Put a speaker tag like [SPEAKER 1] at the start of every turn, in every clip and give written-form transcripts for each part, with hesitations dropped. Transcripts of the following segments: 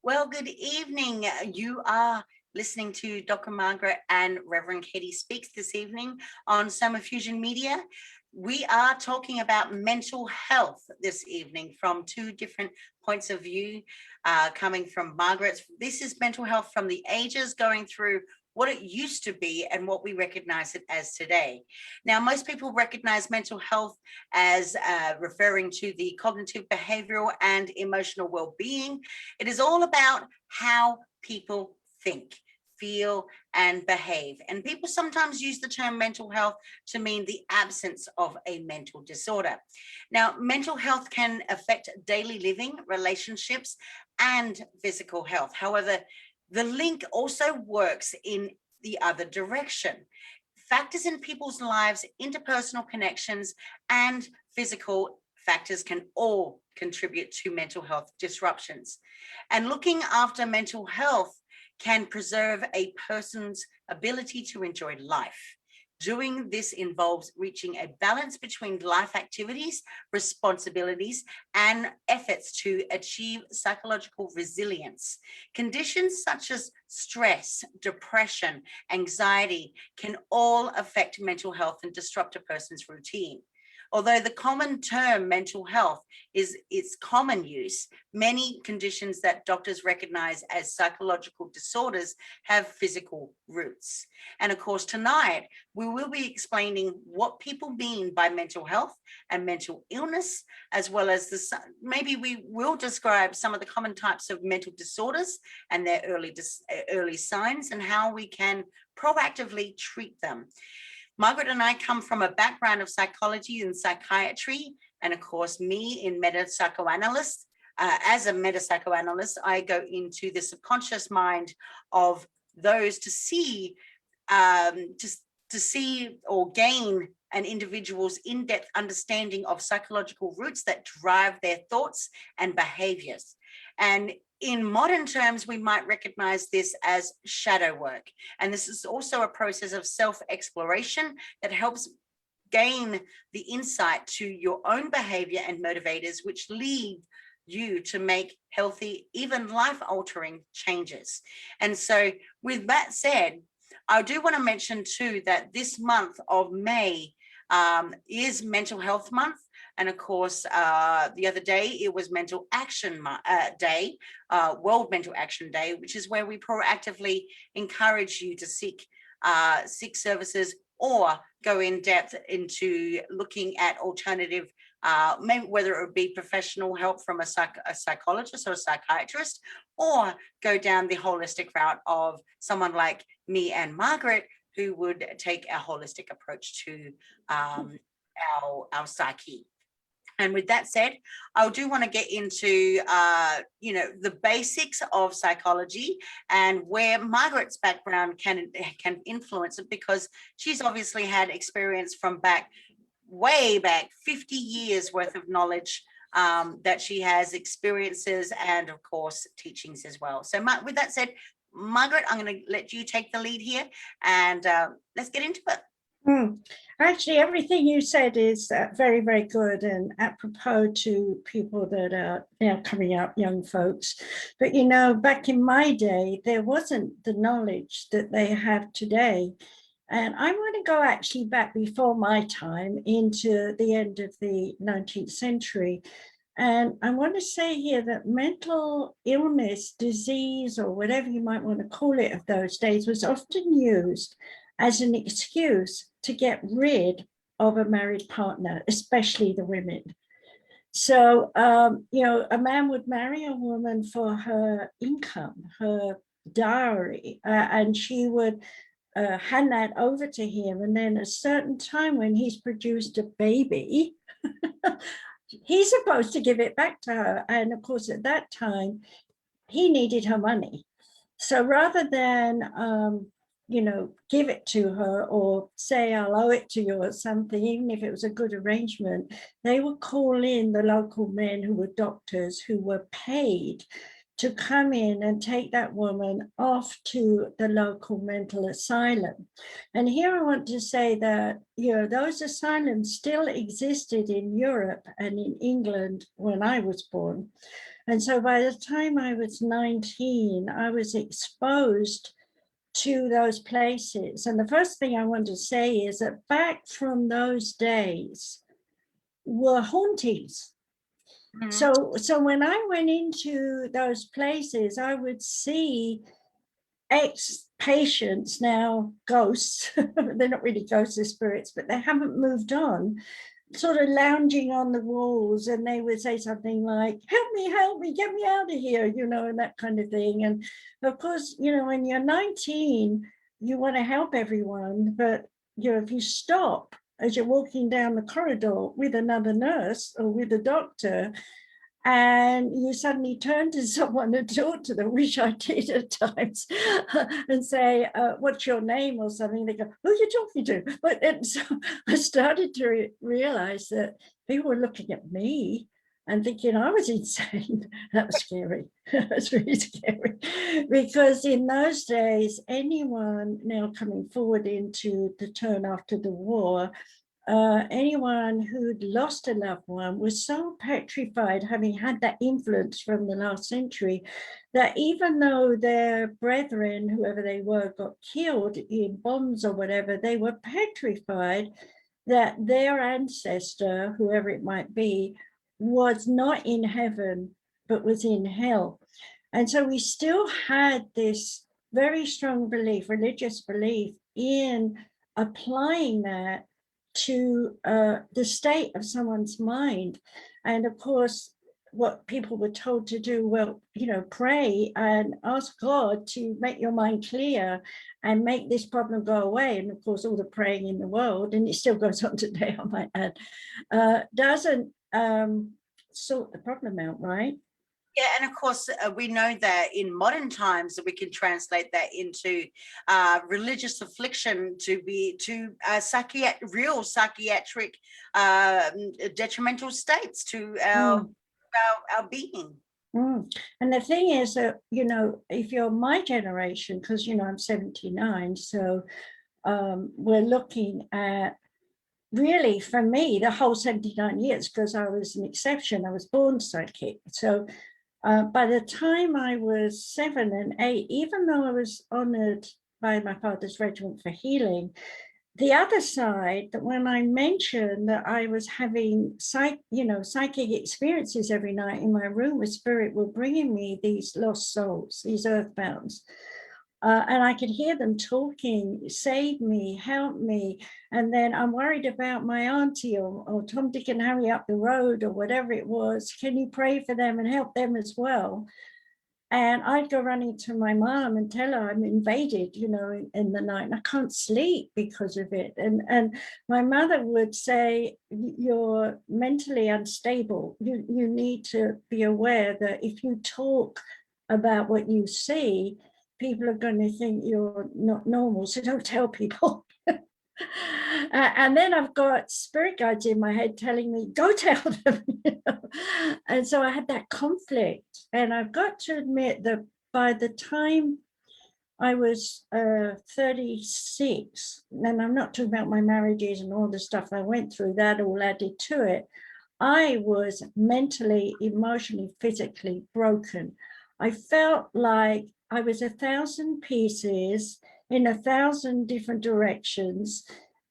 [SPEAKER 1] Well, good evening. You are listening to Dr. Margaret and Reverend Katie Speaks this evening on Soma Fusion Media. We are talking about mental health this evening from two different points of view, coming from Margaret's. This is mental health from the ages, going through what it used to be and what we recognize it as today. Now, most people recognize mental health as referring to the cognitive, behavioral, and emotional well-being. It is all about how people think, feel, and behave. And people sometimes use the term mental health to mean the absence of a mental disorder. Now, mental health can affect daily living, relationships, and physical health. However, the link also works in the other direction. Factors in people's lives, interpersonal connections, and physical factors can all contribute to mental health disruptions. And looking after mental health can preserve a person's ability to enjoy life. Doing this involves reaching a balance between life activities, responsibilities, and efforts to achieve psychological resilience. Conditions such as stress, depression, anxiety can all affect mental health and disrupt a person's routine. Although the common term mental health is its common use, many conditions that doctors recognize as psychological disorders have physical roots. And of course, tonight, we will be explaining what people mean by mental health and mental illness, as well as maybe we will describe some of the common types of mental disorders and their early signs and how we can proactively treat them. Margaret and I come from a background of psychology and psychiatry, and of course, me in meta-psychoanalyst. As a meta-psychoanalyst, I go into the subconscious mind of those to see or gain an individual's in-depth understanding of psychological roots that drive their thoughts and behaviors. And in modern terms, we might recognize this as shadow work. And this is also a process of self-exploration that helps gain the insight to your own behavior and motivators, which lead you to make healthy, even life-altering changes. And so with that said, I do want to mention too that this month of May is Mental Health Month. And of course, the other day, it was Mental Action Day, World Mental Action Day, which is where we proactively encourage you to seek services or go in depth into looking at alternative, maybe whether it would be professional help from a psychologist or a psychiatrist, or go down the holistic route of someone like me and Margaret, who would take a holistic approach to our psyche. And with that said, I do want to get into, the basics of psychology and where Margaret's background can influence it, because she's obviously had experience from way back, 50 years worth of knowledge that she has, experiences, and of course, teachings as well. So with that said, Margaret, I'm going to let you take the lead here, and let's get into it.
[SPEAKER 2] Actually, everything you said is very, very good and apropos to people that are now coming up, young folks. But, you know, back in my day, there wasn't the knowledge that they have today. And I want to go actually back before my time into the end of the 19th century. And I want to say here that mental illness, disease, or whatever you might want to call it of those days was often used as an excuse to get rid of a married partner, especially the women. So, a man would marry a woman for her income, her dowry, and she would hand that over to him. And then at a certain time when he's produced a baby, he's supposed to give it back to her. And of course, at that time, he needed her money. So rather than, give it to her or say, I'll owe it to you or something, even if it was a good arrangement, they would call in the local men who were doctors who were paid to come in and take that woman off to the local mental asylum. And here I want to say that, those asylums still existed in Europe and in England when I was born. And so by the time I was 19, I was exposed to those places. And the first thing I want to say is that back from those days were hauntings. So when I went into those places, I would see ex-patients, now ghosts, they're not really ghosts, they're spirits, but they haven't moved on, sort of lounging on the walls, and they would say something like, help me, get me out of here, you know, and that kind of thing. And of course, you know, when you're 19, you want to help everyone, but you know, if you stop as you're walking down the corridor with another nurse or with a doctor, and you suddenly turn to someone and talk to them, which I did at times, and say, what's your name or something, they go, who are you talking to? But so I started to realize that people were looking at me and thinking I was insane. That was scary. That was really scary. Because in those days, anyone now coming forward into the turn after the war, anyone who'd lost a loved one was so petrified, having had that influence from the last century, that even though their brethren, whoever they were, got killed in bombs or whatever, they were petrified that their ancestor, whoever it might be, was not in heaven, but was in hell. And so we still had this very strong belief, religious belief, in applying that to the state of someone's mind. And of course, what people were told to do, well, you know, pray and ask God to make your mind clear and make this problem go away. And of course, all the praying in the world, and it still goes on today, I might add, doesn't sort the problem out, right?
[SPEAKER 1] Yeah, and of course, we know that in modern times that we can translate that into religious affliction to be real psychiatric detrimental states to our being.
[SPEAKER 2] And the thing is that, you know, if you're my generation, because, you know, I'm 79, so we're looking at, really, for me, the whole 79 years, because I was an exception. I was born psychic. So by the time I was 7 and 8, even though I was honored by my father's regiment for healing, the other side, that when I mentioned that I was having psychic experiences every night in my room, where spirit were bringing me these lost souls, these earthbounds, and I could hear them talking, save me, help me. And then I'm worried about my auntie or Tom, Dick and Harry up the road or whatever it was. Can you pray for them and help them as well? And I'd go running to my mom and tell her I'm invaded, you know, in the night, and I can't sleep because of it. And my mother would say, you're mentally unstable. You need to be aware that if you talk about what you see, people are going to think you're not normal, so don't tell people. And then I've got spirit guides in my head telling me, go tell them. You know? And so I had that conflict. And I've got to admit that by the time I was 36, and I'm not talking about my marriages and all the stuff I went through, that all added to it, I was mentally, emotionally, physically broken. I felt like I was 1,000 pieces in 1,000 different directions.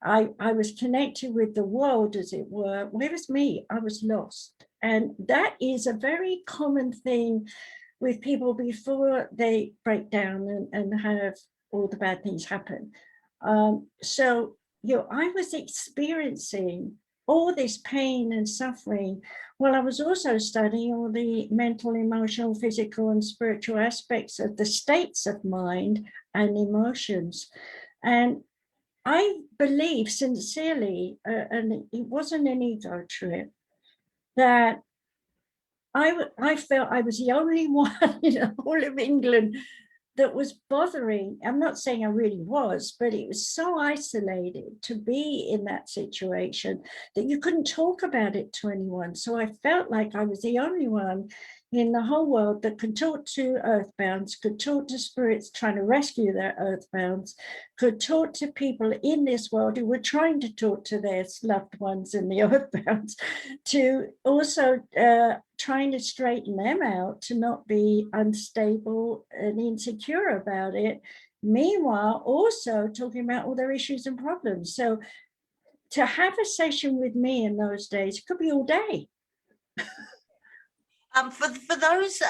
[SPEAKER 2] I was connected with the world, as it were. Where was me? I was lost. And that is a very common thing with people before they break down and have all the bad things happen. So, you know, I was experiencing all this pain and suffering while I was also studying all the mental, emotional, physical, and spiritual aspects of the states of mind and emotions. And I believe sincerely, and it wasn't an ego trip, that I felt I was the only one in the whole of England that was bothering. I'm not saying I really was, but it was so isolated to be in that situation that you couldn't talk about it to anyone. So I felt like I was the only one, in the whole world that could talk to earthbounds, could talk to spirits trying to rescue their earthbounds, could talk to people in this world who were trying to talk to their loved ones in the earthbounds, to also trying to straighten them out, to not be unstable and insecure about it. Meanwhile, also talking about all their issues and problems. So to have a session with me in those days could be all day.
[SPEAKER 1] For those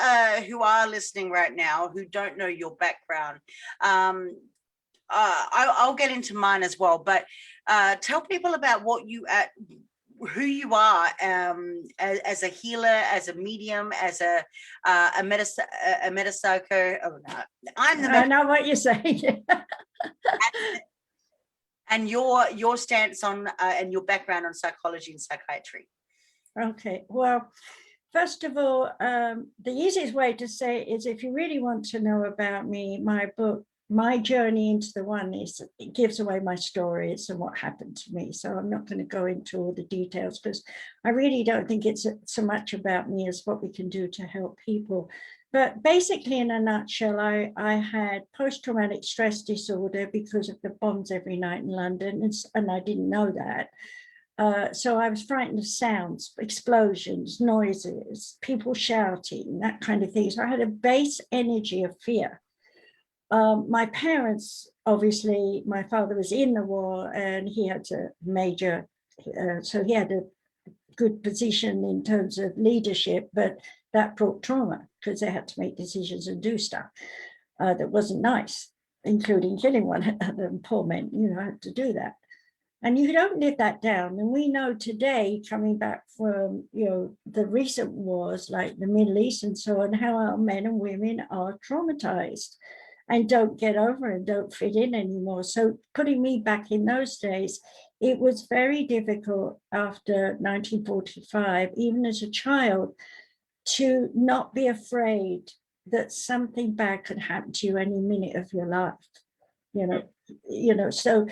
[SPEAKER 1] who are listening right now who don't know your background, I'll get into mine as well, but tell people about what you who you are as a healer, as a medium, as a metapsycho. Oh no,
[SPEAKER 2] I know what you're saying.
[SPEAKER 1] And your stance on and your background on psychology and psychiatry.
[SPEAKER 2] Okay, well, first of all, the easiest way to say it is, if you really want to know about me, my book, My Journey into the Oneness, it gives away my stories and what happened to me. So I'm not going to go into all the details, because I really don't think it's so much about me as what we can do to help people. But basically, in a nutshell, I had post-traumatic stress disorder because of the bombs every night in London, and I didn't know that. So I was frightened of sounds, explosions, noises, people shouting, that kind of thing. So I had a base energy of fear. My parents, obviously, my father was in the war and he had a major, so he had a good position in terms of leadership, but that brought trauma because they had to make decisions and do stuff that wasn't nice, including killing one of them. Poor men, had to do that. And you don't live that down. And we know today, coming back from, the recent wars like the Middle East and so on, how our men and women are traumatized and don't get over and don't fit in anymore. So putting me back in those days, it was very difficult after 1945, even as a child, to not be afraid that something bad could happen to you any minute of your life. So.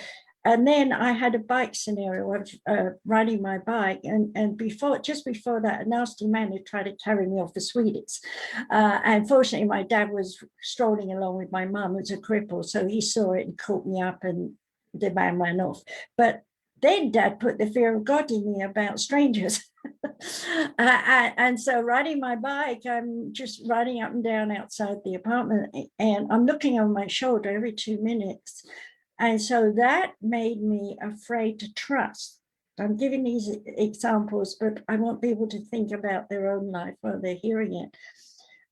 [SPEAKER 2] And then I had a bike scenario. I was riding my bike, and just before that, a nasty man had tried to carry me off the Swedes. And fortunately, my dad was strolling along with my mum, who's a cripple, so he saw it and caught me up, and the man ran off. But then Dad put the fear of God in me about strangers. And so riding my bike, I'm just riding up and down outside the apartment, and I'm looking over my shoulder every 2 minutes. And so that made me afraid to trust. I'm giving these examples, but I want people to think about their own life while they're hearing it.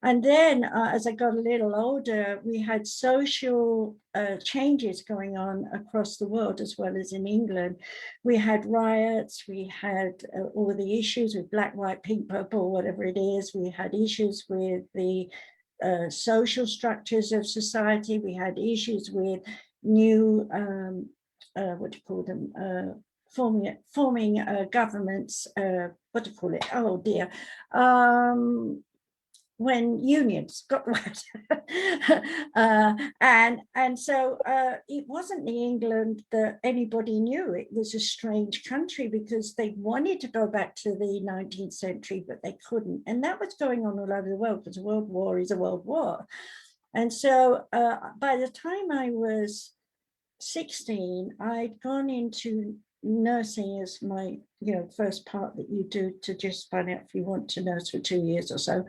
[SPEAKER 2] And then as I got a little older, we had social changes going on across the world as well as in England. We had riots, we had all the issues with black, white, pink, purple, whatever it is. We had issues with the social structures of society. We had issues with new forming governments, what do you call it? Oh dear. When unions got right. And so it wasn't the England that anybody knew. It was a strange country because they wanted to go back to the 19th century, but they couldn't. And that was going on all over the world, because a world war is a world war. And so by the time I was 16, I'd gone into nursing as my first part that you do to just find out if you want to nurse for 2 years or so.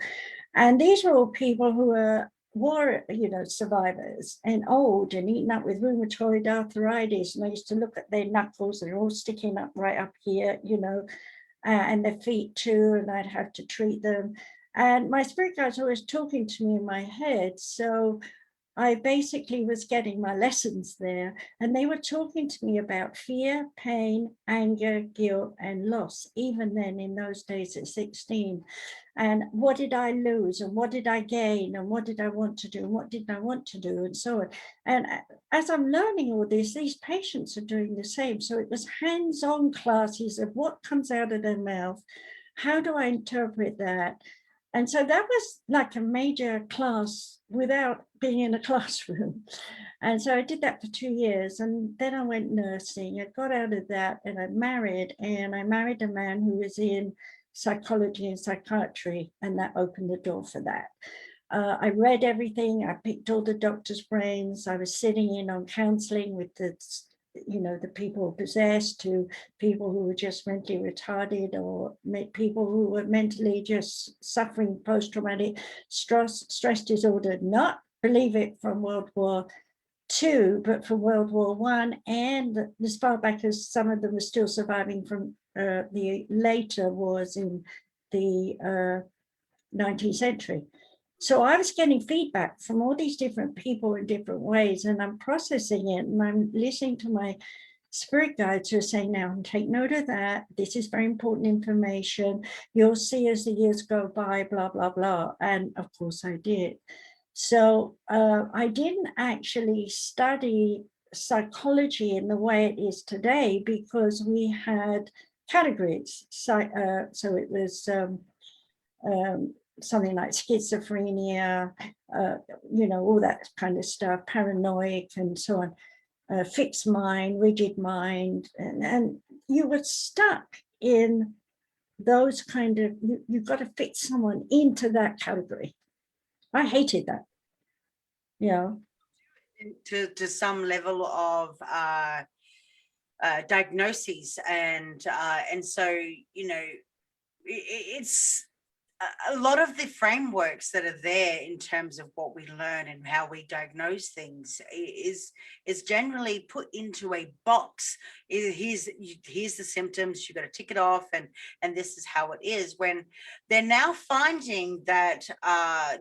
[SPEAKER 2] And these were all people who were war survivors and old and eaten up with rheumatoid arthritis, and I used to look at their knuckles, they're all sticking up right up here, and their feet too, and I'd have to treat them. And my spirit guides were always talking to me in my head. So I basically was getting my lessons there, and they were talking to me about fear, pain, anger, guilt, and loss, even then in those days at 16. And what did I lose, and what did I gain, and what did I want to do, and what didn't I want to do, and so on. And as I'm learning all this, these patients are doing the same. So it was hands-on classes of what comes out of their mouth, how do I interpret that? And so that was like a major class without being in a classroom. And so I did that for 2 years, and then I went nursing. I got out of that and I married a man who was in psychology and psychiatry, and that opened the door for that. I read everything. I picked all the doctors' brains. I was sitting in on counseling with the people possessed, to people who were just mentally retarded, or people who were mentally just suffering post-traumatic stress disorder, not believe it from World War II, but from World War I, and as far back as some of them were still surviving from the later wars in the 19th century. So I was getting feedback from all these different people in different ways, and I'm processing it, and I'm listening to my spirit guides who are saying, now take note of that. This is very important information. You'll see as the years go by, blah, blah, blah. And of course I did. So I didn't actually study psychology in the way it is today, because we had categories. So it was something like schizophrenia, all that kind of stuff, paranoid and so on, fixed mind, rigid mind, and you were stuck in those kind of, you've got to fit someone into that category. I hated that,
[SPEAKER 1] To some level of diagnoses, and so it's a lot of the frameworks that are there in terms of what we learn and how we diagnose things is generally put into a box. Here's the symptoms, you got to tick it off, and this is how it is, when they're now finding that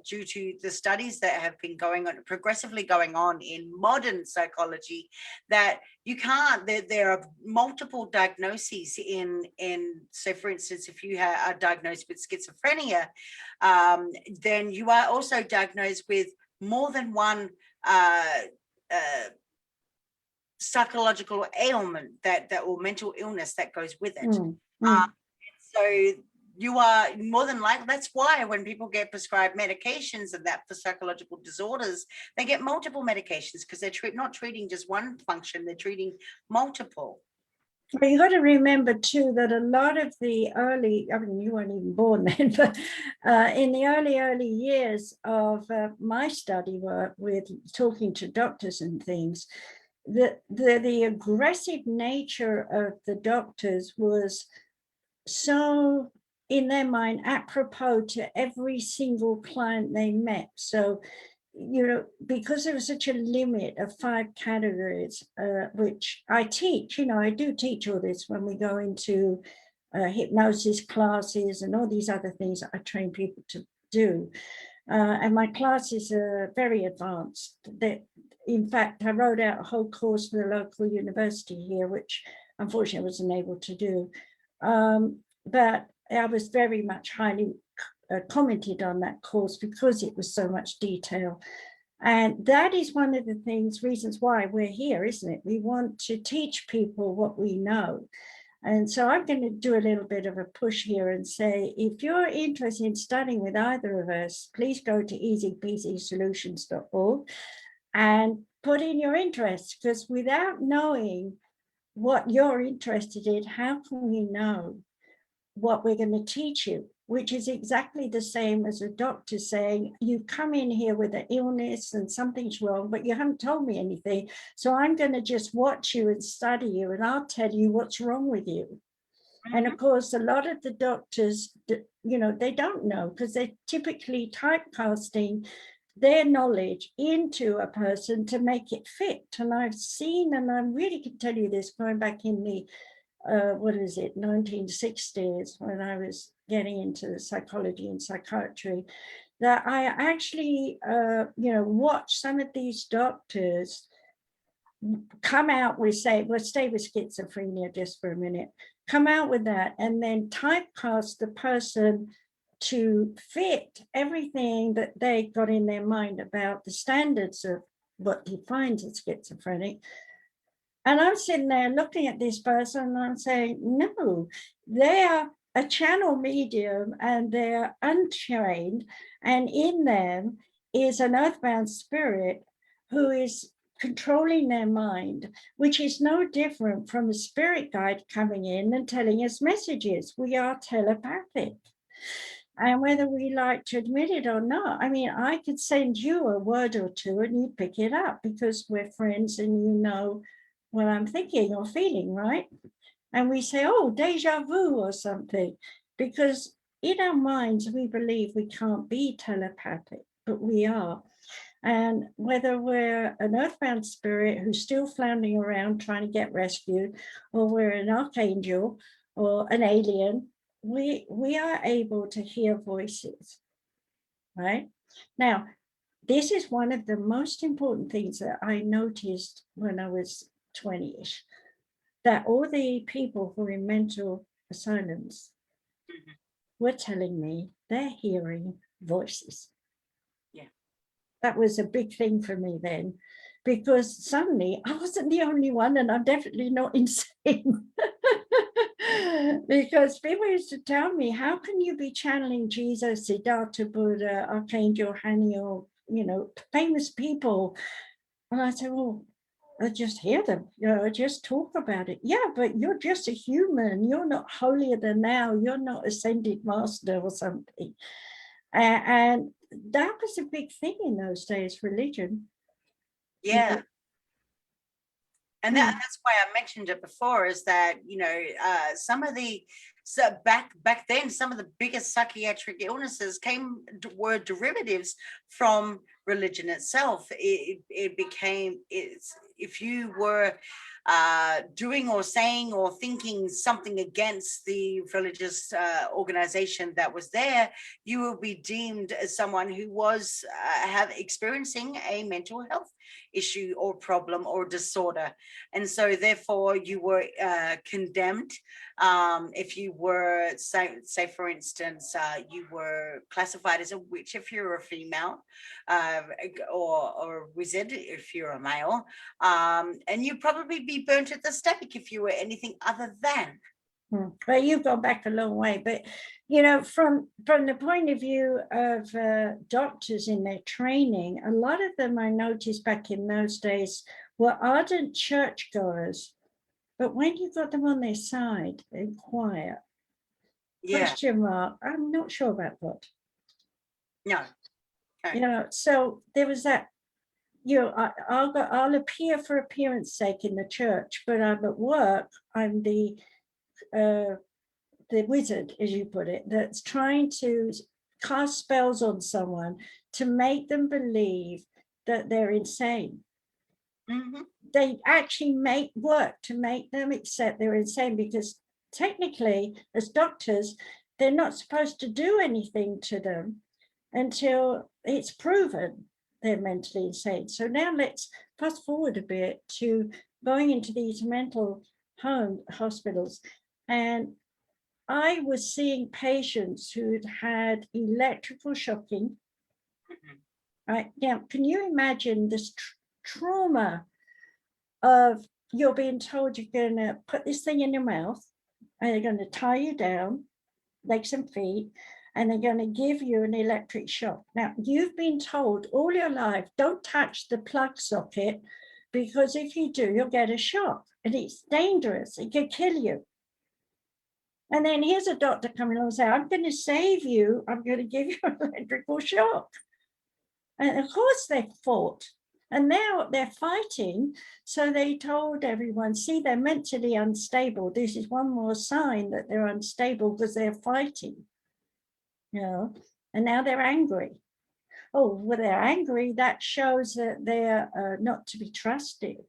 [SPEAKER 1] due to the studies that have been progressively going on in modern psychology, that you can't, there are multiple diagnoses in so for instance, if you are diagnosed with schizophrenia, then you are also diagnosed with more than one psychological ailment that or mental illness that goes with it. So you are more than likely, that's why when people get prescribed medications and that for psychological disorders, they get multiple medications, because they're not treating just one function, they're treating multiple.
[SPEAKER 2] Well, you got to remember too that a lot of the early, I mean, you weren't even born then, but in the early years of my study work with talking to doctors and things, the aggressive nature of the doctors was so, in their mind, apropos to every single client they met. So, because there was such a limit of 5 categories, which I teach, I do teach all this when we go into hypnosis classes and all these other things I train people to do. And my classes are very advanced. In fact, I wrote out a whole course for the local university here, which unfortunately I wasn't able to do. But I was very much highly commented on that course because it was so much detail. And that is one of the reasons why we're here, isn't it? We want to teach people what we know. And so I'm going to do a little bit of a push here and say, if you're interested in studying with either of us, please go to easypeasysolutions.org and put in your interests, because without knowing what you're interested in, how can we know what we're going to teach you? Which is exactly the same as a doctor saying, you come in here with an illness and something's wrong, but you haven't told me anything. So I'm going to just watch you and study you, and I'll tell you what's wrong with you. And of course, a lot of the doctors, they don't know, because they're typically typecasting their knowledge into a person to make it fit. And I've seen, and I really can tell you this, going back in the 1960s, when I was getting into psychology and psychiatry, that I actually, watched some of these doctors come out with, say, let's stay with schizophrenia just for a minute, come out with that and then typecast the person to fit everything that they got in their mind about the standards of what defines as schizophrenic. And I'm sitting there looking at this person and I'm saying, no, they are a channel medium and they're untrained. And in them is an earthbound spirit who is controlling their mind, which is no different from a spirit guide coming in and telling us messages. We are telepathic. And whether we like to admit it or not, I mean, I could send you a word or two and you'd pick it up because we're friends and you know what I'm thinking or feeling, right? And we say, oh, deja vu or something, because in our minds, we believe we can't be telepathic, but we are. And whether we're an earthbound spirit who's still floundering around trying to get rescued, or we're an archangel or an alien, we are able to hear voices, right? Now, this is one of the most important things that I noticed when I was 20-ish, that all the people who are in mental asylums were telling me they're hearing voices. That was a big thing for me then, because suddenly I wasn't the only one, and I'm definitely not insane. Because people used to tell me, how can you be channeling Jesus, Siddhartha Buddha, Archangel Haniel, you know, famous people? And I said, well, I just hear them, you know, I just talk about it. Yeah, but you're just a human. You're not holier than thou. You're not ascended master or something. And that was a big thing in those days, religion.
[SPEAKER 1] Yeah. And that's why I mentioned it before, is that, you know, some of the, so back then, some of the biggest psychiatric illnesses were derivatives from religion itself. It became, if you were doing or saying or thinking something against the religious organization that was there, you will be deemed as someone who was experiencing a mental health issue or problem or disorder. And so therefore you were condemned. If you were, say for instance, you were classified as a witch if you're a female, or a wizard if you're a male, and you'd probably be burnt at the stake if you were anything other than.
[SPEAKER 2] Well, you've gone back a long way, but you know, from the point of view of doctors in their training, a lot of them I noticed back in those days were ardent churchgoers, but when you got them on their side and quiet, question mark, I'm not sure about that.
[SPEAKER 1] No.
[SPEAKER 2] Okay. You know, so there was that. You know, I'll appear for appearance sake in the church, but I'm at work. I'm the wizard, as you put it, that's trying to cast spells on someone to make them believe that they're insane. Mm-hmm. They actually make work to make them accept they're insane, because technically, as doctors, they're not supposed to do anything to them until it's proven they're mentally insane. So now let's fast forward a bit to going into these mental hospitals, and I was seeing patients who'd had electrical shocking. Right now, can you imagine this trauma of you're being told you're going to put this thing in your mouth and they're going to tie you down, legs and feet, and they're going to give you an electric shock. Now, you've been told all your life, don't touch the plug socket, because if you do, you'll get a shock and it's dangerous. It could kill you. And then here's a doctor coming along and say, I'm going to save you. I'm going to give you an electrical shock. And of course they fought. And now they're fighting. So they told everyone, see, they're mentally unstable. This is one more sign that they're unstable because they're fighting. You know, and now they're angry. Oh, well, they're angry. That shows that they're not to be trusted.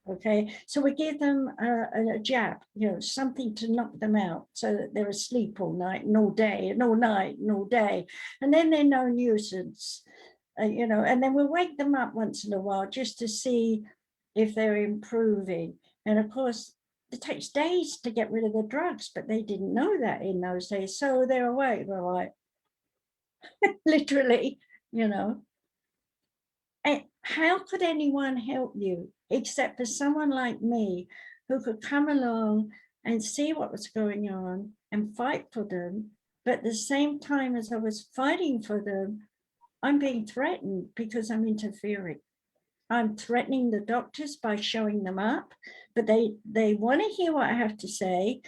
[SPEAKER 2] Okay, so we give them a jab, you know, something to knock them out so that they're asleep all night and all day and all night and all day. And then they're no nuisance, you know, and then we'll wake them up once in a while just to see if they're improving. And of course, it takes days to get rid of the drugs, but they didn't know that in those days. So they're awake, they're like, literally, you know. And how could anyone help you except for someone like me who could come along and see what was going on and fight for them? But at the same time as I was fighting for them, I'm being threatened because I'm interfering. I'm threatening the doctors by showing them up, but they want to hear what I have to say,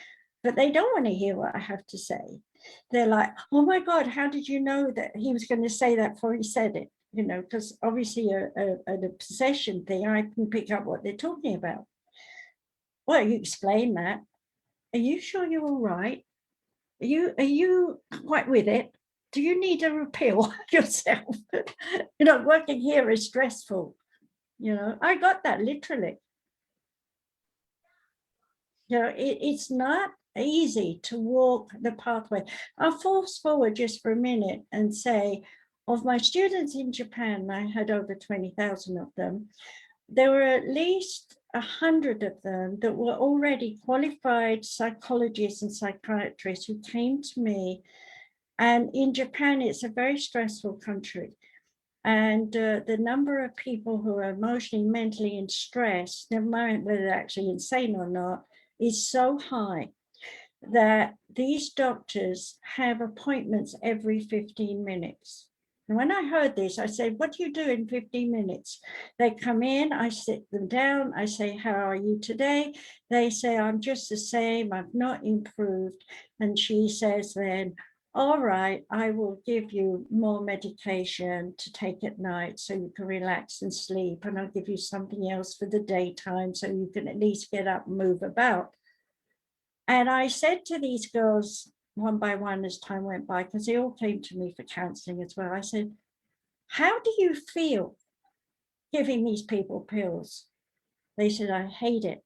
[SPEAKER 2] but they don't want to hear what I have to say. They're like, oh my God, how did you know that he was going to say that before he said it? You know, because obviously a possession thing, I can pick up what they're talking about. Well, you explain that. Are you sure you're all right? Are you quite with it? Do you need a repeal yourself? You know, working here is stressful. You know, I got that literally. You know, it's not easy to walk the pathway. I'll fast forward just for a minute and say, of my students in Japan, I had over 20,000 of them. There were at least 100 of them that were already qualified psychologists and psychiatrists who came to me. And in Japan, it's a very stressful country. And the number of people who are emotionally, mentally in stress, never mind whether they're actually insane or not, is so high that these doctors have appointments every 15 minutes. And when I heard this, I said, what do you do in 15 minutes? They come in, I sit them down, I say, how are you today? They say, I'm just the same, I've not improved. And she says then, all right, I will give you more medication to take at night so you can relax and sleep. And I'll give you something else for the daytime so you can at least get up and move about. And I said to these girls one by one as time went by, because they all came to me for counseling as well, I said, how do you feel giving these people pills? They said, I hate it.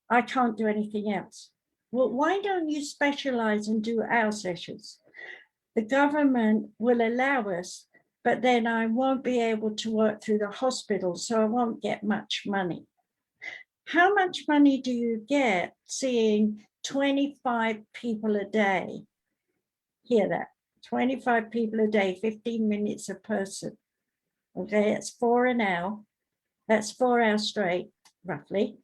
[SPEAKER 2] I can't do anything else. Well, why don't you specialize and do our sessions? The government will allow us, but then I won't be able to work through the hospital, so I won't get much money. How much money do you get seeing 25 people a day? Hear that, 25 people a day, 15 minutes a person. Okay, it's 4 an hour. That's 4 hours straight, roughly.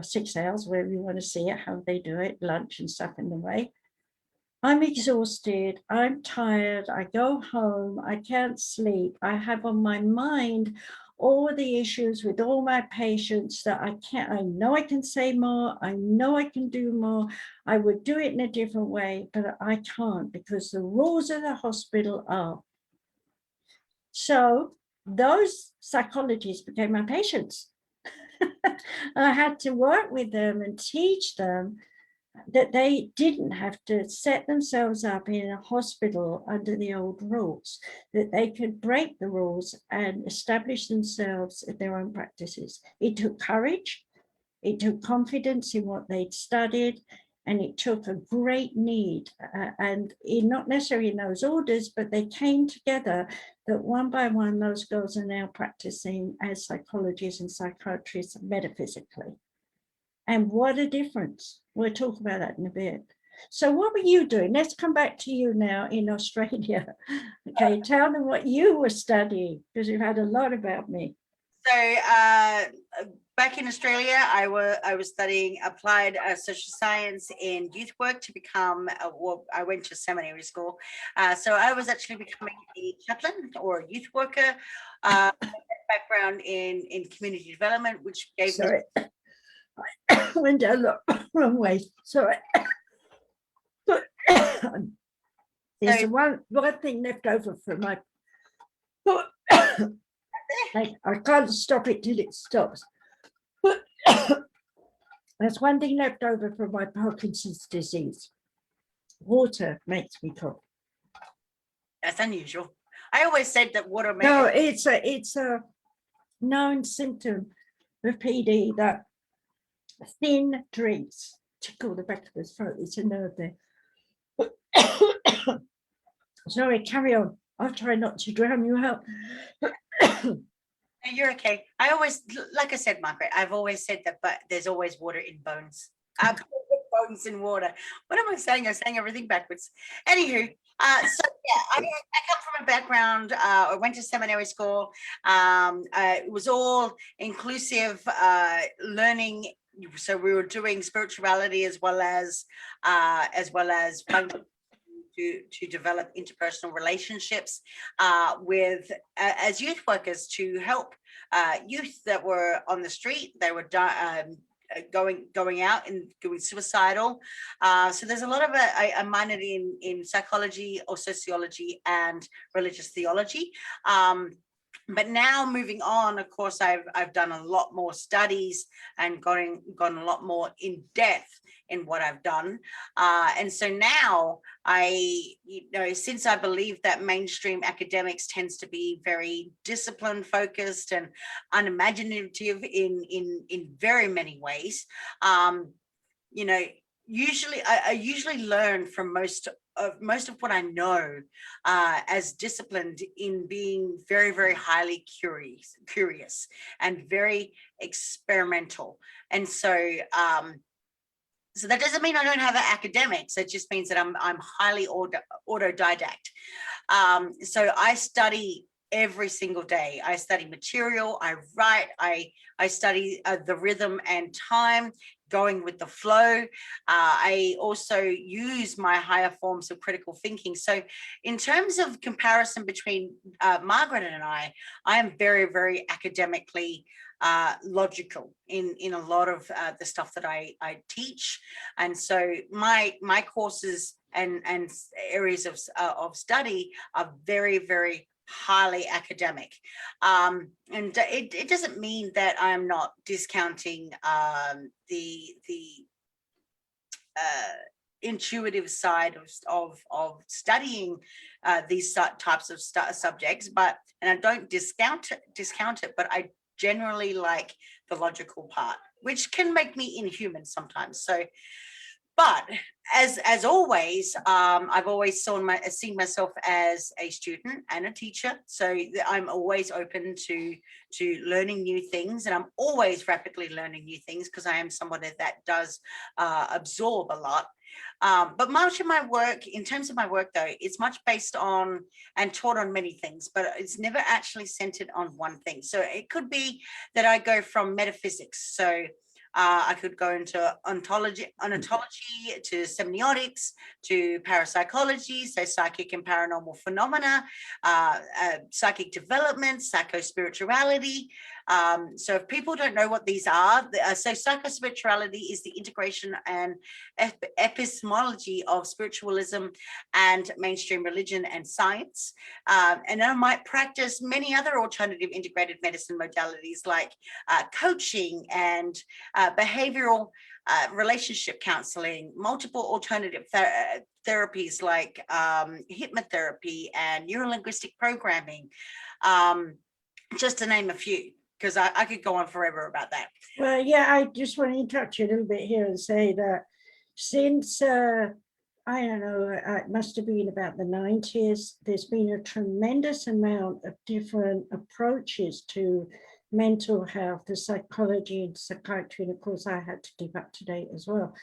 [SPEAKER 2] 6 hours, wherever you want to see it, how they do it, lunch and stuff in the way. I'm exhausted, I'm tired, I go home, I can't sleep. I have on my mind all the issues with all my patients that I know I can say more, I know I can do more, I would do it in a different way, but I can't because the rules of the hospital are. So those psychologists became my patients. I had to work with them and teach them that they didn't have to set themselves up in a hospital under the old rules, that they could break the rules and establish themselves in their own practices. It took courage, it took confidence in what they'd studied, and it took a great need, and not necessarily in those orders, but they came together that one by one, those girls are now practicing as psychologists and psychiatrists metaphysically. And what a difference. We'll talk about that in a bit. So what were you doing? Let's come back to you now in Australia. Okay, tell them what you were studying, because you've had a lot about me.
[SPEAKER 1] So back in Australia, I was studying applied social science in youth work to become, well, I went to seminary school. So I was actually becoming a chaplain or a youth worker, background in community development, which gave
[SPEAKER 2] Sorry. I went down the wrong way. Sorry. There's one thing left over from my. I can't stop it till it stops. There's one thing left over from my Parkinson's disease. Water makes me cough.
[SPEAKER 1] That's unusual. I always said that water makes.
[SPEAKER 2] No, it's a known symptom of PD that thin drinks tickle the back of the throat. It's a nerve there. Sorry, carry on. I'll try not to drown you out.
[SPEAKER 1] You're okay. I always, like I said, Margaret, I've always said that, but there's always water in bones. Bones in water. What am I saying? I'm saying everything backwards. Anywho, so yeah, I come from a background, I went to seminary school. It was all inclusive learning. So we were doing spirituality as well as to develop interpersonal relationships with as youth workers to help youth that were on the street. They were going out and doing suicidal. So there's a lot of I minored in psychology or sociology and religious theology. But now moving on, of course, I've done a lot more studies and gone a lot more in depth in what I've done. And so now since I believe that mainstream academics tends to be very discipline focused and unimaginative in very many ways, usually I usually learn from most of what I know as disciplined in being very, very highly curious and very experimental. And so so that doesn't mean I don't have academics. It just means that I'm highly autodidact. So I study every single day. I study material, I write, I study the rhythm and time, going with the flow. I also use my higher forms of critical thinking. So in terms of comparison between Margaret and I am very, very academically logical in a lot of the stuff that I teach. And so my courses and areas of study are very, very highly academic. And it doesn't mean that I'm not discounting the intuitive side of studying these types of subjects, and I don't discount it, but I generally like the logical part, which can make me inhuman sometimes. So, but as always, I've always seen myself as a student and a teacher. So I'm always open to learning new things, and I'm always rapidly learning new things because I am someone that does absorb a lot. But much of my work, in terms of my work though, it's much based on and taught on many things, but it's never actually centered on one thing. So it could be that I go from metaphysics. So I could go into ontology to semiotics, to parapsychology, so psychic and paranormal phenomena, psychic development, psychospirituality. So if people don't know what these are, so psychospirituality is the integration and epistemology of spiritualism and mainstream religion and science. And I might practice many other alternative integrated medicine modalities like coaching and behavioral relationship counseling, multiple alternative therapies like hypnotherapy and neurolinguistic programming, just to name a few, because I could go on forever about that.
[SPEAKER 2] Well, yeah, I just want to interrupt you a little bit here and say that since, I don't know, it must have been about the 90s, there's been a tremendous amount of different approaches to mental health, the psychology and psychiatry, and of course I had to keep up to date as well.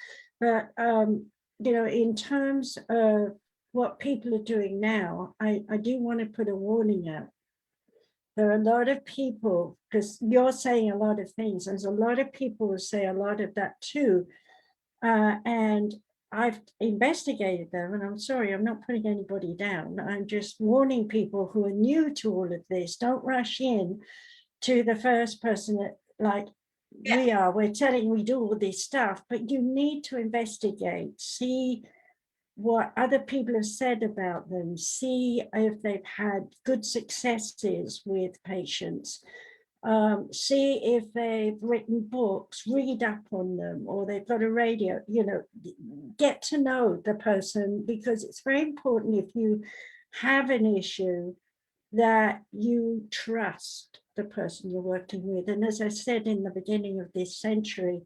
[SPEAKER 2] But in terms of what people are doing now, I do want to put a warning out. There are a lot of people, because you're saying a lot of things, there's a lot of people who say a lot of that too, and I've investigated them, and I'm sorry, I'm not putting anybody down. I'm just warning people who are new to all of this, don't rush in to the first person that, like we're telling we do all this stuff, but you need to investigate, see what other people have said about them, see if they've had good successes with patients, see if they've written books, read up on them, or they've got a radio, get to know the person, because it's very important if you have an issue that you trust the person you're working with. And as I said in the beginning of this century,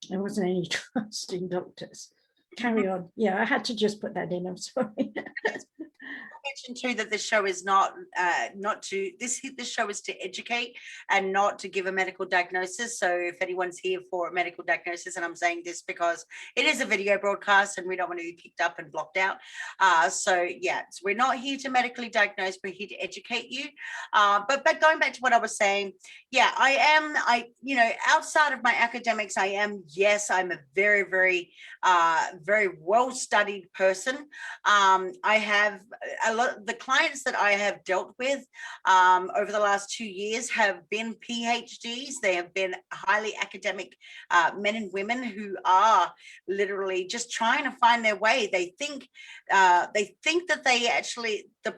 [SPEAKER 2] there wasn't any trust in doctors. Carry on. Yeah, I had to just put that in, I'm sorry.
[SPEAKER 1] mention too that this show is not this show is to educate and not to give a medical diagnosis. So if anyone's here for a medical diagnosis, and I'm saying this because it is a video broadcast and we don't want to be picked up and blocked out. So yeah, so we're not here to medically diagnose, we're here to educate you. But going back to what I was saying, yeah, you know, outside of my academics, I'm a very, very, very well-studied person. I have a lot of the clients that I have dealt with over the last 2 years have been PhDs. They have been highly academic men and women who are literally just trying to find their way. They think that they actually, their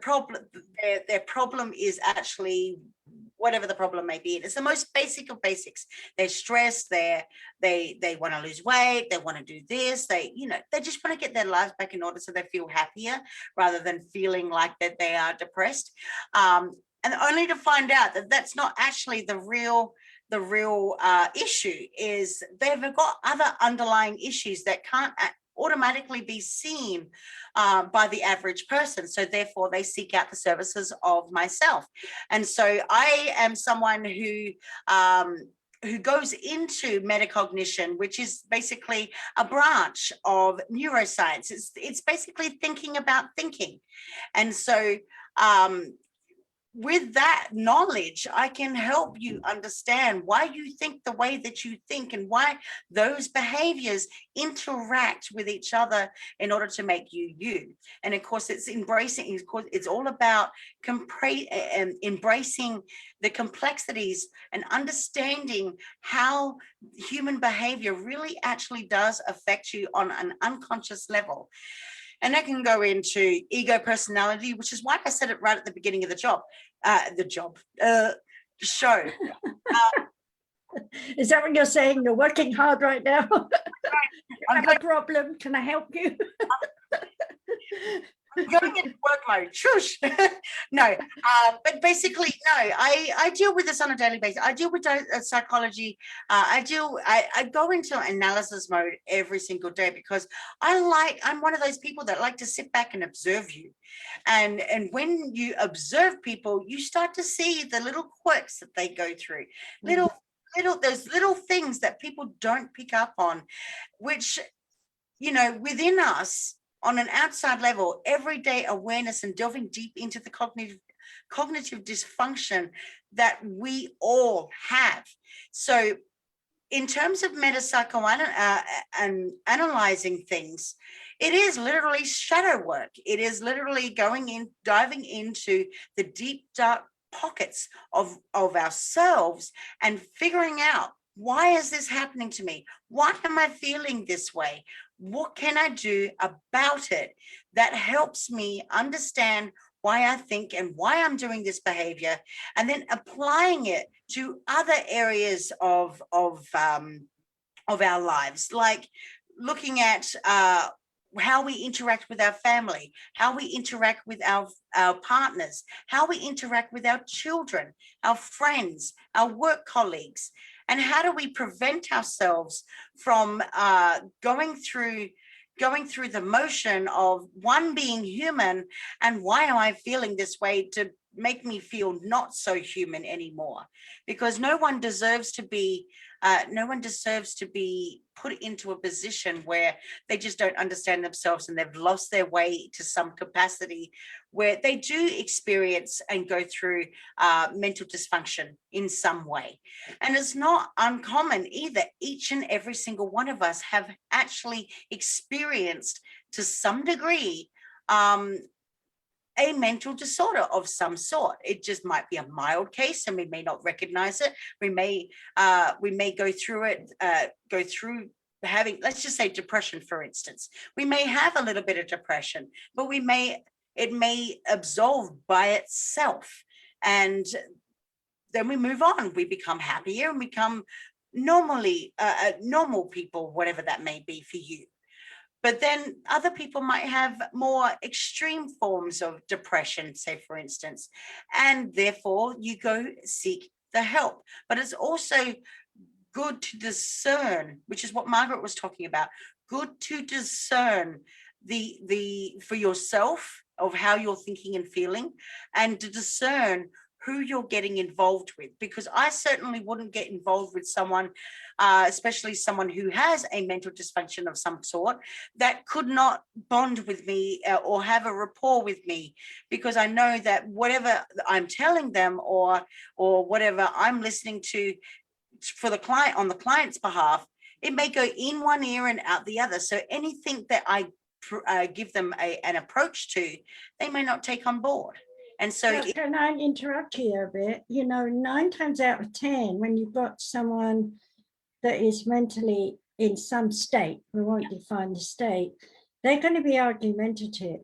[SPEAKER 1] problem is actually whatever the problem may be. It's the most basic of basics. They're stressed, they want to lose weight, they want to do this, they just want to get their lives back in order so they feel happier rather than feeling like that they are depressed. And only to find out that that's not actually the real issue. Is they've got other underlying issues that can't automatically be seen by the average person. So therefore they seek out the services of myself. And so I am someone who goes into metacognition, which is basically a branch of neuroscience. It's basically thinking about thinking. And so with that knowledge, I can help you understand why you think the way that you think and why those behaviors interact with each other in order to make you you. And of course, it's all about embracing the complexities and understanding how human behavior really actually does affect you on an unconscious level. And that can go into ego personality, which is why I said it right at the beginning of the show.
[SPEAKER 2] Is that what you're saying? You're working hard right now? I have a problem. Can I help you?
[SPEAKER 1] Going into work mode, shush. No, but basically, no, I deal with this on a daily basis. I deal with psychology. I go into analysis mode every single day because I'm one of those people that like to sit back and observe you. And when you observe people, you start to see the little quirks that they go through, those little things that people don't pick up on, which, within us, on an outside level, everyday awareness and delving deep into the cognitive dysfunction that we all have. So in terms of and analyzing things, it is literally shadow work. It is literally diving into the deep, dark pockets of ourselves and figuring out, why is this happening to me? Why am I feeling this way? What can I do about it that helps me understand why I think and why I'm doing this behavior, and then applying it to other areas of our lives, like looking at how we interact with our family, how we interact with our partners, how we interact with our children, our friends, our work colleagues. And how do we prevent ourselves from going through the motion of being human, and why am I feeling this way, to make me feel not so human anymore? Because no one deserves to be put into a position where they just don't understand themselves and they've lost their way to some capacity where they do experience and go through mental dysfunction in some way. And it's not uncommon either. Each and every single one of us have actually experienced, to some degree, a mental disorder of some sort. It just might be a mild case and we may not recognize it. We may go through having, let's just say, depression, for instance. We may have a little bit of depression, but it may absolve by itself. And then we move on. We become happier and become normal people, whatever that may be for you. But then other people might have more extreme forms of depression, say, for instance, and therefore you go seek the help. But it's also good to discern, which is what Margaret was talking about, good to discern for yourself of how you're thinking and feeling, and to discern who you're getting involved with, because I certainly wouldn't get involved with someone, especially someone who has a mental dysfunction of some sort, that could not bond with me or have a rapport with me, because I know that whatever I'm telling them or whatever I'm listening to for the client on the client's behalf, it may go in one ear and out the other. So anything that I give them an approach to, they may not take on board. And so
[SPEAKER 2] well, can I interrupt you a bit? 9 times out of 10, when you've got someone that is mentally in some state, we won't define the state, they're going to be argumentative.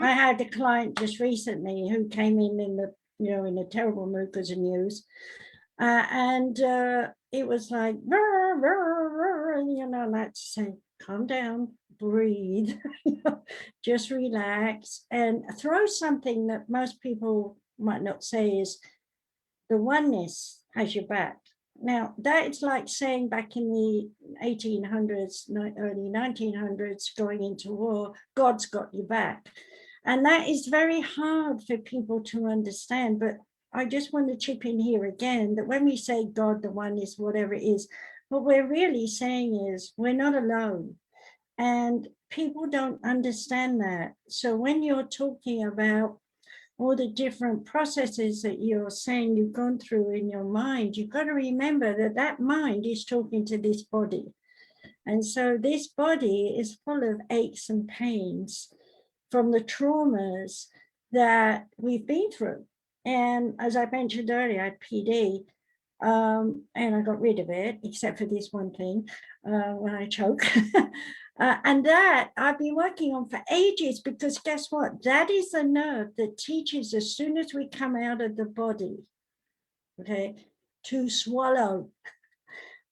[SPEAKER 2] I had a client just recently who came in the, in a terrible mood because of news. And it was like, let's say, calm down, breathe, just relax, and throw something that most people might not say is the oneness has your back. Now, that's like saying back in the 1800s, early 1900s, going into war, God's got your back. And that is very hard for people to understand. But I just want to chip in here again that when we say God, the oneness, whatever it is, what we're really saying is we're not alone. And people don't understand that. So when you're talking about all the different processes that you're saying you've gone through in your mind, you've got to remember that that mind is talking to this body. And so this body is full of aches and pains from the traumas that we've been through. And as I mentioned earlier, I had PD, and I got rid of it, except for this one thing, when I choke. And that I've been working on for ages, because guess what? That is the nerve that teaches as soon as we come out of the body, okay, to swallow.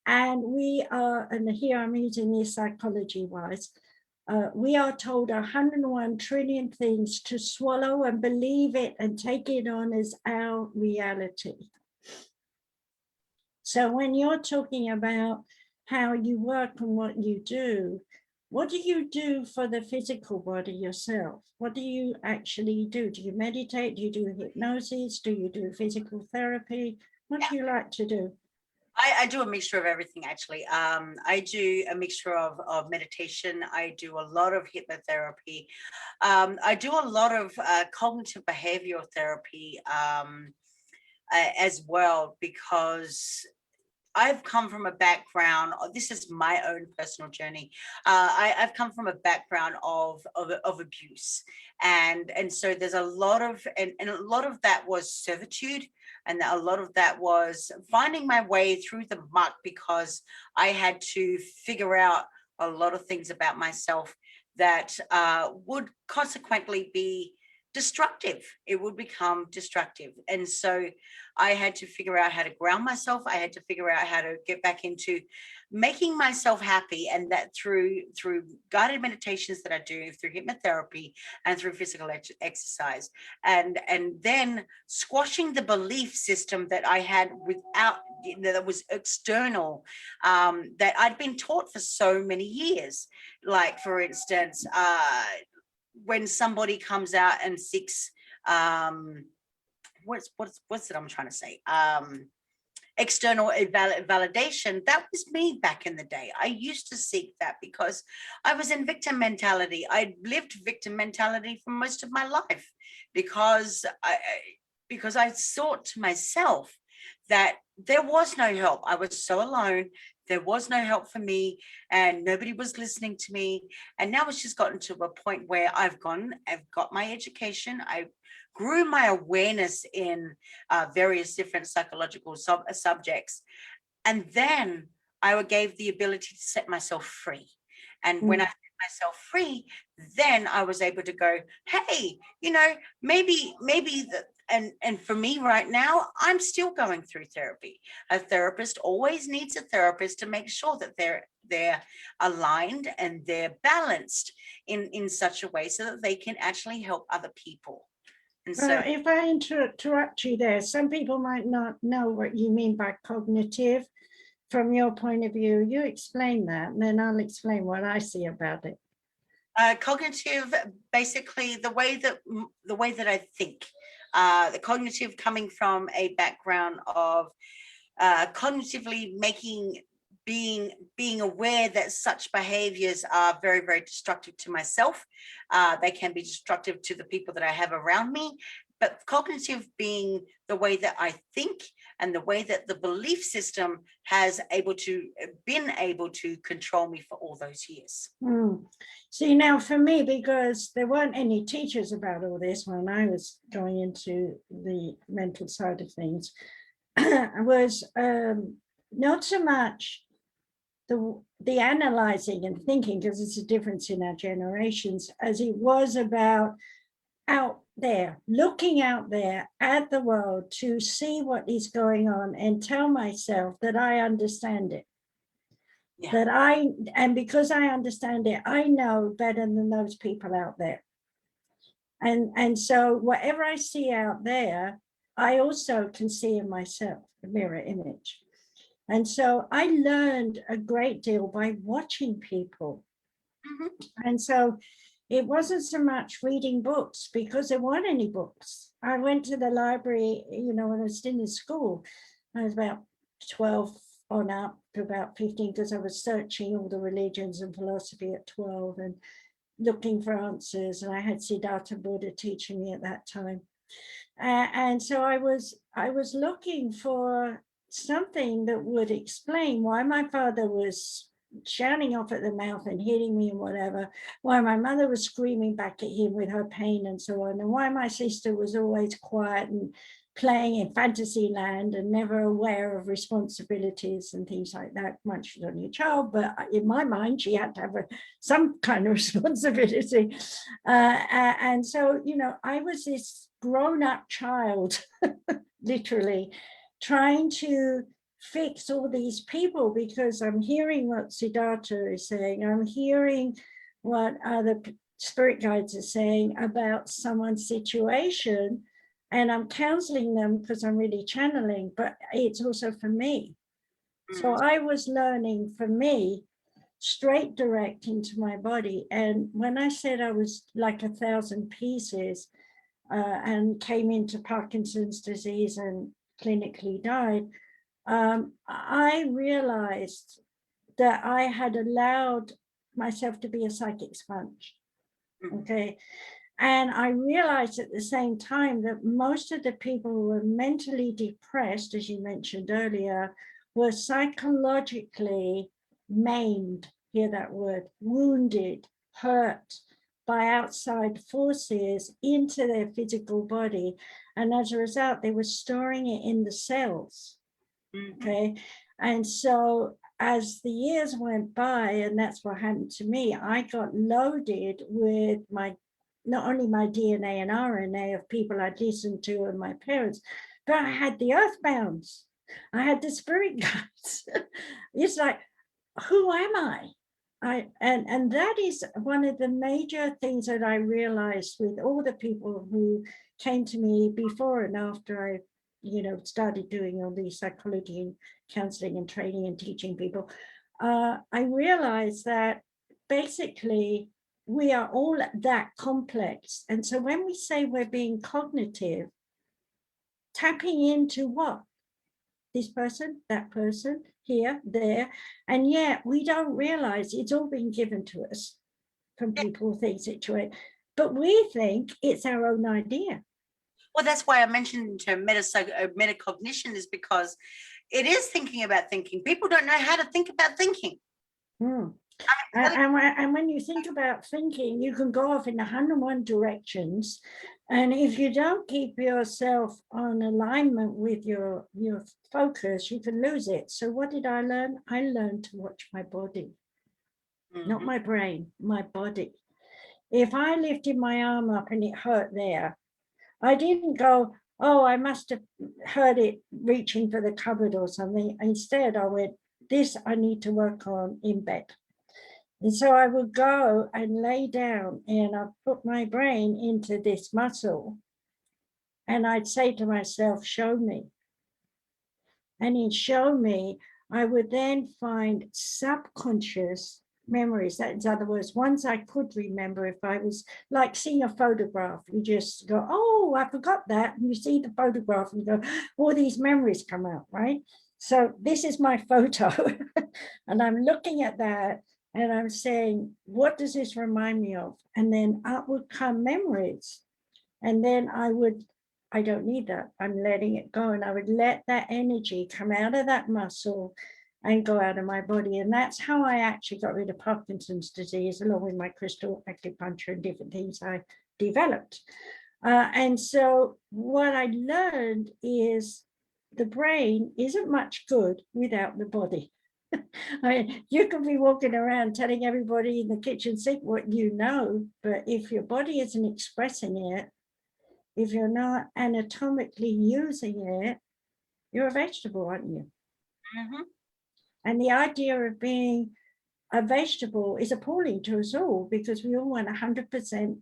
[SPEAKER 2] And we are, and here I'm using this psychology-wise, we are told 101 trillion things to swallow and believe it and take it on as our reality. So when you're talking about how you work and what you do, what do you do for the physical body yourself? What do you actually do? Do you meditate? Do you do hypnosis? Do you do physical therapy? What do you like to do?
[SPEAKER 1] I do a mixture of everything, actually. I do a mixture of meditation. I do a lot of hypnotherapy. I do a lot of cognitive behavioral therapy as well, because I've come from a background, this is my own personal journey. I've come from a background of abuse. And so there's a lot of, and a lot of that was servitude. And a lot of that was finding my way through the muck, because I had to figure out a lot of things about myself that would consequently be destructive. It would become destructive. And so I had to figure out how to ground myself. I had to figure out how to get back into making myself happy, and that through guided meditations that I do, through hypnotherapy and through physical exercise, and then squashing the belief system that I had without, that was external, that I'd been taught for so many years. Like, for instance, when somebody comes out and seeks what's it I'm trying to say, external validation, that was me back in the day. I used to seek that because I was in victim mentality. I lived victim mentality for most of my life, because I thought to myself that there was no help. I was so alone. There was no help for me, and nobody was listening to me. And now it's just gotten to a point where I've got my education. I grew my awareness in various different psychological subjects. And then I gave the ability to set myself free. And when I set myself free, then I was able to go, hey, maybe and for me right now, I'm still going through therapy. A therapist always needs a therapist to make sure that they're aligned and they're balanced in such a way so that they can actually help other people. And so,
[SPEAKER 2] if I interrupt you there, some people might not know what you mean by cognitive. From your point of view, you explain that, and then I'll explain what I see about it.
[SPEAKER 1] Cognitive, basically the way that I think. The cognitive coming from a background of cognitively being aware that such behaviors are very, very destructive to myself. They can be destructive to the people that I have around me. But cognitive being the way that I think and the way that the belief system has been able to control me for all those years.
[SPEAKER 2] See, now for me, because there weren't any teachers about all this when I was going into the mental side of things, was not so much the analyzing and thinking, because it's a difference in our generations, as it was about out there, looking out there at the world to see what is going on and tell myself that I understand it. Yeah. And because I understand it, I know better than those people out there. And so whatever I see out there, I also can see in myself, a mirror image. And so I learned a great deal by watching people. And so it wasn't so much reading books, because there weren't any books. I went to the library, when I was in school. I was about 12 on up to about 15, because I was searching all the religions and philosophy at 12 and looking for answers. And I had Siddhartha Buddha teaching me at that time. And so I was looking for something that would explain why my father was shouting off at the mouth and hitting me and whatever, why my mother was screaming back at him with her pain and so on, and why my sister was always quiet and playing in fantasy land and never aware of responsibilities and things like that. Once she was only a child, but in my mind, she had to have some kind of responsibility. And so, I was this grown-up child, literally, trying to fix all these people, because I'm hearing what Siddhartha is saying. I'm hearing what other spirit guides are saying about someone's situation, and I'm counseling them because I'm really channeling, but it's also for me. So I was learning for me, straight direct into my body. And when I said I was like 1,000 pieces and came into Parkinson's disease and clinically died, I realized that I had allowed myself to be a psychic sponge. Okay. And I realized at the same time that most of the people who were mentally depressed, as you mentioned earlier, were psychologically maimed, hear that word, wounded, hurt by outside forces into their physical body. And as a result, they were storing it in the cells. Okay. And so as the years went by, and that's what happened to me, I got loaded with not only my DNA and RNA of people I'd listened to and my parents, but I had the earthbounds. I had the spirit guides. It's like, who am I? And that is one of the major things that I realized with all the people who came to me before and after I started doing all the psychology and counseling and training and teaching people. I realized that basically we are all that complex. And so when we say we're being cognitive, tapping into what? This person, that person, here, there, and yet we don't realize it's all been given to us from people, things, situated, but we think it's our own idea.
[SPEAKER 1] Well, that's why I mentioned metacognition, is because it is thinking about thinking. People don't know how to think about thinking.
[SPEAKER 2] And when you think about thinking, you can go off in 101 directions. And if you don't keep yourself on alignment with your focus, you can lose it. So what did I learn? I learned to watch my body, not my brain, my body. If I lifted my arm up and it hurt there, I didn't go, oh, I must have heard it reaching for the cupboard or something. Instead, I went, this I need to work on in bed. And so I would go and lay down and I'd put my brain into this muscle. And I'd say to myself, show me. And in show me, I would then find subconscious memories. That in other words, ones I could remember. If I was like seeing a photograph, you just go, oh, I forgot that. And you see the photograph and you go, all these memories come out, right? So this is my photo. And I'm looking at that and I'm saying, what does this remind me of? And then out would come memories. And then I don't need that. I'm letting it go. And I would let that energy come out of that muscle and go out of my body. And that's how I actually got rid of Parkinson's disease, along with my crystal acupuncture and different things I developed. And so what I learned is the brain isn't much good without the body. I mean, you can be walking around telling everybody in the kitchen sink what you know, but if your body isn't expressing it, if you're not anatomically using it, you're a vegetable, aren't you?
[SPEAKER 1] Mm-hmm.
[SPEAKER 2] And the idea of being a vegetable is appalling to us all, because we all want 100%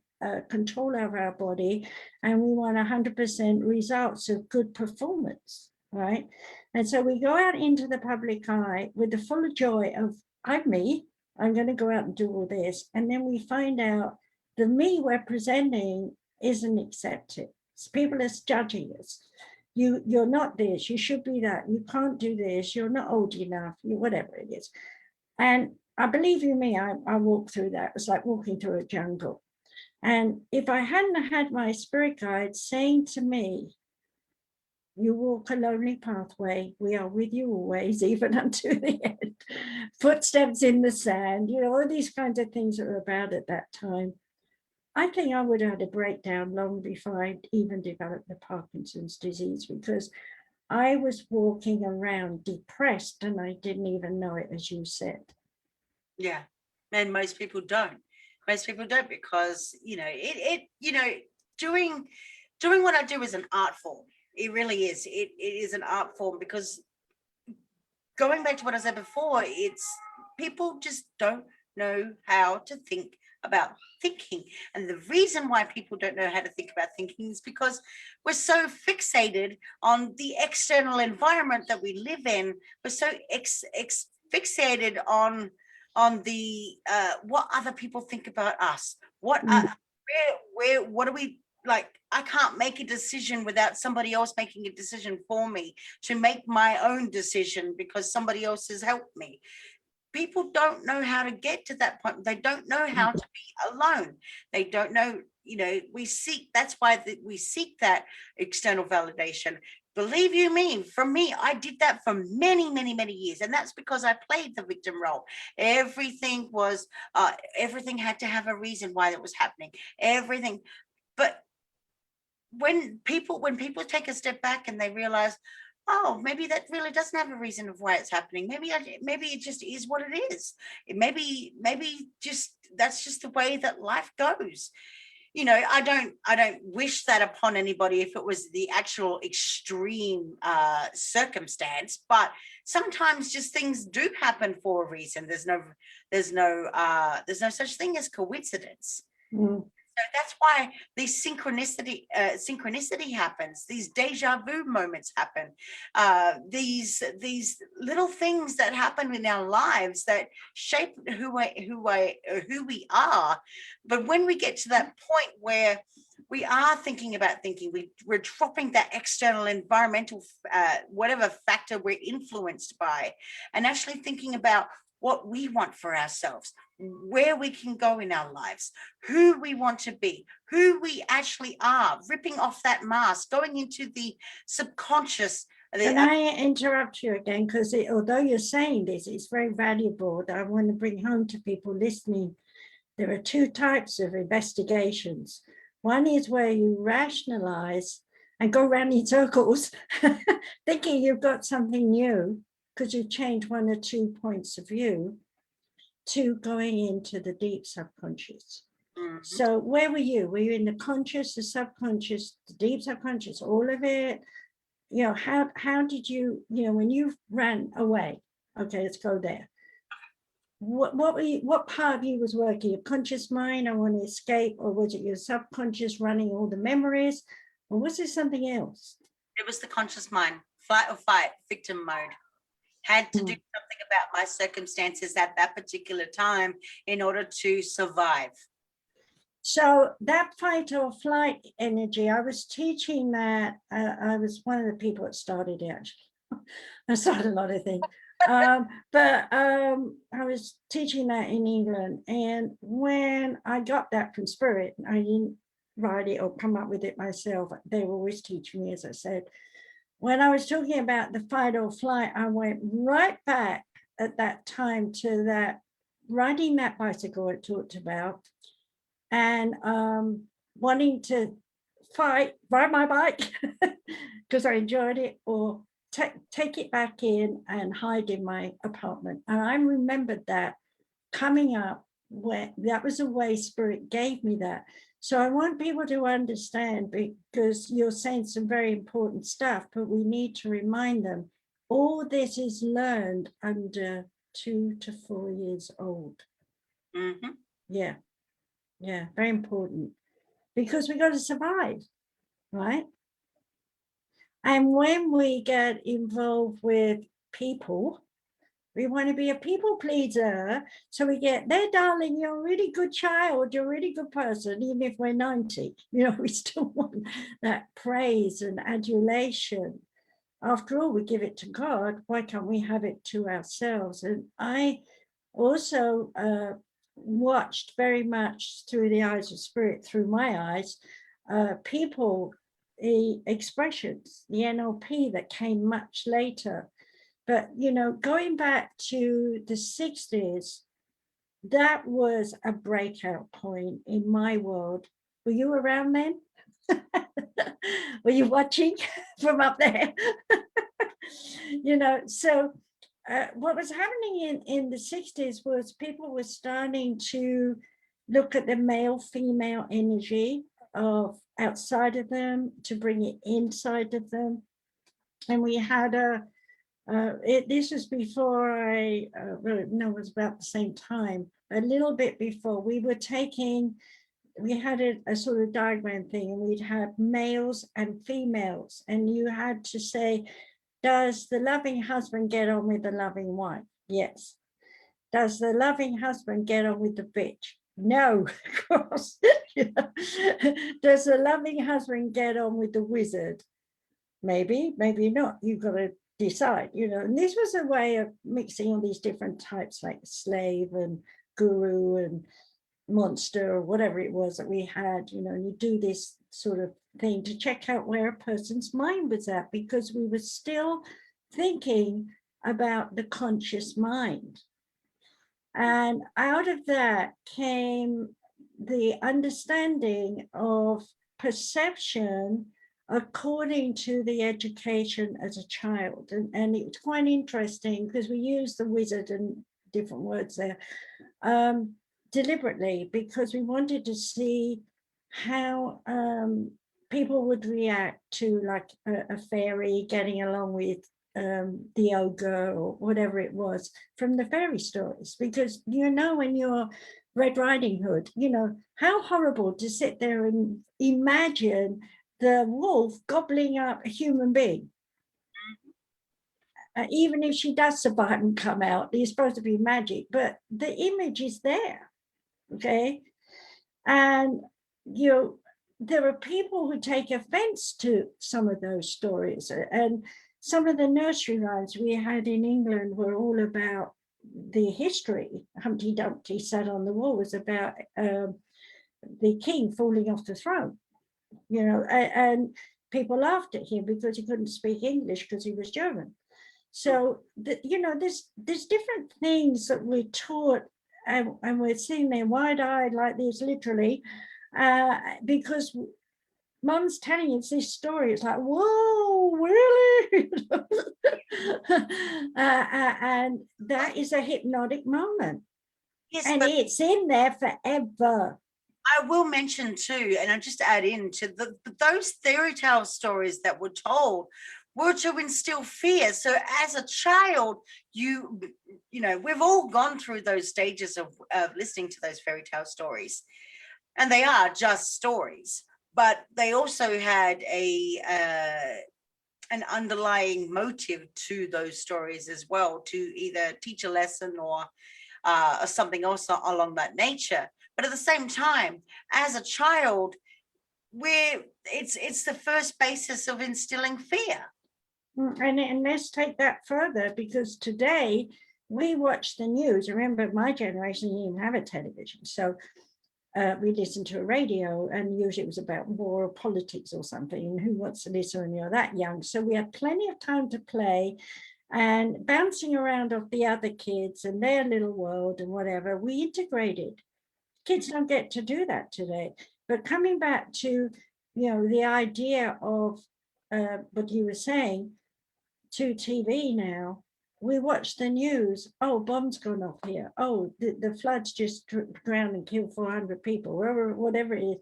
[SPEAKER 2] control over our body, and we want 100% results of good performance, right? And so we go out into the public eye with the full joy of, I'm me, I'm going to go out and do all this. And then we find out the me we're presenting isn't accepted. People are judging us. You're not this, you should be that, you can't do this, you're not old enough, whatever it is. And I believe you me, I walked through that. It was like walking through a jungle. And if I hadn't had my spirit guide saying to me, you walk a lonely pathway, we are with you always, even unto the end. Footsteps in the sand, all these kinds of things are about at that time. I think I would have had a breakdown long before I even developed the Parkinson's disease, because I was walking around depressed and I didn't even know it, as you said.
[SPEAKER 1] Yeah, and most people don't. Most people don't, because doing what I do is an art form. It really is. It is an art form, because going back to what I said before, it's people just don't know how to think about thinking. And the reason why people don't know how to think about thinking is because we're so fixated on the external environment that we live in. We're so fixated on the what other people think about us. What are we like? I can't make a decision without somebody else making a decision for me to make my own decision, because somebody else has helped me. People don't know how to get to that point. They don't know how to be alone. They don't know, that's why we seek that external validation. Believe you me, for me, I did that for many, many, many years. And that's because I played the victim role. Everything had to have a reason why it was happening. Everything. But when people take a step back and they realize, oh, maybe that really doesn't have a reason of why it's happening. Maybe it just is what it is. Maybe just that's just the way that life goes. I don't wish that upon anybody if it was the actual extreme circumstance, but sometimes just things do happen for a reason. There's no such thing as coincidence. So that's why these synchronicity happens. These deja vu moments happen. These little things that happen in our lives that shape who we are. But when we get to that point where we are thinking about thinking, we're dropping that external environmental whatever factor we're influenced by, and actually thinking about what we want for ourselves, where we can go in our lives, who we want to be, who we actually are, ripping off that mask, going into the subconscious.
[SPEAKER 2] Can I interrupt you again? Because although you're saying this, it's very valuable that I want to bring home to people listening. There are two types of investigations. One is where you rationalize and go around in circles, thinking you've got something new, because you've changed one or 2 points of view, to going into the deep subconscious. Mm-hmm. So where were you? Were you in the conscious, the subconscious, the deep subconscious, all of it? How did you, when you ran away? Okay, let's go there. What part of you was working? Your conscious mind, I want to escape, or was it your subconscious running all the memories, or was it something else?
[SPEAKER 1] It was the conscious mind, fight or fight, victim mode. had to do something about my circumstances at that particular time in order to survive.
[SPEAKER 2] So that fight or flight energy, I was teaching that. I was one of the people that started it, actually. I started a lot of things. But I was teaching that in England. And when I got that from Spirit, I didn't write it or come up with it myself. They were always teaching me, as I said. When I was talking about the fight or flight, I went right back at that time to that riding that bicycle I talked about, and wanting to ride my bike because I enjoyed it, or take it back in and hide in my apartment. And I remembered that coming up, where that was a way Spirit gave me that. So I want people to understand, because you're saying some very important stuff, but we need to remind them all this is learned under 2 to 4 years old.
[SPEAKER 1] Mm-hmm.
[SPEAKER 2] Yeah, very important, because we got to survive, right? And when we get involved with people, we want to be a people pleaser. So we get there, darling, you're a really good child, you're a really good person, even if we're 90, we still want that praise and adulation. After all, we give it to God. Why can't we have it to ourselves? And I also watched very much through the eyes of Spirit, through my eyes, people, the expressions, the NLP that came much later. But, going back to the 60s, that was a breakout point in my world. Were you around then? Were you watching from up there? So what was happening in the 60s was people were starting to look at the male-female energy of outside of them to bring it inside of them. And we had this was before it was about the same time, a little bit before. We had a sort of diagram thing, and we'd have males and females, and you had to say, does the loving husband get on with the loving wife? Yes. Does the loving husband get on with the bitch? No, of course. Does the loving husband get on with the wizard? Maybe, maybe not. You've got to decide, and this was a way of mixing all these different types, like slave and guru and monster, or whatever it was that we had, and you do this sort of thing to check out where a person's mind was at, because we were still thinking about the conscious mind. And out of that came the understanding of perception according to the education as a child. And it's quite interesting, because we use the wizard and different words there deliberately, because we wanted to see how people would react to, like, a fairy getting along with the ogre or whatever it was from the fairy stories. Because when you're Red Riding Hood, how horrible to sit there and imagine the wolf gobbling up a human being. Even if she does survive and come out, it's supposed to be magic, but the image is there, okay? And there are people who take offense to some of those stories, and some of the nursery rhymes we had in England were all about the history. Humpty Dumpty sat on the wall was about the king falling off the throne. And people laughed at him because he couldn't speak English because he was German. So, there's different things that we're taught, and we're sitting there wide-eyed like this, literally, because Mum's telling us this story. It's like, whoa, really? And that is a hypnotic moment.
[SPEAKER 1] Yes,
[SPEAKER 2] and it's in there forever.
[SPEAKER 1] I will mention too, and I'll just add in to those fairy tale stories that were told were to instill fear. So as a child, we've all gone through those stages of listening to those fairy tale stories, and they are just stories, but they also had an underlying motive to those stories as well, to either teach a lesson or something else along that nature. But at the same time, as a child, it's the first basis of instilling fear.
[SPEAKER 2] And let's take that further, because today we watch the news. Remember, my generation didn't even have a television, so we listened to a radio, and usually it was about war or politics or something, and who wants to listen when you're that young? So we had plenty of time to play and bouncing around off the other kids and their little world and whatever. We integrated. Kids don't get to do that today. But coming back to, the idea of what you were saying, to TV now, we watch the news. Oh, bomb's gone off here. Oh, the floods just drowned and killed 400 people, whatever it is.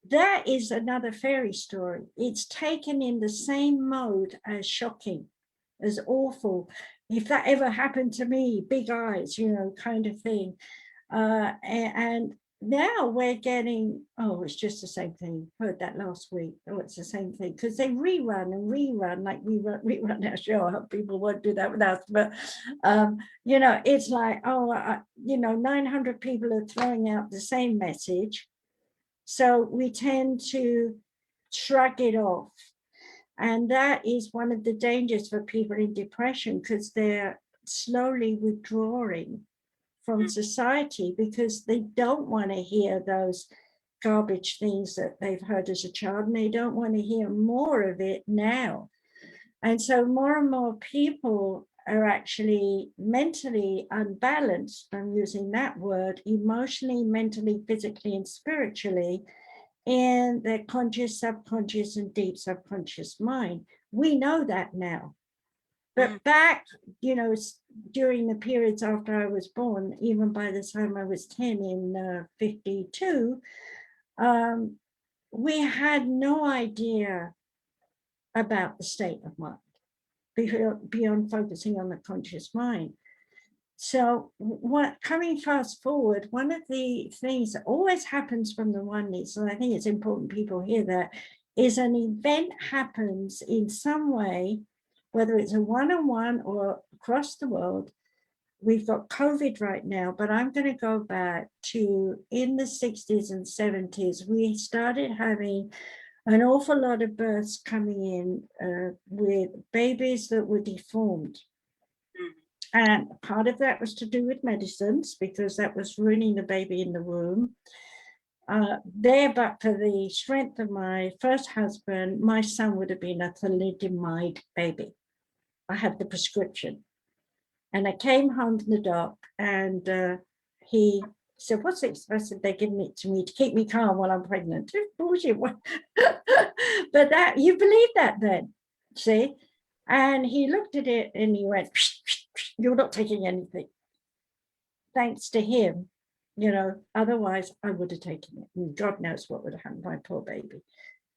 [SPEAKER 2] That is another fairy story. It's taken in the same mode as shocking, as awful. If that ever happened to me, big eyes, kind of thing. And now we're getting, oh, it's just the same thing. Heard that last week. Oh, it's the same thing, because they rerun like we rerun our show. I hope people won't do that with us, but it's like, 900 people are throwing out the same message, so we tend to shrug it off. And that is one of the dangers for people in depression, because they're slowly withdrawing from society because they don't want to hear those garbage things that they've heard as a child, and they don't want to hear more of it now. And so more and more people are actually mentally unbalanced, I'm using that word, emotionally, mentally, physically, and spiritually, in their conscious, subconscious, and deep subconscious mind. We know that now. But back, during the periods after I was born, even by the time I was 10 in 52, we had no idea about the state of mind beyond focusing on the conscious mind. So coming fast forward, one of the things that always happens from the oneness, and I think it's important people hear that, is an event happens in some way, whether it's a one-on-one or across the world. We've got COVID right now, but I'm going to go back to in the 60s and 70s, we started having an awful lot of births coming in with babies that were deformed. And part of that was to do with medicines, because that was ruining the baby in the womb. But for the strength of my first husband, my son would have been a thalidomide baby. I had the prescription. And I came home from the doc, and he said, "What's this?" I said, "They're giving it to me to keep me calm while I'm pregnant." Bullshit. But that, you believe that then, see? And he looked at it and he went, "You're not taking anything." Thanks to him, otherwise I would have taken it. And God knows what would have happened to my poor baby.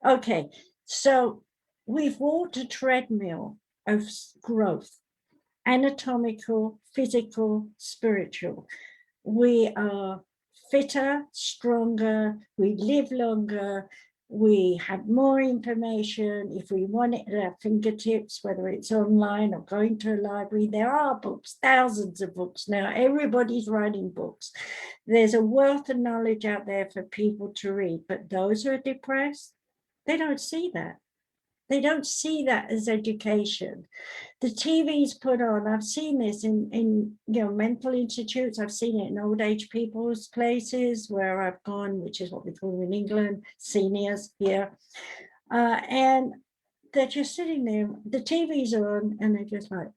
[SPEAKER 2] Okay, so we've walked a treadmill of growth, anatomical, physical, spiritual. We are fitter, stronger, we live longer, we have more information. If we want it at our fingertips, whether it's online or going to a library, there are books, thousands of books now. Everybody's writing books. There's a wealth of knowledge out there for people to read, but those who are depressed, they don't see that. They don't see that as education. The TV's put on, I've seen this in mental institutes, I've seen it in old age people's places where I've gone, which is what we call in England, seniors here. And they're just sitting there, the TV's on, and they're just like,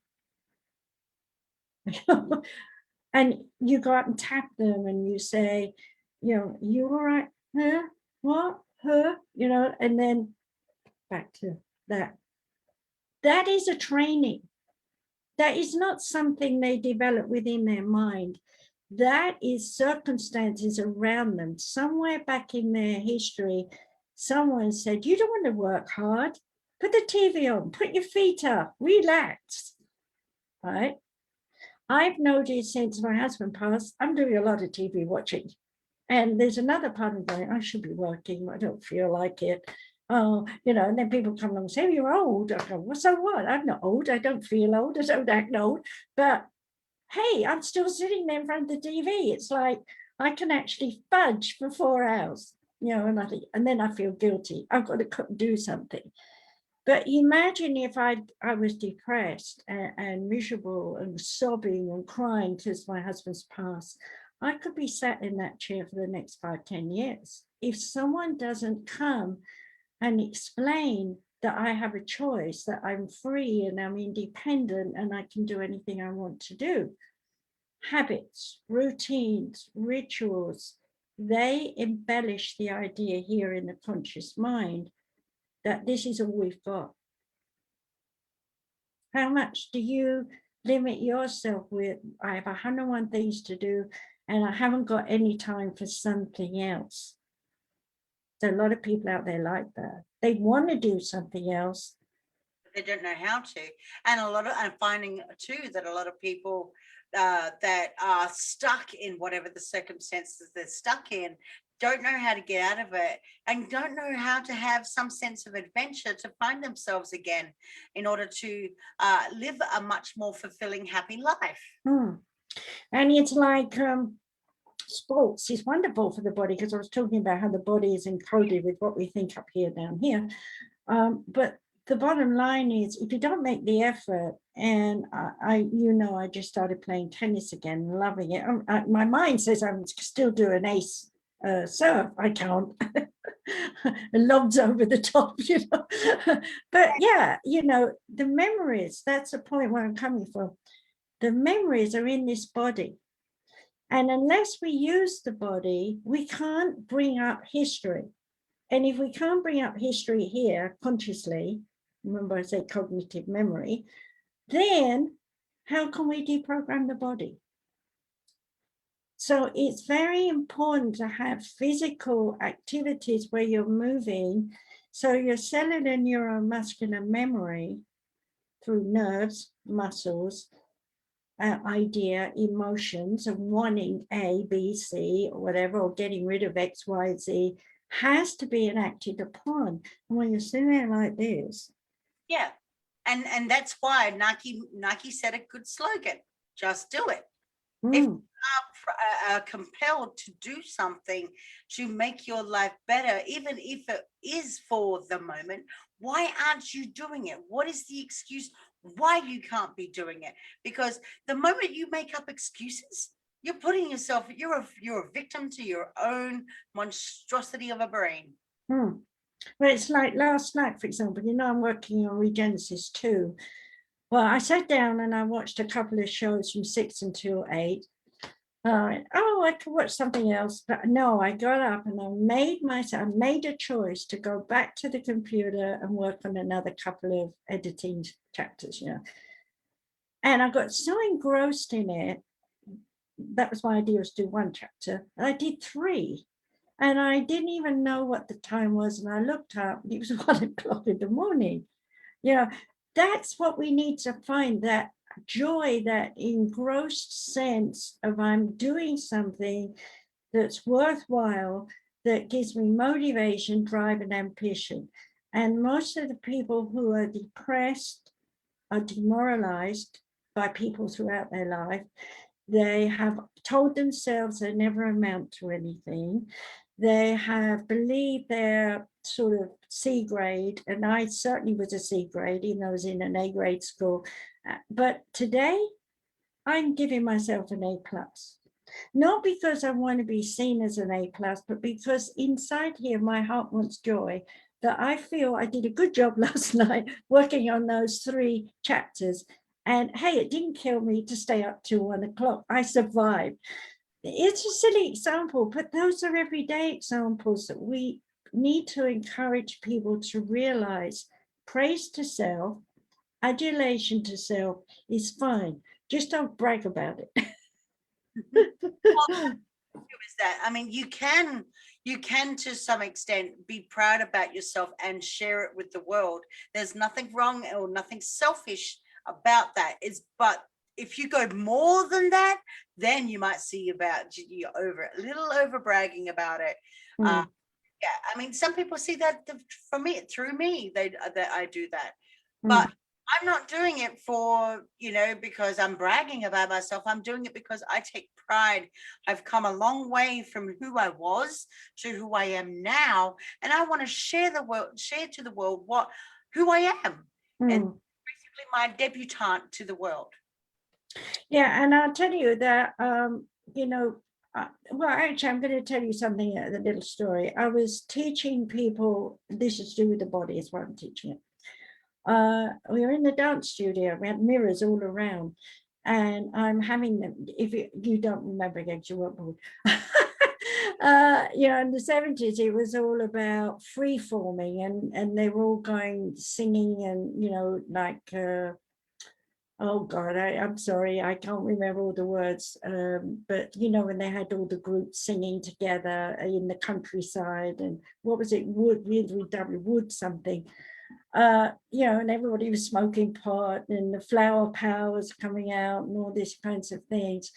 [SPEAKER 2] and you go out and tap them and you say, "You all right? Huh? What? Huh?" And then back to that. That is a training. That is not something they develop within their mind. That is circumstances around them. Somewhere back in their history, someone said, "You don't want to work hard. Put the TV on, put your feet up, relax." Right? I've noticed since my husband passed, I'm doing a lot of TV watching. And there's another part of me going, I should be working, I don't feel like it. oh, and then people come along and say, oh, you're old. I go, well, so what? I'm not old. I don't feel old. I don't act old. But hey, I'm still sitting there in front of the TV. It's like I can actually fudge for 4 hours, and then I feel guilty. I've got to do something. But imagine if I was depressed and miserable and sobbing and crying because my husband's passed. I could be sat in that chair for the next 5-10 years. If someone doesn't come and explain that I have a choice, that I'm free and I'm independent and I can do anything I want to do. Habits, routines, rituals, they embellish the idea here in the conscious mind that this is all we've got. How much do you limit yourself with, I have 101 things to do and I haven't got any time for something else? There are a lot of people out there like that. They want to do something else.
[SPEAKER 1] They don't know how to. And I'm finding too that a lot of people that are stuck in whatever the circumstances they're stuck in don't know how to get out of it and don't know how to have some sense of adventure to find themselves again in order to live a much more fulfilling, happy life.
[SPEAKER 2] And it's like sports is wonderful for the body, because I was talking about how the body is encoded with what we think up here, down here. But the bottom line is, if you don't make the effort, and I just started playing tennis again, loving it. My mind says I'm still doing ace serve. I can't. Lobs over the top, But yeah, the memories, that's the point where I'm coming from. The memories are in this body. And unless we use the body, we can't bring up history. And if we can't bring up history here consciously, remember I said cognitive memory, then how can we deprogram the body? So it's very important to have physical activities where you're moving. So your cellular neuromuscular memory through nerves, muscles, idea, emotions of wanting A, B, C, or whatever, or getting rid of X, Y, Z, has to be enacted upon. And when you're sitting there like this.
[SPEAKER 1] Yeah. And that's why Nike said a good slogan, just do it. If you are compelled to do something to make your life better, even if it is for the moment, why aren't you doing it? What is the excuse why you can't be doing it? Because the moment you make up excuses, you're putting yourself, you're a victim to your own monstrosity of a brain.
[SPEAKER 2] Well, it's like last night, for example, I'm working on Regenesis 2. Well, I sat down and I watched a couple of shows from 6 until 8. I could watch something else, but no, I got up and I made a choice to go back to the computer and work on another couple of editing chapters, And I got so engrossed in it. That was my idea, was to do 1 chapter. I did 3. And I didn't even know what the time was. And I looked up, and it was 1 o'clock in the morning. That's what we need to find, that joy, that engrossed sense of I'm doing something that's worthwhile, that gives me motivation, drive, and ambition. And most of the people who are depressed are demoralized by people throughout their life. They have told themselves they never amount to anything. They have believed they're sort of C grade, and I certainly was a C grade, even though I was in an A grade school. But today, I'm giving myself an A+. Not because I want to be seen as an A+, but because inside here, my heart wants joy, that I feel I did a good job last night working on those 3 chapters. And hey, it didn't kill me to stay up till 1 o'clock. I survived. It's a silly example, but those are everyday examples that we need to encourage people to realize. Praise to self, adulation to self is fine. Just don't brag about it.
[SPEAKER 1] Is that, I mean, you can to some extent be proud about yourself and share it with the world. There's nothing wrong or nothing selfish about that. But if you go more than that, then you might see about you're a little over bragging about it. Yeah, I mean, some people see that for me, through me, that I do that,
[SPEAKER 2] Mm.
[SPEAKER 1] but I'm not doing it for, because I'm bragging about myself. I'm doing it because I take pride. I've come a long way from who I was to who I am now, and I want to share to the world who I am, and
[SPEAKER 2] Mm.
[SPEAKER 1] basically my debutante to the world.
[SPEAKER 2] Yeah, and I'll tell you that, you know, well, actually, I'm going to tell you something, a little story. I was teaching people, this is to do with the body, is why I'm teaching it. We were in the dance studio, we had mirrors all around, and I'm having them, if you don't remember, because you won't believe. In the 70s, it was all about free forming, and they were all going singing, and like oh God, I'm sorry, I can't remember all the words. But when they had all the groups singing together in the countryside, and what was it, Wood something. And everybody was smoking pot, and the flower power was coming out, and all these kinds of things.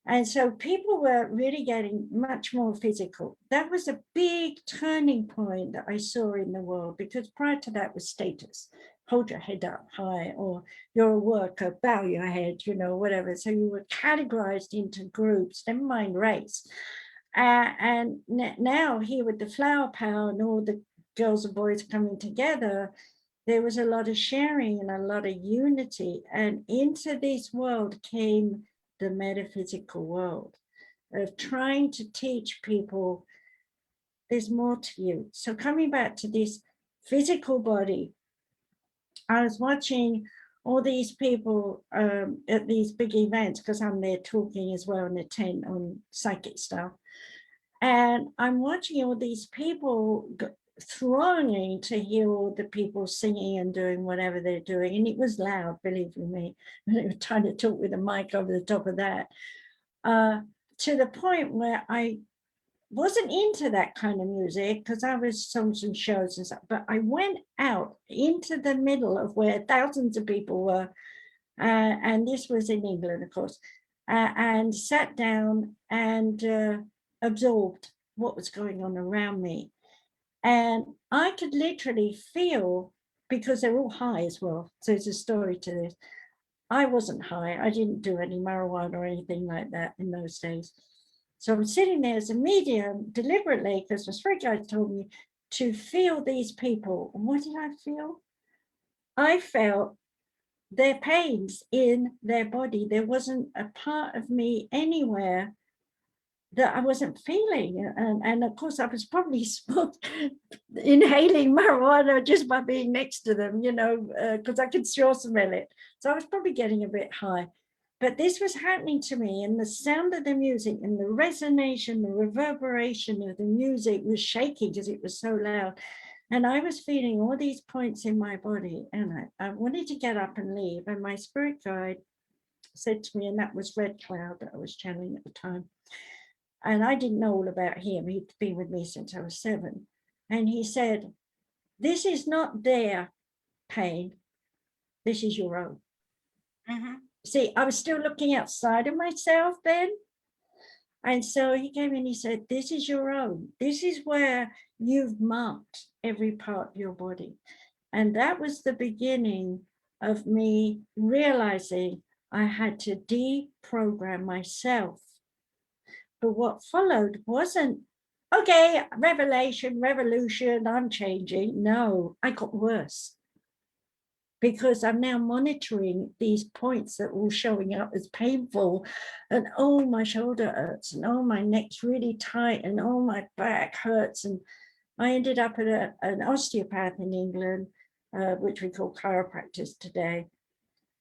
[SPEAKER 2] And so people were really getting much more physical. That was a big turning point that I saw in the world, because prior to that was status. Hold your head up high, or you're a worker, bow your head, whatever. So you were categorized into groups, never mind race. And now here with the flower power and all the girls and boys coming together, there was a lot of sharing and a lot of unity. And into this world came the metaphysical world of trying to teach people there's more to you. So coming back to this physical body, I was watching all these people at these big events, because I'm there talking as well in a tent on psychic stuff. And I'm watching all these people thronging to hear all the people singing and doing whatever they're doing. And it was loud, believe you me. And they were trying to talk with a mic over the top of that, to the point where I wasn't into that kind of music, because I was songs and shows and stuff. But I went out into the middle of where thousands of people were, and this was in England, of course, and sat down and absorbed what was going on around me. And I could literally feel, because they're all high as well, so there's a story to this. I wasn't high. I didn't do any marijuana or anything like that in those days. So I'm sitting there as a medium deliberately, because the spirit guide told me to feel these people. And what did I feel? I felt their pains in their body. There wasn't a part of me anywhere that I wasn't feeling. And of course, I was probably inhaling marijuana just by being next to them, because I could sure smell it. So I was probably getting a bit high. But this was happening to me, and the sound of the music and the resonation, the reverberation of the music was shaking because it was so loud. And I was feeling all these points in my body, and I wanted to get up and leave. And my spirit guide said to me, and that was Red Cloud that I was channeling at the time. And I didn't know all about him. He'd been with me since I was 7. And he said, this is not their pain. This is your own.
[SPEAKER 1] Mm-hmm.
[SPEAKER 2] See, I was still looking outside of myself then. And so he came in, he said, this is your own. This is where you've marked every part of your body. And that was the beginning of me realizing I had to deprogram myself. But what followed wasn't, okay, revolution, I'm changing. No, I got worse, because I'm now monitoring these points that were showing up as painful, and oh, my shoulder hurts, and oh, my neck's really tight, and oh, my back hurts. And I ended up at an osteopath in England, which we call chiropractors today.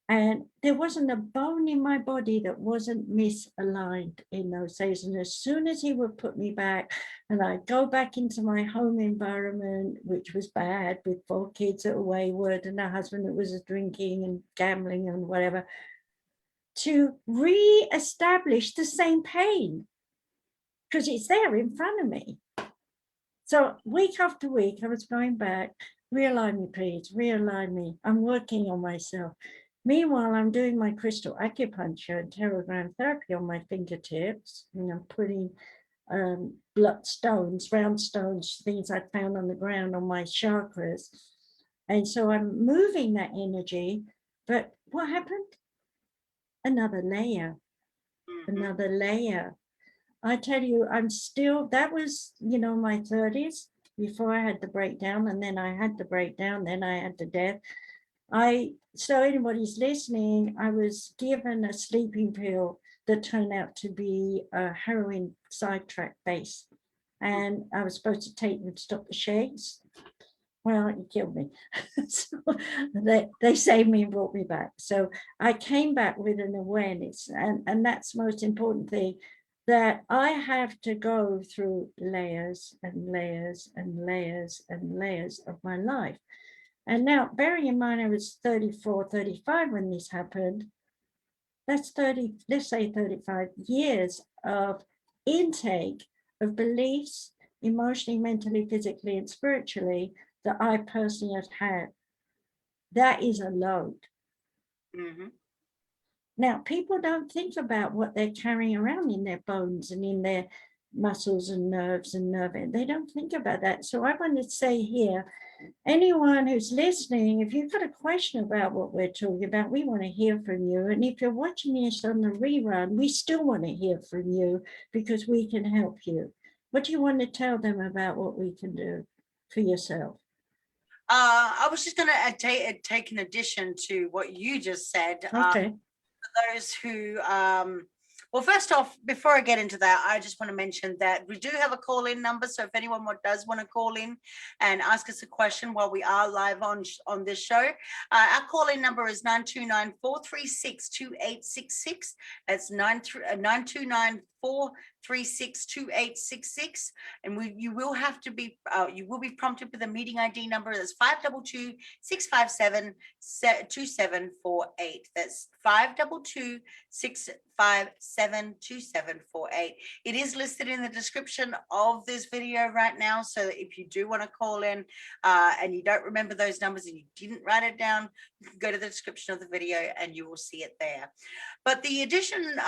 [SPEAKER 2] And there wasn't a bone in my body that wasn't misaligned in those days. And as soon as he would put me back, and I'd go back into my home environment, which was bad, with 4 kids that were wayward and a husband that was drinking and gambling and whatever, to re-establish the same pain, because it's there in front of me. So week after week, I was going back, realign me, please, realign me. I'm working on myself. Meanwhile, I'm doing my crystal acupuncture and pterogram therapy on my fingertips, and I'm putting blood stones, round stones, things I found on the ground on my chakras. And so I'm moving that energy. But what happened? Another layer, another layer. I tell you, I'm still, that was, my 30s before I had the breakdown. And then I had the breakdown, then I had the death. So anybody's listening, I was given a sleeping pill that turned out to be a heroin sidetrack base. And I was supposed to take them to stop the shakes. Well, it killed me. So they saved me and brought me back. So I came back with an awareness, and that's the most important thing, that I have to go through layers and layers and layers and layers of my life. And now, bearing in mind, I was 34, 35 when this happened. That's 30, let's say 35 years of intake of beliefs, emotionally, mentally, physically, and spiritually, that I personally have had. That is a load.
[SPEAKER 1] Mm-hmm.
[SPEAKER 2] Now, people don't think about what they're carrying around in their bones and in their muscles and nerves and nerve. They don't think about that. So I want to say here, anyone who's listening, if you've got a question about what we're talking about, we want to hear from you. And if you're watching this on the rerun, we still want to hear from you, because we can help you. What do you want to tell them about what we can do for yourself?
[SPEAKER 1] I was just going to take an addition to what you just said.
[SPEAKER 2] Okay.
[SPEAKER 1] Those who, well, first off, before I get into that, I just want to mention that we do have a call-in number. So if anyone does want to call in and ask us a question while we are live on this show, our call-in number is 929-436-2866. That's 929-436-2866, and you will be prompted with a meeting ID number. That's 522-657-2748. That's 522-657-2748. It is listed in the description of this video right now, so that if you do want to call in and you don't remember those numbers and you didn't write it down, you can go to the description of the video and you will see it there. But the addition,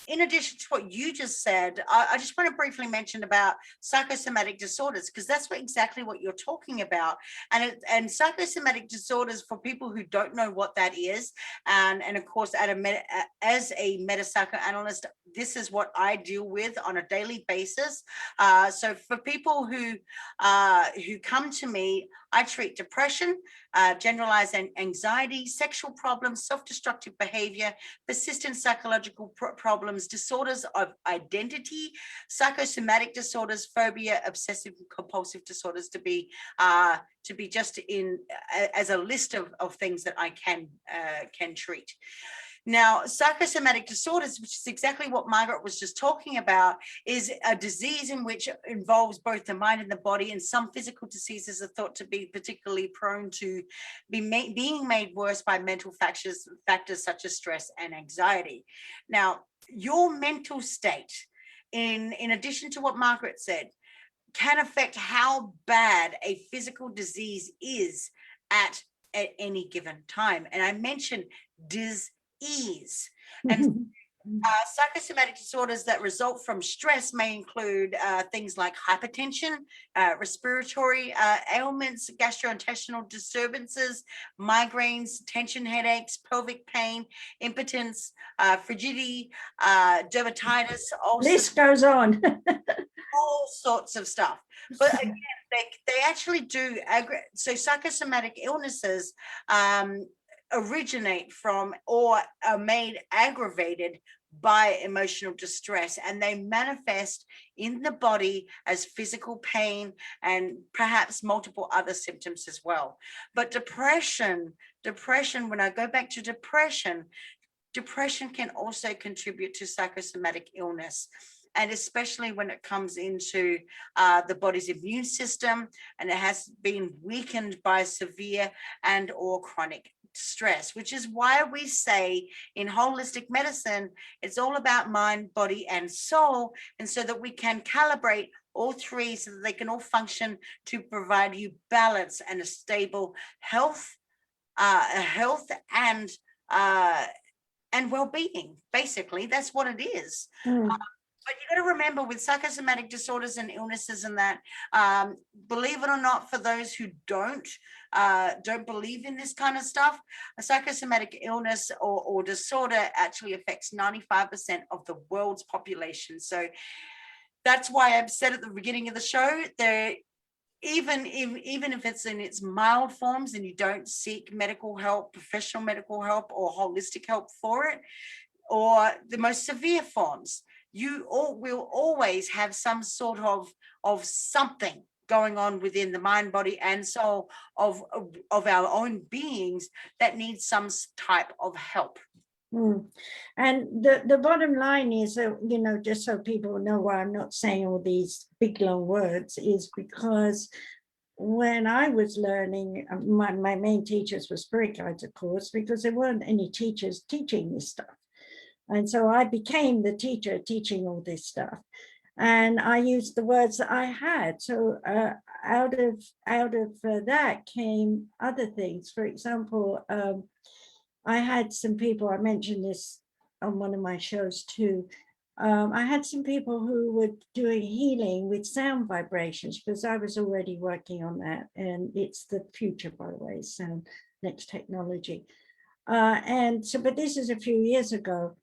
[SPEAKER 1] in addition to what you just said, I just want to briefly mention about psychosomatic disorders, because that's exactly what you're talking about. And psychosomatic disorders, for people who don't know what that is, and of course, as a meta-psychoanalyst, this is what I deal with on a daily basis. So for people who come to me, I treat depression, generalized anxiety, sexual problems, self-destructive behavior, persistent psychological problems, disorders of identity, psychosomatic disorders, phobia, obsessive compulsive disorders, to be just in as a list of things that I can treat. Now, psychosomatic disorders, which is exactly what Margaret was just talking about, is a disease in which involves both the mind and the body, and some physical diseases are thought to be particularly prone to being made worse by mental factors such as stress and anxiety. Now, your mental state, in addition to what Margaret said, can affect how bad a physical disease is at any given time. And I mentioned disease. And psychosomatic disorders that result from stress may include things like hypertension, respiratory ailments, gastrointestinal disturbances, migraines, tension headaches, pelvic pain, impotence, frigidity, dermatitis,
[SPEAKER 2] List goes on.
[SPEAKER 1] all sorts of stuff. But again, they actually do. So psychosomatic illnesses originate from or are made aggravated by emotional distress, and they manifest in the body as physical pain and perhaps multiple other symptoms as well. But depression, when I go back to depression can also contribute to psychosomatic illness, and especially when it comes into the body's immune system, and it has been weakened by severe and or chronic stress, which is why we say in holistic medicine, it's all about mind, body, and soul, and so that we can calibrate all three so that they can all function to provide you balance and a stable health and well-being. Basically, that's what it is. But you got to remember with psychosomatic disorders and illnesses and that, believe it or not, for those who don't believe in this kind of stuff, a psychosomatic illness or disorder actually affects 95% of the world's population. So that's why I've said at the beginning of the show, even if it's in its mild forms and you don't seek medical help, professional medical help or holistic help for it, or the most severe forms, you will always have some sort of something going on within the mind, body, and soul of our own beings that needs some type of help.
[SPEAKER 2] And the bottom line is, you know, just so people know why I'm not saying all these big long words, is because when I was learning, my main teachers were spirit guides, of course, because there weren't any teachers teaching this stuff. And so I became the teacher teaching all this stuff. And I used the words that I had. So out of that came other things. For example, I had some people, I mentioned this on one of my shows too. I had some people who were doing healing with sound vibrations, because I was already working on that. And it's the future, by the way, sound, next technology. And so, but this is a few years ago.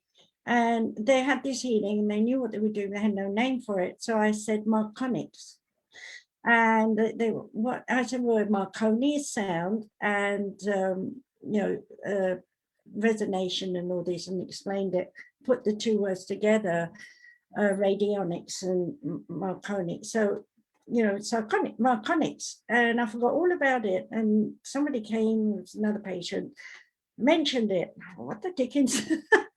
[SPEAKER 2] And they had this healing and they knew what they were doing. They had no name for it. So I said Marconics. And what I said, well, Marconi is sound, and you know, resonation and all this, and explained it, put the two words together, radionics and Marconi. So, you know, so Marconics, and I forgot all about it. And somebody came, it was another patient, mentioned it. What the dickens?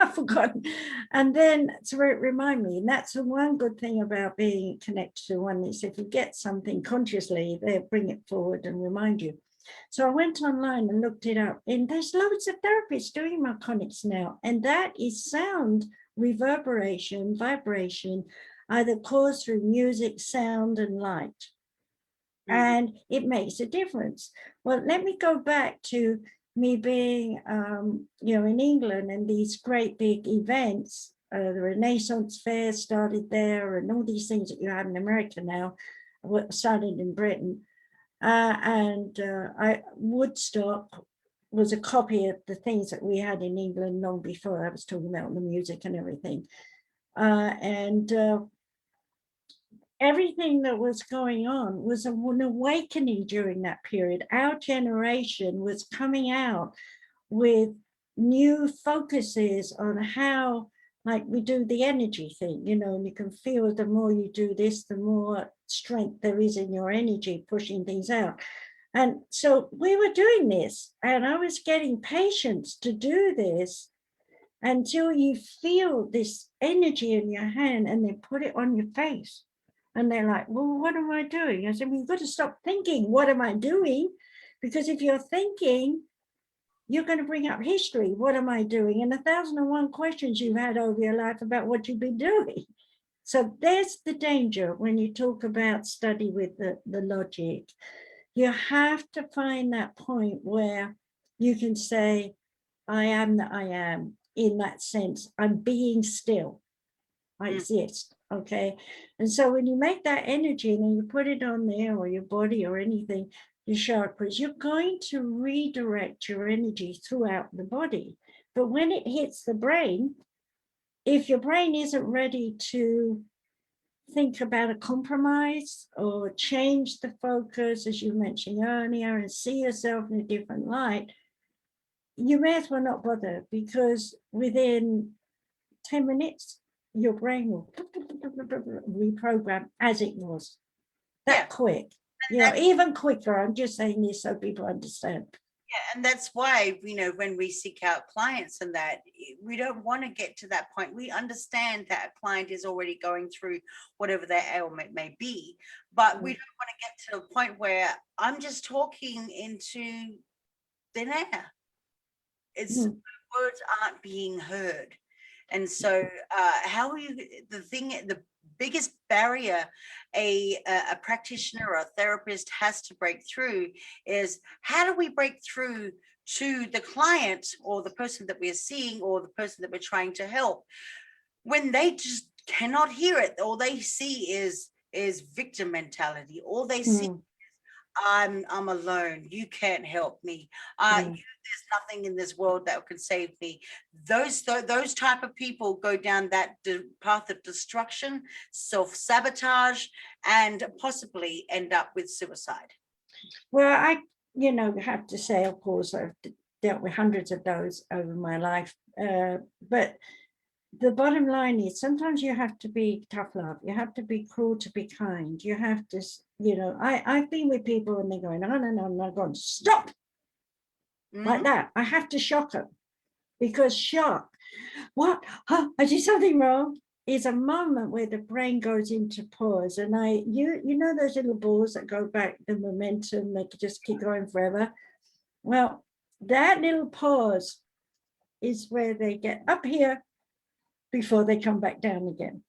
[SPEAKER 2] I've forgotten. And then to remind me, and that's the one good thing about being connected to oneness. If you get something consciously, they'll bring it forward and remind you. So I went online and looked it up, and there's loads of therapists doing Marconics now, and that is sound reverberation, vibration, either caused through music, sound, and light. And it makes a difference. Well, let me go back to me being, you know, in England, and these great big events, the Renaissance Fair started there, and all these things that you have in America now, started in Britain. Woodstock was a copy of the things that we had in England long before. I was talking about the music and everything. Everything that was going on was an awakening during that period. Our generation was coming out with new focuses on how, like we do the energy thing, you know, and you can feel the more you do this, the more strength there is in your energy pushing things out. And so we were doing this, and I was getting patients to do this until you feel this energy in your hand and then put it on your face. And they're like, well, what am I doing? I said, well, you've got to stop thinking, what am I doing? Because if you're thinking, you're going to bring up history. What am I doing? And 1,001 questions you've had over your life about what you've been doing. So there's the danger when you talk about study with the logic. You have to find that point where you can say, I am that I am, in that sense. I'm being still. I exist. Okay. And so when you make that energy and then you put it on there, or your body or anything, your chakras, you're going to redirect your energy throughout the body. But when it hits the brain, if your brain isn't ready to think about a compromise or change the focus, as you mentioned earlier, and see yourself in a different light, you may as well not bother, because within 10 minutes, your brain will reprogram as it was. That quick, you know, even quicker. I'm just saying this so people understand.
[SPEAKER 1] Yeah, and that's why, you know, when we seek out clients and that, we don't want to get to that point. We understand that a client is already going through whatever their ailment may be, but we don't want to get to a point where I'm just talking into thin air. It's words aren't being heard. And so how are you, the biggest barrier a practitioner or a therapist has to break through is, how do we break through to the client or the person that we're seeing or the person that we're trying to help when they just cannot hear it. All they see is victim mentality. All they see, I'm alone. You can't help me. There's nothing in this world that could save me. Those type of people go down that path of destruction, self-sabotage, and possibly end up with suicide.
[SPEAKER 2] Well, I, have to say, of course, I've dealt with hundreds of those over my life. But the bottom line is sometimes you have to be tough love. You have to be cruel to be kind. You have to, I've been with people and they're going, no, I'm not going, stop. Like that. I have to shock them, because shock, what? Huh, I did something wrong, is a moment where the brain goes into pause. And you know those little balls that go back, the momentum, they just keep going forever. Well, that little pause is where they get up here before they come back down again.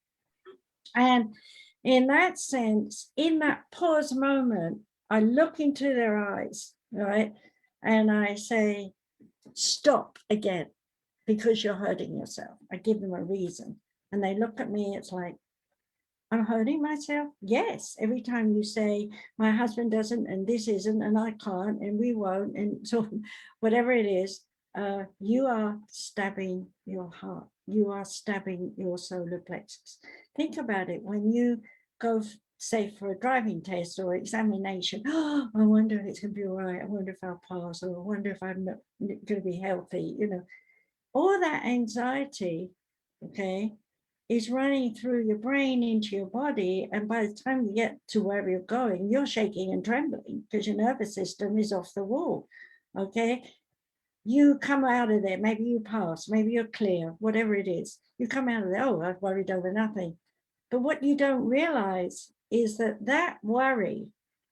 [SPEAKER 2] And in that sense, in that pause moment, I look into their eyes, right? And I say, stop again, because you're hurting yourself. I give them a reason. And they look at me, it's like, I'm hurting myself? Yes. Every time you say, my husband doesn't, and this isn't, and I can't, and we won't, and so whatever it is, you are stabbing your heart. You are stabbing your solar plexus. Think about it. When you go, say, for a driving test or examination, oh, I wonder if it's going to be all right. I wonder if I'll pass, or I wonder if I'm not going to be healthy. All that anxiety, okay, is running through your brain into your body. And by the time you get to wherever you're going, you're shaking and trembling because your nervous system is off the wall, okay? You come out of there, maybe you pass, maybe you're clear, whatever it is. You come out of there, oh, I've worried over nothing. But what you don't realize is that worry,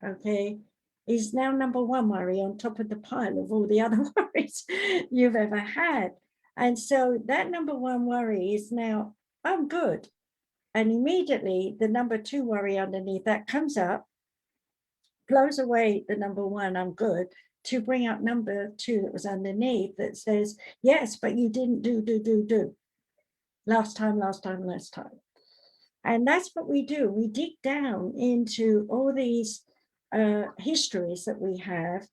[SPEAKER 2] okay, is now number one worry on top of the pile of all the other worries you've ever had. And so that number one worry is now, I'm good. And immediately the number two worry underneath that comes up, blows away the number one, I'm good, to bring up number two that was underneath that says, yes, but you didn't do. Last time. And that's what we do. We dig down into all these histories that we have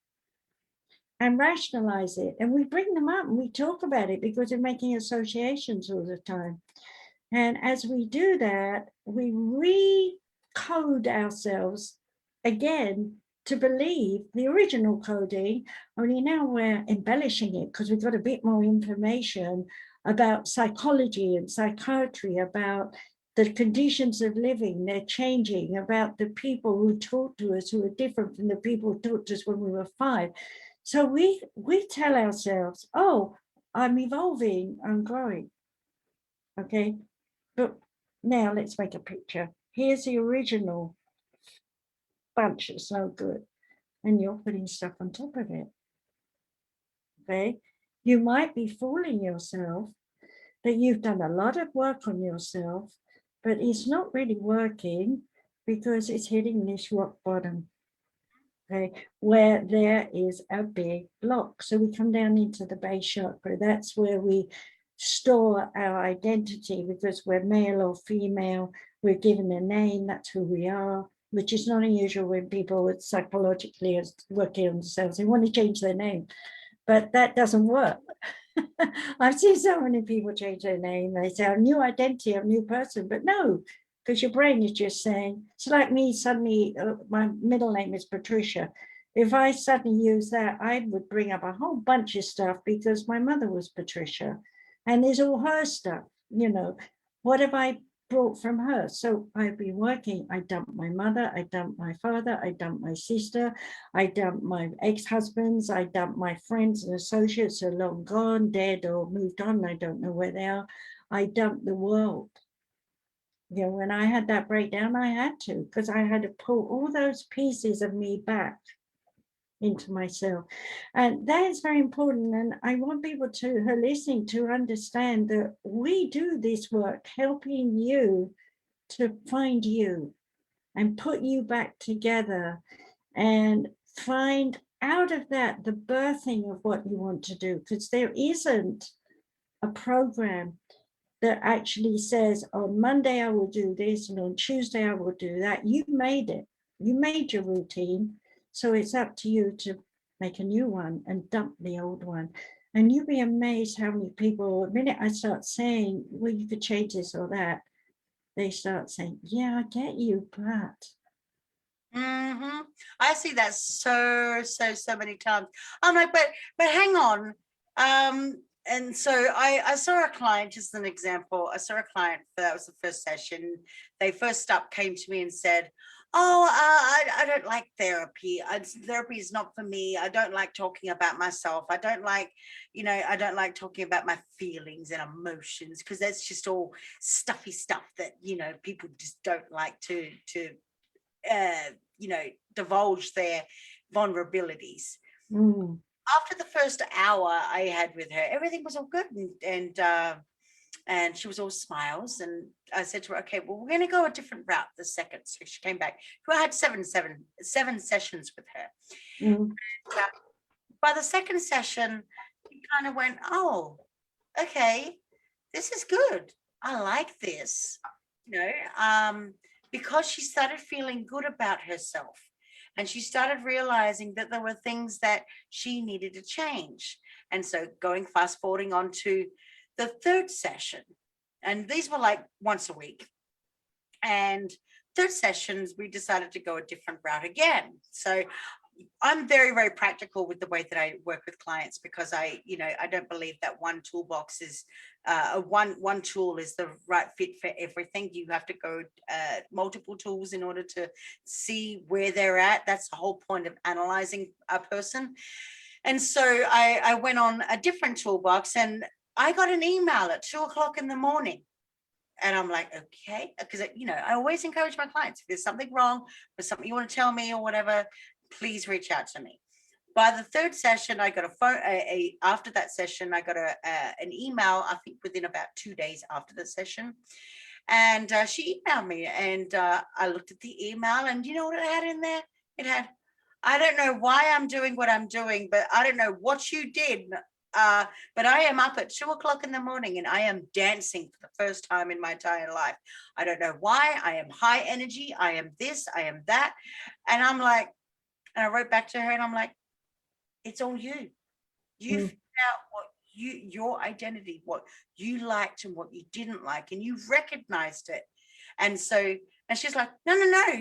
[SPEAKER 2] and rationalize it. And we bring them up and we talk about it because we're making associations all the time. And as we do that, we recode ourselves again to believe the original coding, only now we're embellishing it because we've got a bit more information about psychology and psychiatry, about the conditions of living, they're changing, about the people who talk to us who are different from the people who talked to us when we were 5. So we tell ourselves, oh, I'm evolving, I'm growing, okay? But now let's make a picture. Here's the original bunch that's no good, and you're putting stuff on top of it, okay? You might be fooling yourself that you've done a lot of work on yourself, but it's not really working because it's hitting this rock bottom, okay, where there is a big block. So we come down into the base chakra. That's where we store our identity, because we're male or female, we're given a name, that's who we are, which is not unusual when people psychologically are working on themselves. They want to change their name, but that doesn't work. I've seen so many people change their name. They say, a new identity, a new person, but no, because your brain is just saying, it's like me suddenly, my middle name is Patricia. If I suddenly use that, I would bring up a whole bunch of stuff because my mother was Patricia. And there's all her stuff, what have I brought from her? So I've been working, I dumped my mother, I dumped my father, I dumped my sister, I dumped my ex-husbands, I dumped my friends and associates who are long gone, dead or moved on, I don't know where they are. I dumped the world. When I had that breakdown, I had to, because I had to pull all those pieces of me back into myself. And that is very important. And I want people who are listening to understand that we do this work helping you to find you and put you back together and find out of that the birthing of what you want to do, because there isn't a program. that actually says on Monday I will do this and on Tuesday I will do that. You made it. You made your routine. So it's up to you to make a new one and dump the old one. And you'd be amazed how many people, the minute I start saying, well, you could change this or that, they start saying, yeah, I get you, but.
[SPEAKER 1] I see that so many times. I'm like, but hang on. And so I saw a client, just an example. I saw a client, that was the first session. They first up came to me and said, oh, I don't like therapy. Therapy is not for me. I don't like talking about myself. I don't like talking about my feelings and emotions, because that's just all stuffy stuff that, people just don't like to divulge their vulnerabilities. After the first hour I had with her, everything was all good, and she was all smiles. And I said to her, okay, well, we're going to go a different route the second. So she came back. I had seven sessions with her. And, by the second session, she kind of went, oh, okay, this is good. I like this, because she started feeling good about herself. And she started realizing that there were things that she needed to change. And so fast forwarding on to the third session, and these were like once a week. And third sessions, we decided to go a different route again. So I'm very, very practical with the way that I work with clients, because I don't believe that one toolbox is one tool is the right fit for everything. You have to go multiple tools in order to see where they're at. That's the whole point of analyzing a person. And so I went on a different toolbox, and I got an email at 2:00 in the morning. And I'm like, okay, because I always encourage my clients, if there's something wrong or something you want to tell me or whatever, please reach out to me. By the third session, I got a phone. After that session, I got an email, I think within about 2 days after the session. And she emailed me, and I looked at the email, and you know what it had in there? It had, I don't know why I'm doing what I'm doing, but I don't know what you did. But I am up at 2:00 in the morning, and I am dancing for the first time in my entire life. I don't know why. I am high energy. I am this, I am that. And I'm like, and I wrote back to her, and I'm like, it's all you. You figured out what your identity, what you liked and what you didn't like, and you recognized it. And so, and she's like, no,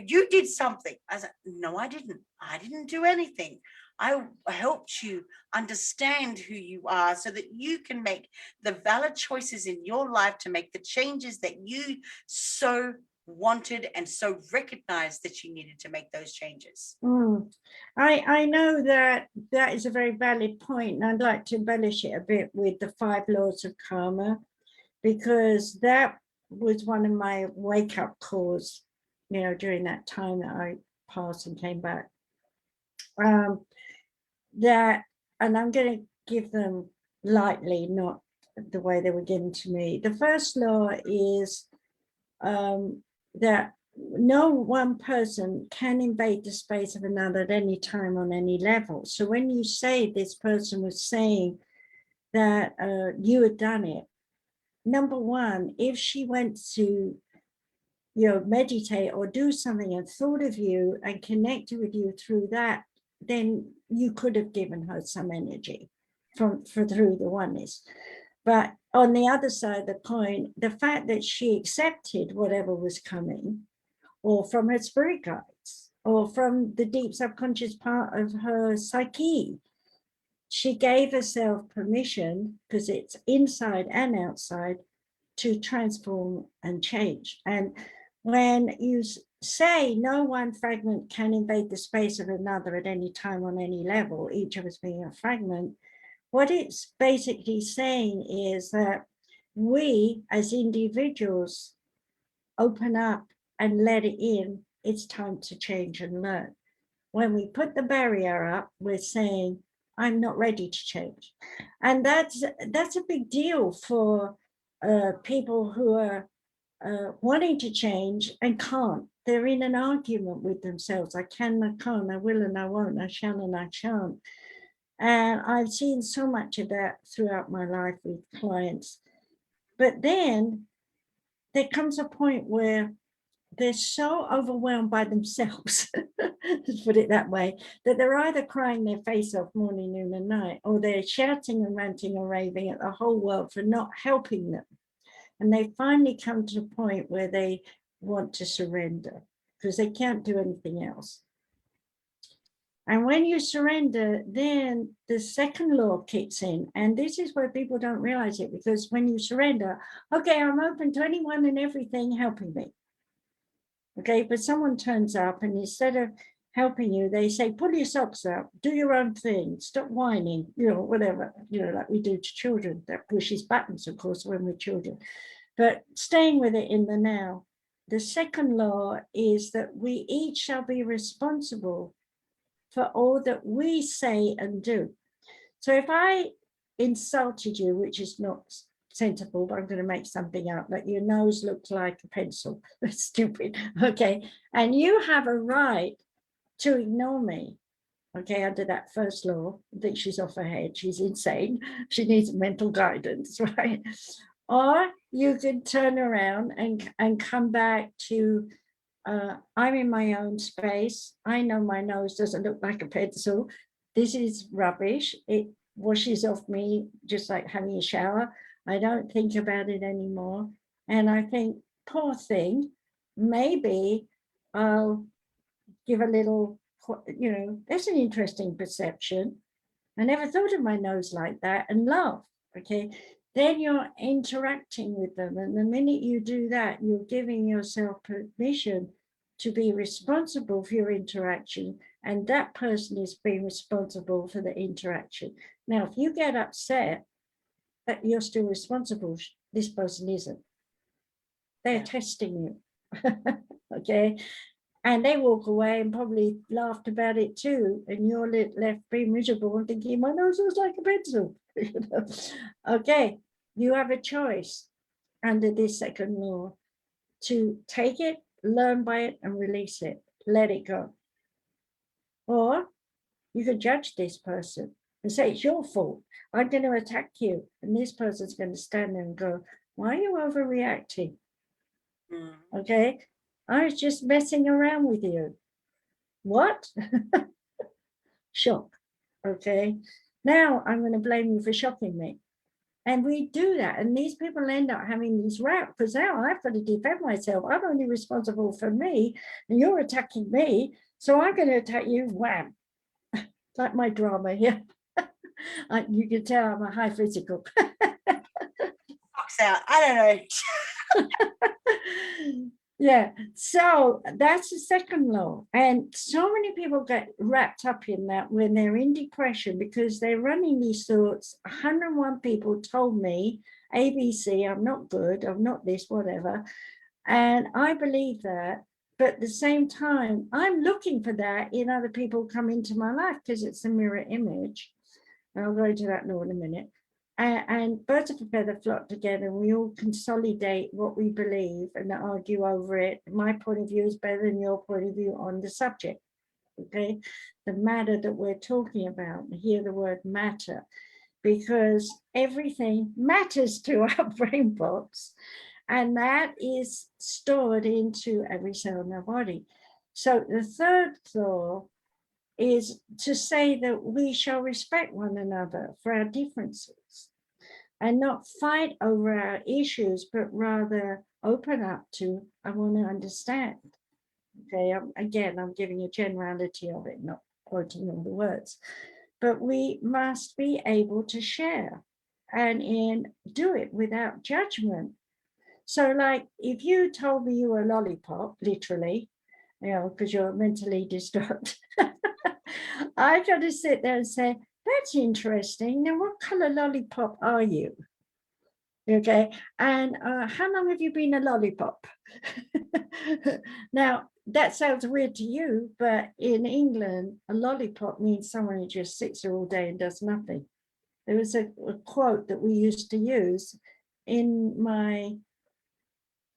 [SPEAKER 1] you did something. I was like, no, I didn't do anything. I helped you understand who you are so that you can make the valid choices in your life to make the changes that you so wanted and so recognized that you needed to make those changes.
[SPEAKER 2] I know that is a very valid point, and I'd like to embellish it a bit with the 5 laws of karma, because that was one of my wake-up calls, during that time that I passed and came back. That, and I'm going to give them lightly, not the way they were given to me. The first law is that no one person can invade the space of another at any time on any level. So when you say this person was saying that you had done it, number one, if she went to meditate or do something and thought of you and connected with you through that, then you could have given her some energy through the oneness. But on the other side of the coin, the fact that she accepted whatever was coming, or from her spirit guides, or from the deep subconscious part of her psyche, she gave herself permission, because it's inside and outside, to transform and change. And when you say no one fragment can invade the space of another at any time on any level, each of us being a fragment, what it's basically saying is that we as individuals open up and let it in. It's time to change and learn. When we put the barrier up, we're saying, I'm not ready to change. And that's a big deal for people who are wanting to change and can't. They're in an argument with themselves. I can, I can't, I will and I won't, I shall and I shan't. And I've seen so much of that throughout my life with clients. But then there comes a point where they're so overwhelmed by themselves, let's put it that way, that they're either crying their face off morning, noon, and night, or they're shouting and ranting and raving at the whole world for not helping them. And they finally come to a point where they want to surrender because they can't do anything else. And when you surrender, then the second law kicks in. And this is where people don't realize it, because when you surrender, okay, I'm open to anyone and everything helping me. Okay, but someone turns up and instead of helping you, they say, pull your socks up, do your own thing, stop whining, whatever, like we do to children. That pushes buttons, of course, when we're children. But staying with it in the now. The second law is that we each shall be responsible for all that we say and do. So if I insulted you, which is not sensible, but I'm going to make something up, that your nose looks like a pencil. That's stupid. Okay. And you have a right to ignore me. Okay, under that first law. I think she's off her head. She's insane. She needs mental guidance, right? Or you could turn around and come back to, I'm in my own space. I know my nose doesn't look like a pencil. This is rubbish. It washes off me just like having a shower. I don't think about it anymore. And I think, poor thing, maybe I'll give a little, that's an interesting perception. I never thought of my nose like that, and laugh, okay? Then you're interacting with them. And the minute you do that, you're giving yourself permission to be responsible for your interaction. And that person is being responsible for the interaction. Now, if you get upset that you're still responsible, this person isn't. They're testing you, okay? And they walk away and probably laughed about it too. And you're left being miserable and thinking, my nose looks like a pencil. Okay, you have a choice under this second law to take it, learn by it, and release it. Let it go. Or you could judge this person and say, it's your fault. I'm going to attack you. And this person's going to stand there and go, why are you overreacting? Okay, I was just messing around with you. What? Shock. Okay, now I'm going to blame you for shocking me. And we do that. And these people end up having these routes because now I've got to defend myself. I'm only responsible for me and you're attacking me. So I'm going to attack you. Wham. Like my drama here. You can tell I'm a high physical.
[SPEAKER 1] Out. I don't know.
[SPEAKER 2] Yeah, so that's the second law. And so many people get wrapped up in that when they're in depression because they're running these thoughts. 101 people told me, ABC, I'm not good, I'm not this, whatever. And I believe that. But at the same time, I'm looking for that in other people come into my life because it's a mirror image. And I'll go into that law in a minute. And birds of a feather flock together, and we all consolidate what we believe and argue over it. My point of view is better than your point of view on the subject, okay? The matter that we're talking about, hear the word matter, because everything matters to our brain box, and that is stored into every cell in our body. So the third law is to say that we shall respect one another for our differences and not fight over our issues, but rather open up to, I want to understand. Okay, again, I'm giving a generality of it, not quoting all the words, but we must be able to share and do it without judgment. So like if you told me you were a lollipop, literally, because you're mentally distraught, I got to sit there and say, that's interesting. Now, what color lollipop are you? Okay. And how long have you been a lollipop? Now, that sounds weird to you, but in England, a lollipop means someone who just sits there all day and does nothing. There was a quote that we used to use in my,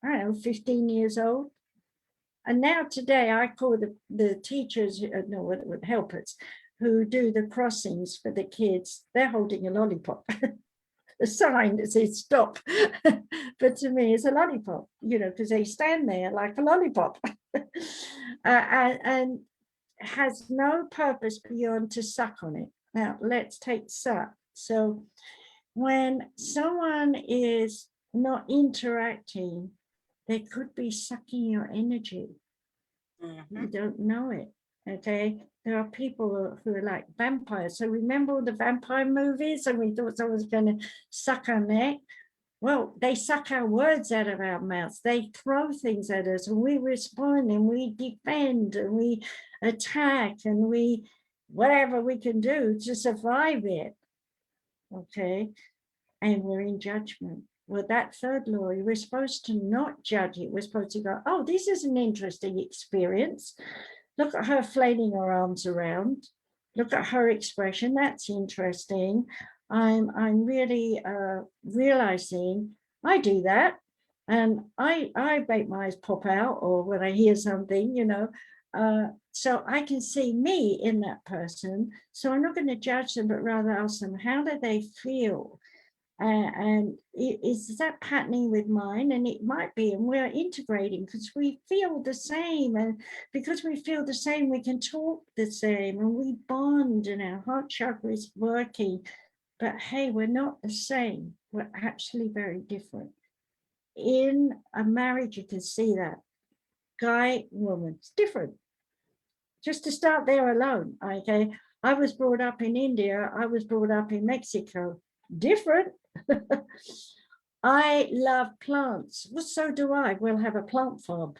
[SPEAKER 2] I don't know, 15 years old. And now today I call the teachers, no, helpers, who do the crossings for the kids, they're holding a lollipop. a sign that says stop. But to me, it's a lollipop, because they stand there like a lollipop. And has no purpose beyond to suck on it. Now, let's take suck. So when someone is not interacting, they could be sucking your energy. You don't know it. Okay. There are people who are like vampires. So remember all the vampire movies, and we thought someone was going to suck our neck. Well, they suck our words out of our mouths. They throw things at us, and we respond, and we defend, and we attack, and we whatever we can do to survive it. Okay. And we're in judgment. Well, that third law, we're supposed to not judge it. We're supposed to go, oh, this is an interesting experience. Look at her flailing her arms around. Look at her expression. That's interesting. I'm really realizing I do that. And I make my eyes pop out, or when I hear something, so I can see me in that person. So I'm not going to judge them, but rather ask them, how do they feel? And is that patterning with mine? And it might be, and we're integrating because we feel the same, and because we feel the same, we can talk the same, and we bond, and our heart chakra is working. But hey, we're not the same. We're actually very different. In a marriage, you can see that. Guy, woman, it's different. Just to start there alone, okay? I was brought up in India. I was brought up in Mexico. Different. I love plants. Well, so do I. We'll have a plant farm.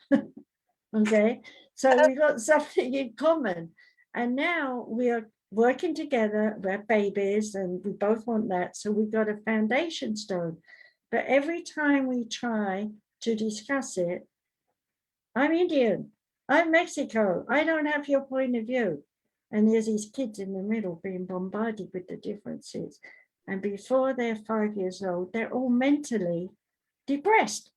[SPEAKER 2] Okay, so we got something in common, and now we are working together. We're babies, and we both want that. So we got a foundation stone. But every time we try to discuss it, I'm Indian. I'm Mexico. I don't have your point of view. And there's these kids in the middle being bombarded with the differences. And before they're 5 years old, they're all mentally depressed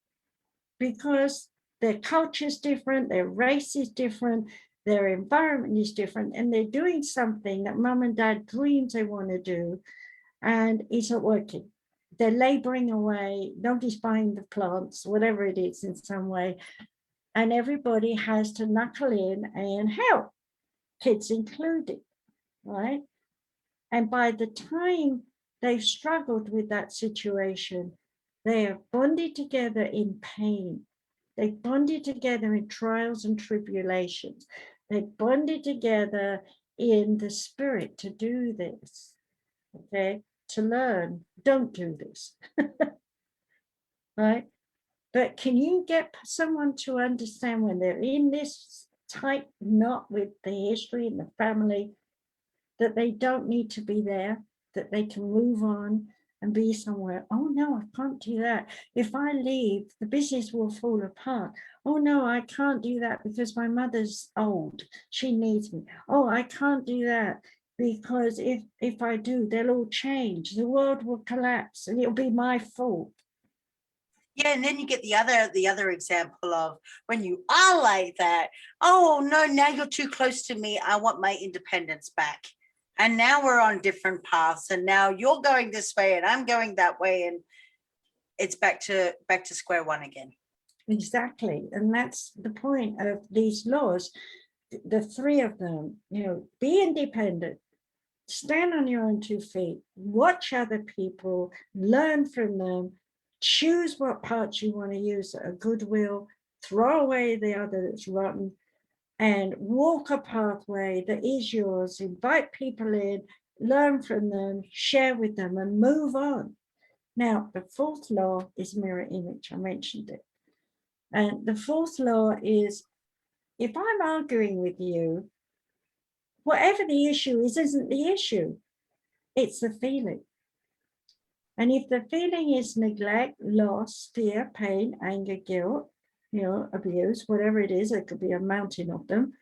[SPEAKER 2] because their culture is different, their race is different, their environment is different, and they're doing something that mum and dad dreams they want to do, and it's not working. They're laboring away, nobody's buying the plants, whatever it is in some way, and everybody has to knuckle in and help, kids included, right? And by the time they've struggled with that situation, they have bonded together in pain. They bonded together in trials and tribulations. They bonded together in the spirit to do this, okay? To learn, don't do this, right? But can you get someone to understand when they're in this tight knot with the history and the family, that they don't need to be there, that they can move on and be somewhere? Oh no, I can't do that. If I leave, the business will fall apart. Oh no, I can't do that because my mother's old. She needs me. Oh, I can't do that because if I do, they'll all change. The world will collapse and it'll be my fault.
[SPEAKER 1] Yeah, and then you get the other example of when you are like that. Oh no, now you're too close to me. I want my independence back. And now we're on different paths, and now you're going this way and I'm going that way, and it's back to square one again.
[SPEAKER 2] Exactly. And that's the point of these laws, the three of them, be independent, stand on your own 2 feet, watch other people, learn from them, choose what parts you want to use that are goodwill, throw away the other that's rotten, and walk a pathway that is yours. Invite people in, learn from them, share with them, and move on. Now, the fourth law is mirror image. I mentioned it. And the fourth law is, if I'm arguing with you, whatever the issue is, isn't the issue. It's the feeling. And if the feeling is neglect, loss, fear, pain, anger, guilt, abuse, whatever it is, it could be a mountain of them,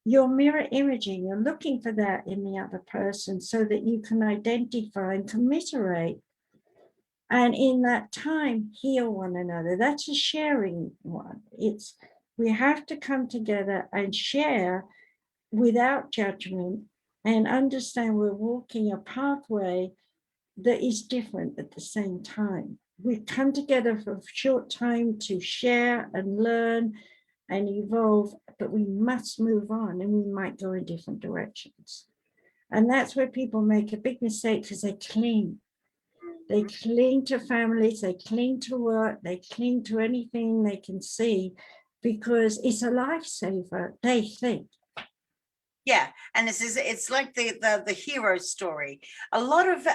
[SPEAKER 2] you're mirror imaging, you're looking for that in the other person so that you can identify and commiserate. And in that time, heal one another. That's a sharing one. We have to come together and share without judgment and understand we're walking a pathway that is different at the same time. We come together for a short time to share and learn and evolve, but we must move on, and we might go in different directions. And that's where people make a big mistake, because they cling. They cling to families, they cling to work, they cling to anything they can see, because it's a lifesaver, they think.
[SPEAKER 1] Yeah, and it's like the hero story. A lot of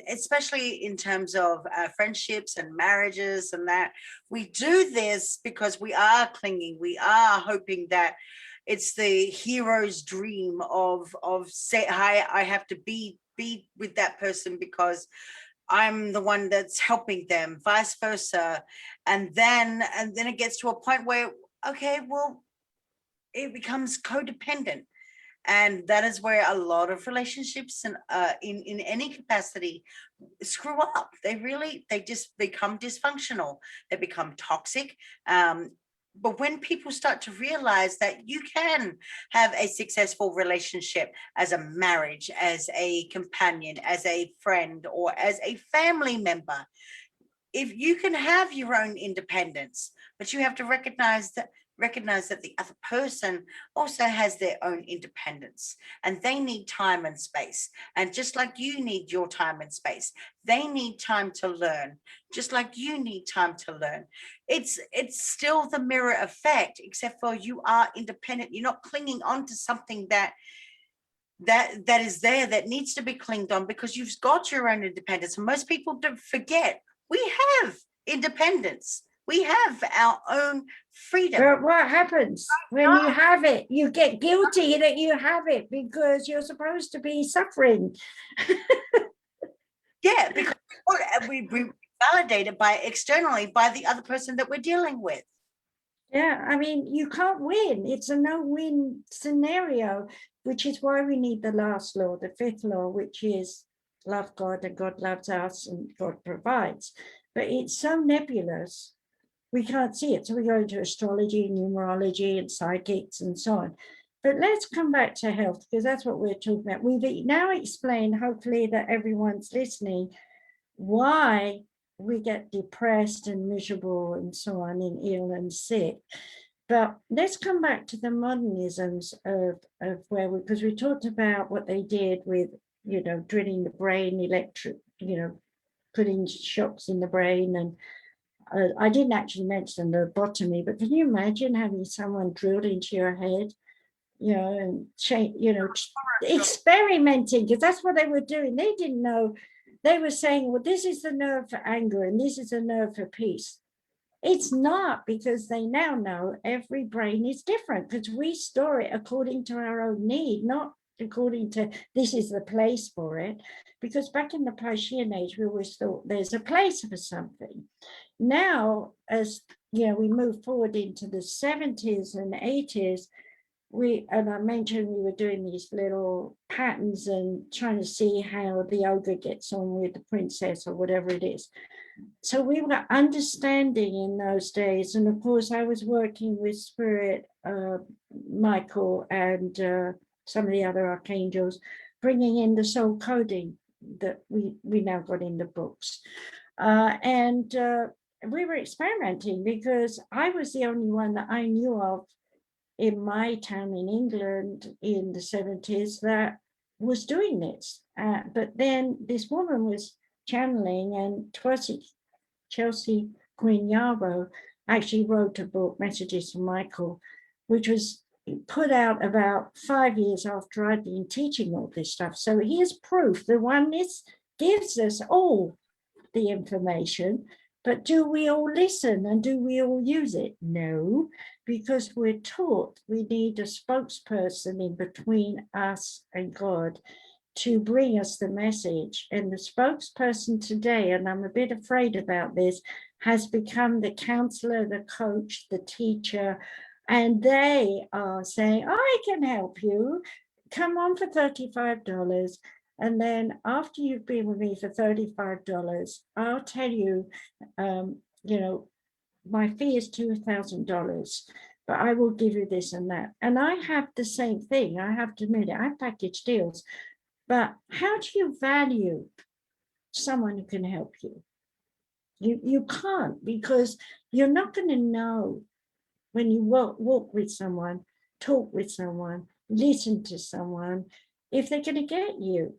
[SPEAKER 1] especially in terms of friendships and marriages and that, we do this because we are clinging, we are hoping that it's the hero's dream of say I have to be with that person because I'm the one that's helping them, vice versa. And then it gets to a point where, okay, well, it becomes codependent. And that is where a lot of relationships and in any capacity screw up. They just become dysfunctional. They become toxic. But when people start to realize that you can have a successful relationship as a marriage, as a companion, as a friend, or as a family member, if you can have your own independence, but you have to recognize that the other person also has their own independence, and they need time and space. And just like you need your time and space, they need time to learn, just like you need time to learn. It's still the mirror effect, except for you are independent. You're not clinging on to something that is there, that needs to be clinged on, because you've got your own independence. And most people don't forget, we have independence. We have our own freedom.
[SPEAKER 2] But what happens when you have it? You get guilty that you have it, because you're supposed to be suffering.
[SPEAKER 1] Yeah, because we validate it externally by the other person that we're dealing with.
[SPEAKER 2] Yeah, I mean, you can't win. It's a no-win scenario, which is why we need the last law, the fifth law, which is love God and God loves us and God provides. But it's so nebulous, we can't see it. So we go into astrology, numerology, and psychics and so on. But let's come back to health, because that's what we're talking about. We've now explained, hopefully, that everyone's listening, why we get depressed and miserable and so on, and ill and sick. But let's come back to the modernisms of where because we talked about what they did with, drilling the brain, electric, putting shocks in the brain. And I didn't actually mention lobotomy, but can you imagine having someone drilled into your head, and experimenting, because that's what they were doing. They didn't know. They were saying, well, this is the nerve for anger and this is the nerve for peace. It's not, because they now know every brain is different, because we store it according to our own need, not according to this is the place for it. Because back in the Piscean age, we always thought there's a place for something. Now, as we move forward into the 70s and 80s, and I mentioned we were doing these little patterns and trying to see how the ogre gets on with the princess or whatever it is. So we were understanding in those days. And of course, I was working with Spirit, Michael, and some of the other archangels, bringing in the soul coding that we now got in the books. And we were experimenting, because I was the only one that I knew of in my town in England in the 70s that was doing this. But then this woman was channeling, and Chelsea Queen Yarrow actually wrote a book, Messages from Michael, which was put out about 5 years after I'd been teaching all this stuff. So here's proof. The oneness gives us all the information, but do we all listen and do we all use it? No, because we're taught we need a spokesperson in between us and God to bring us the message. And the spokesperson today, and I'm a bit afraid about this, has become the counselor, the coach, the teacher, and they are saying, I can help you. Come on for $35. And then after you've been with me for $35, I'll tell you, my fee is $2,000, but I will give you this and that. And I have the same thing. I have to admit it. I package deals. But how do you value someone who can help you. You can't, because you're not going to know when you walk with someone, talk with someone, listen to someone, if they're going to get you,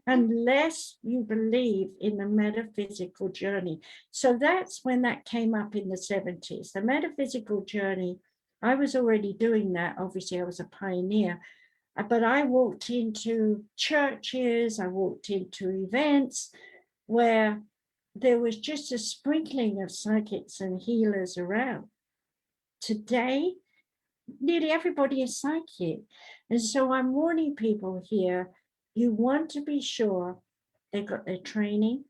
[SPEAKER 2] unless you believe in the metaphysical journey. So that's when that came up in the 70s. The metaphysical journey, I was already doing that. Obviously, I was a pioneer, but I walked into churches, I walked into events where there was just a sprinkling of psychics and healers around. Today, nearly everybody is psychic. And so I'm warning people here, you want to be sure they've got their training,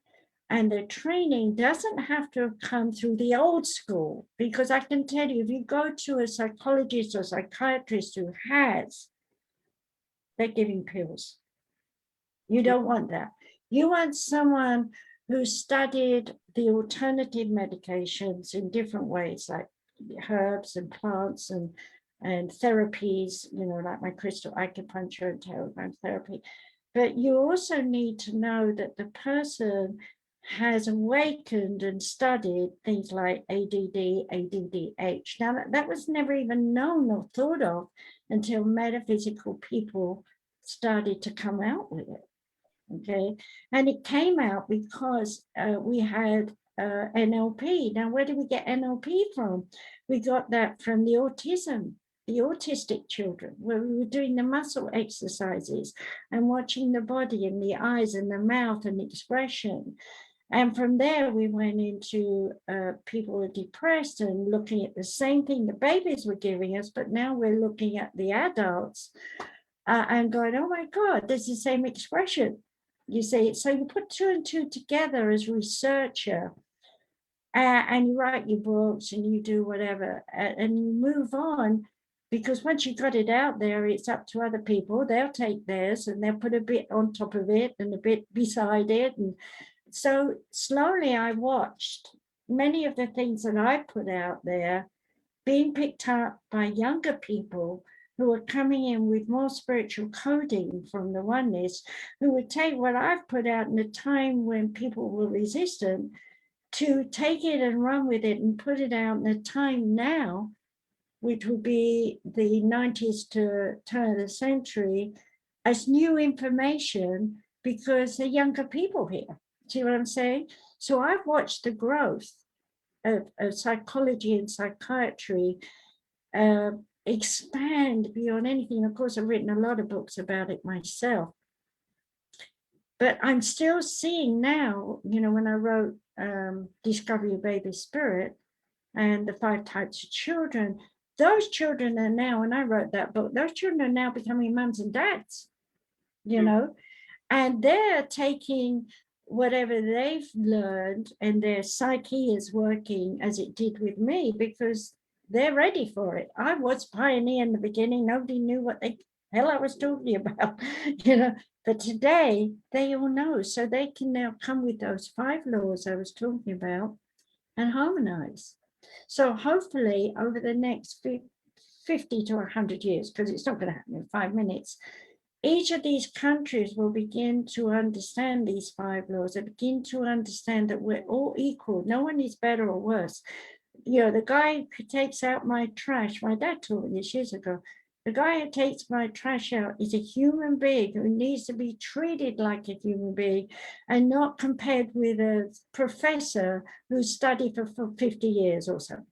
[SPEAKER 2] and their training doesn't have to have come through the old school, because I can tell you, if you go to a psychologist or psychiatrist who has, they're giving pills. You don't want that. You want someone who studied the alternative medications in different ways, like herbs and plants and therapies, like my crystal acupuncture and tarot therapy. But you also need to know that the person has awakened and studied things like ADD, ADDH. Now, that was never even known or thought of until metaphysical people started to come out with it. Okay, and it came out because we had NLP. Now, where did we get NLP from? We got that from the autistic children, where we were doing the muscle exercises and watching the body and the eyes and the mouth and the expression. And from there, we went into people who are depressed and looking at the same thing the babies were giving us, but now we're looking at the adults and going, oh my God, there's the same expression. You see, so you put two and two together as researcher, and you write your books and you do whatever, and you move on, because once you got it out there, it's up to other people. They'll take theirs and they'll put a bit on top of it and a bit beside it. And so slowly I watched many of the things that I put out there being picked up by younger people who are coming in with more spiritual coding from the oneness, who would take what I've put out in a time when people were resistant, to take it and run with it and put it out in a time now, which would be the 90s to turn of the century, as new information, because the younger people here. See what I'm saying? So I've watched the growth of psychology and psychiatry expand beyond anything. Of course, I've written a lot of books about it myself, but I'm still seeing now, when I wrote Discover Your Baby Spirit and the 5 types of children, those children are now, when I wrote that book, those children are now becoming mums and dads, and they're taking whatever they've learned, and their psyche is working as it did with me, because they're ready for it. I was pioneer in the beginning. Nobody knew what the hell I was talking about, but today they all know. So they can now come with those 5 laws I was talking about and harmonize. So hopefully over the next 50 to 100 years, because it's not going to happen in 5 minutes, each of these countries will begin to understand these 5 laws and begin to understand that we're all equal. No one is better or worse. The guy who takes out my trash, my dad taught me this years ago, the guy who takes my trash out is a human being who needs to be treated like a human being and not compared with a professor who studied for 50 years or so.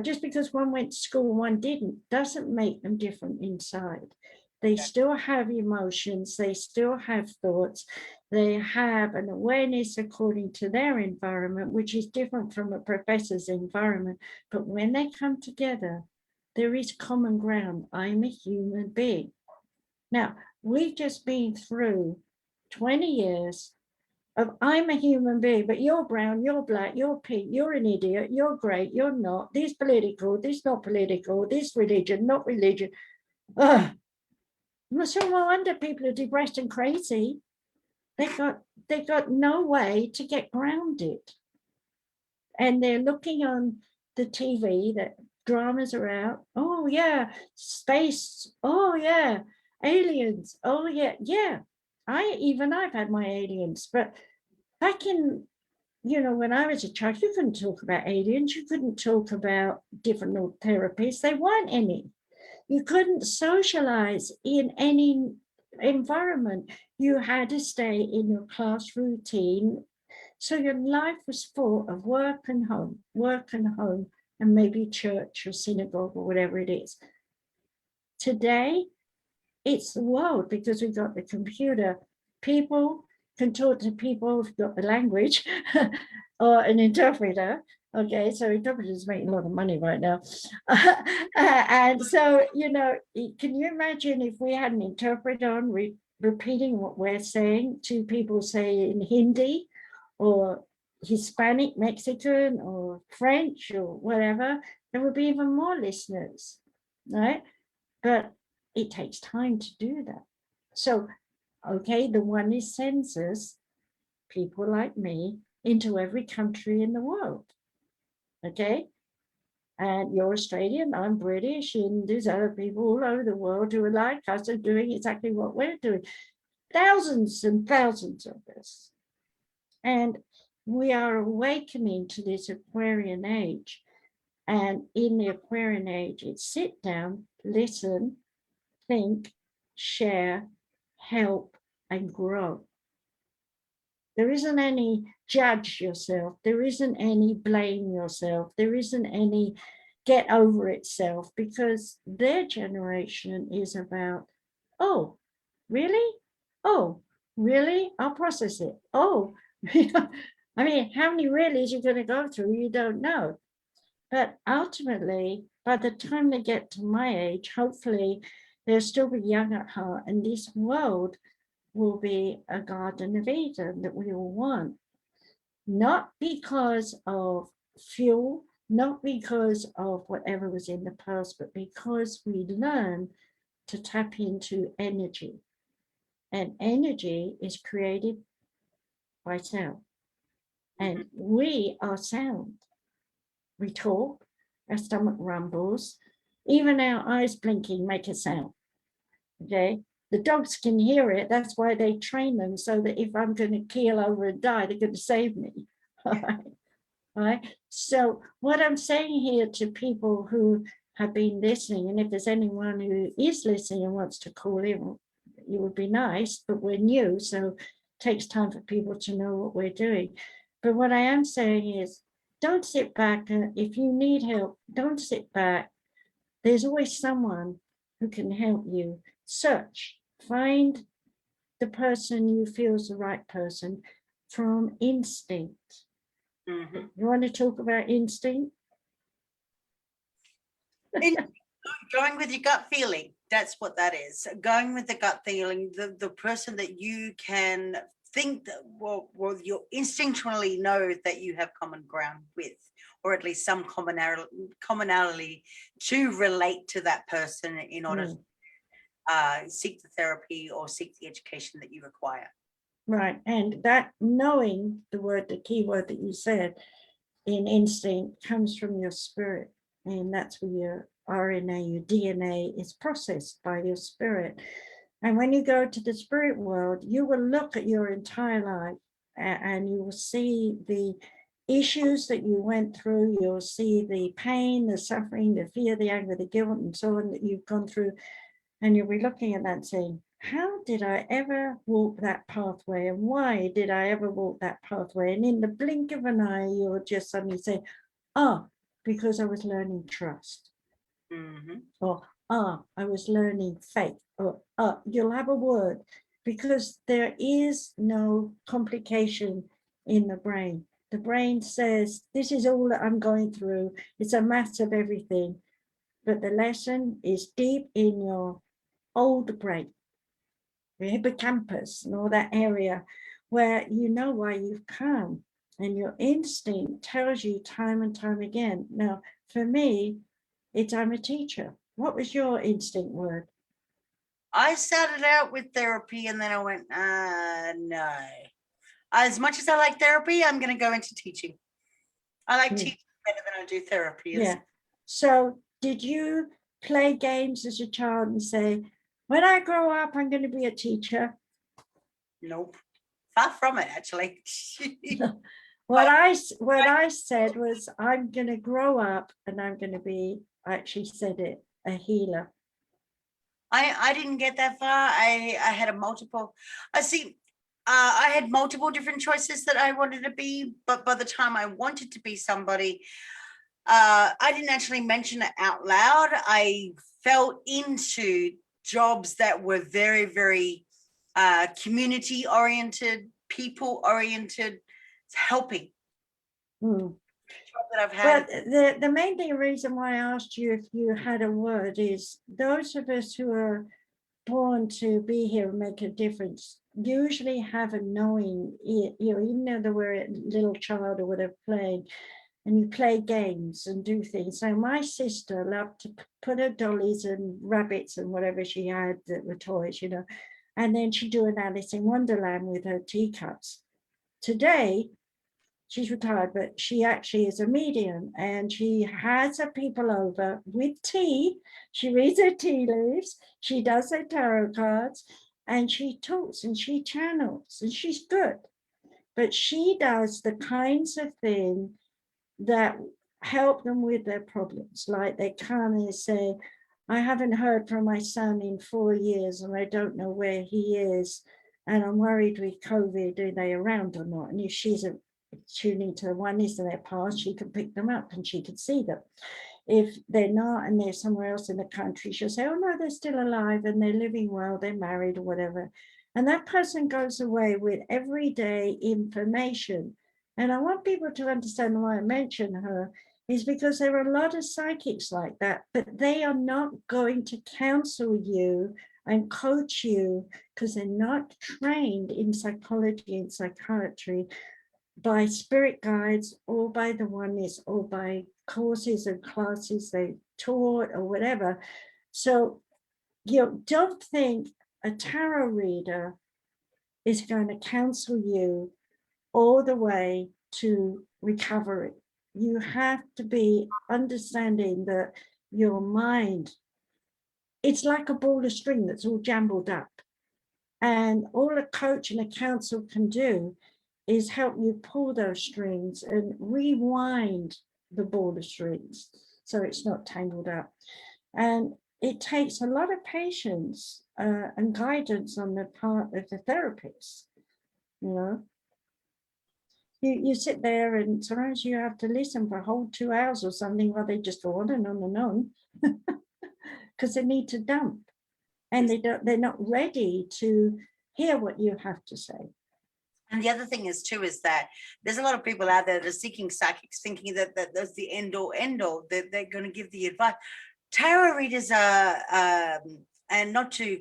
[SPEAKER 2] Just because one went to school and one didn't, doesn't make them different inside. They still have emotions, they still have thoughts, they have an awareness according to their environment, which is different from a professor's environment. But when they come together, there is common ground. I'm a human being. Now, we've just been through 20 years of I'm a human being, but you're brown, you're black, you're pink, you're an idiot, you're great, you're not, this political, this not political, this religion, not religion. Ugh. So no wonder people are depressed and crazy. They got no way to get grounded, and they're looking on the TV that dramas are out. Oh yeah, space. Oh yeah, aliens. Oh yeah. I've had my aliens, but back in, when I was a child, you couldn't talk about aliens, you couldn't talk about different therapies. There weren't any. You couldn't socialize in any environment. You had to stay in your class routine. So your life was full of work and home, and maybe church or synagogue or whatever it is. Today, it's the world because we've got the computer. People can talk to people who've got the language or an interpreter. Okay, so interpreters making a lot of money right now. And so, can you imagine if we had an interpreter on repeating what we're saying to people, say in Hindi or Hispanic, Mexican, or French or whatever, there would be even more listeners, right? But it takes time to do that. So, okay, the one is sends us people like me into every country in the world. Okay, and you're Australian, I'm British, and there's other people all over the world who are like us are doing exactly what we're doing. Thousands and thousands of us. And we are awakening to this Aquarian age. And in the Aquarian age, it's sit down, listen, think, share, help, and grow. There isn't any judge yourself. There isn't any blame yourself. There isn't any get over itself, because their generation is about, oh, really? Oh, really? I'll process it. Oh, I mean, how many reallys you're going to go through, you don't know. But ultimately, by the time they get to my age, hopefully they'll still be young at heart, and this world will be a Garden of Eden that we all want. Not because of fuel, not because of whatever was in the past, but because we learn to tap into energy. And energy is created by sound. And we are sound. We talk, our stomach rumbles, even our eyes blinking make a sound. Okay, the dogs can hear it. That's why they train them, so that if I'm going to keel over and die, they're going to save me. All right. So what I'm saying here to people who have been listening, and if there's anyone who is listening and wants to call in, it would be nice, but we're new, so it takes time for people to know what we're doing. But what I am saying is, don't sit back. If you need help, don't sit back. There's always someone who can help you. Search, find the person you feel is the right person from instinct.
[SPEAKER 1] Mhm.
[SPEAKER 2] You want to talk about instinct?
[SPEAKER 1] Going with your gut feeling, that's what that is. Going with the gut feeling, the person that you can think that, well, you instinctually know that you have common ground with, or at least some commonality to relate to that person in order to seek the therapy or seek the education that you require.
[SPEAKER 2] Right, and that knowing, the key word that you said in instinct, comes from your spirit, and that's where your RNA, your DNA is processed by your spirit. And when you go to the spirit world, you will look at your entire life and you will see the issues that you went through. You'll see the pain, the suffering, the fear, the anger, the guilt, and so on that you've gone through. And you'll be looking at that and saying, how did I ever walk that pathway? And why did I ever walk that pathway? And in the blink of an eye, you'll just suddenly say, oh, because I was learning trust. Or, I was learning faith. Or, you'll have a word, because there is no complication in the brain. The brain says, this is all that I'm going through. It's a mass of everything. But the lesson is deep in your old brain, the hippocampus and all that area, where you know why you've come, and your instinct tells you time and time again. Now, for me, I'm a teacher. What was your instinct word?
[SPEAKER 1] I started out with therapy, and then I went, no. As much as I like therapy, I'm going to go into teaching. I like teaching better than I do therapy.
[SPEAKER 2] Yeah. So did you play games as a child and say, when I grow up, I'm going to be a teacher?
[SPEAKER 1] Nope. Far from it, actually.
[SPEAKER 2] What I said was, I'm going to grow up and I'm going to be, I actually said it, a healer.
[SPEAKER 1] I didn't get that far. I had I had multiple different choices that I wanted to be, but by the time I wanted to be somebody, I didn't actually mention it out loud. I fell into jobs that were very, very community oriented, people oriented, helping.
[SPEAKER 2] Mm.
[SPEAKER 1] That I've had.
[SPEAKER 2] But the main reason why I asked you if you had a word is, those of us who are born to be here and make a difference usually have a knowing, even though we're a little child or whatever playing, and you play games and do things. So my sister loved to put her dollies and rabbits and whatever she had that were toys, and then she'd do an Alice in Wonderland with her teacups. Today, she's retired, but she actually is a medium, and she has her people over with tea. She reads her tea leaves, she does her tarot cards, and she talks and she channels, and she's good. But she does the kinds of thing that help them with their problems. Like they come and say, I haven't heard from my son in 4 years and I don't know where he is. And I'm worried with COVID, are they around or not? And if she's tuning to the oneness in their past, she can pick them up and she can see them. If they're not and they're somewhere else in the country, she'll say, oh no, they're still alive and they're living well, they're married or whatever. And that person goes away with everyday information. And I want people to understand why I mention her is because there are a lot of psychics like that, but they are not going to counsel you and coach you because they're not trained in psychology and psychiatry by spirit guides or by the oneness or by courses and classes they taught or whatever. So you don't think a tarot reader is going to counsel you all the way to recovery. You have to be understanding that your mind, it's like a ball of string that's all jumbled up. And all a coach and a counsel can do is help you pull those strings and rewind the ball of strings so it's not tangled up. And it takes a lot of patience and guidance on the part of the therapist. You sit there and sometimes you have to listen for a whole 2 hours or something while they just go on and on because they need to dump and they're not ready to hear what you have to say.
[SPEAKER 1] And the other thing is too, is that there's a lot of people out there that are seeking psychics, thinking that that's the end all, that they're going to give the advice. Tarot readers are, and not to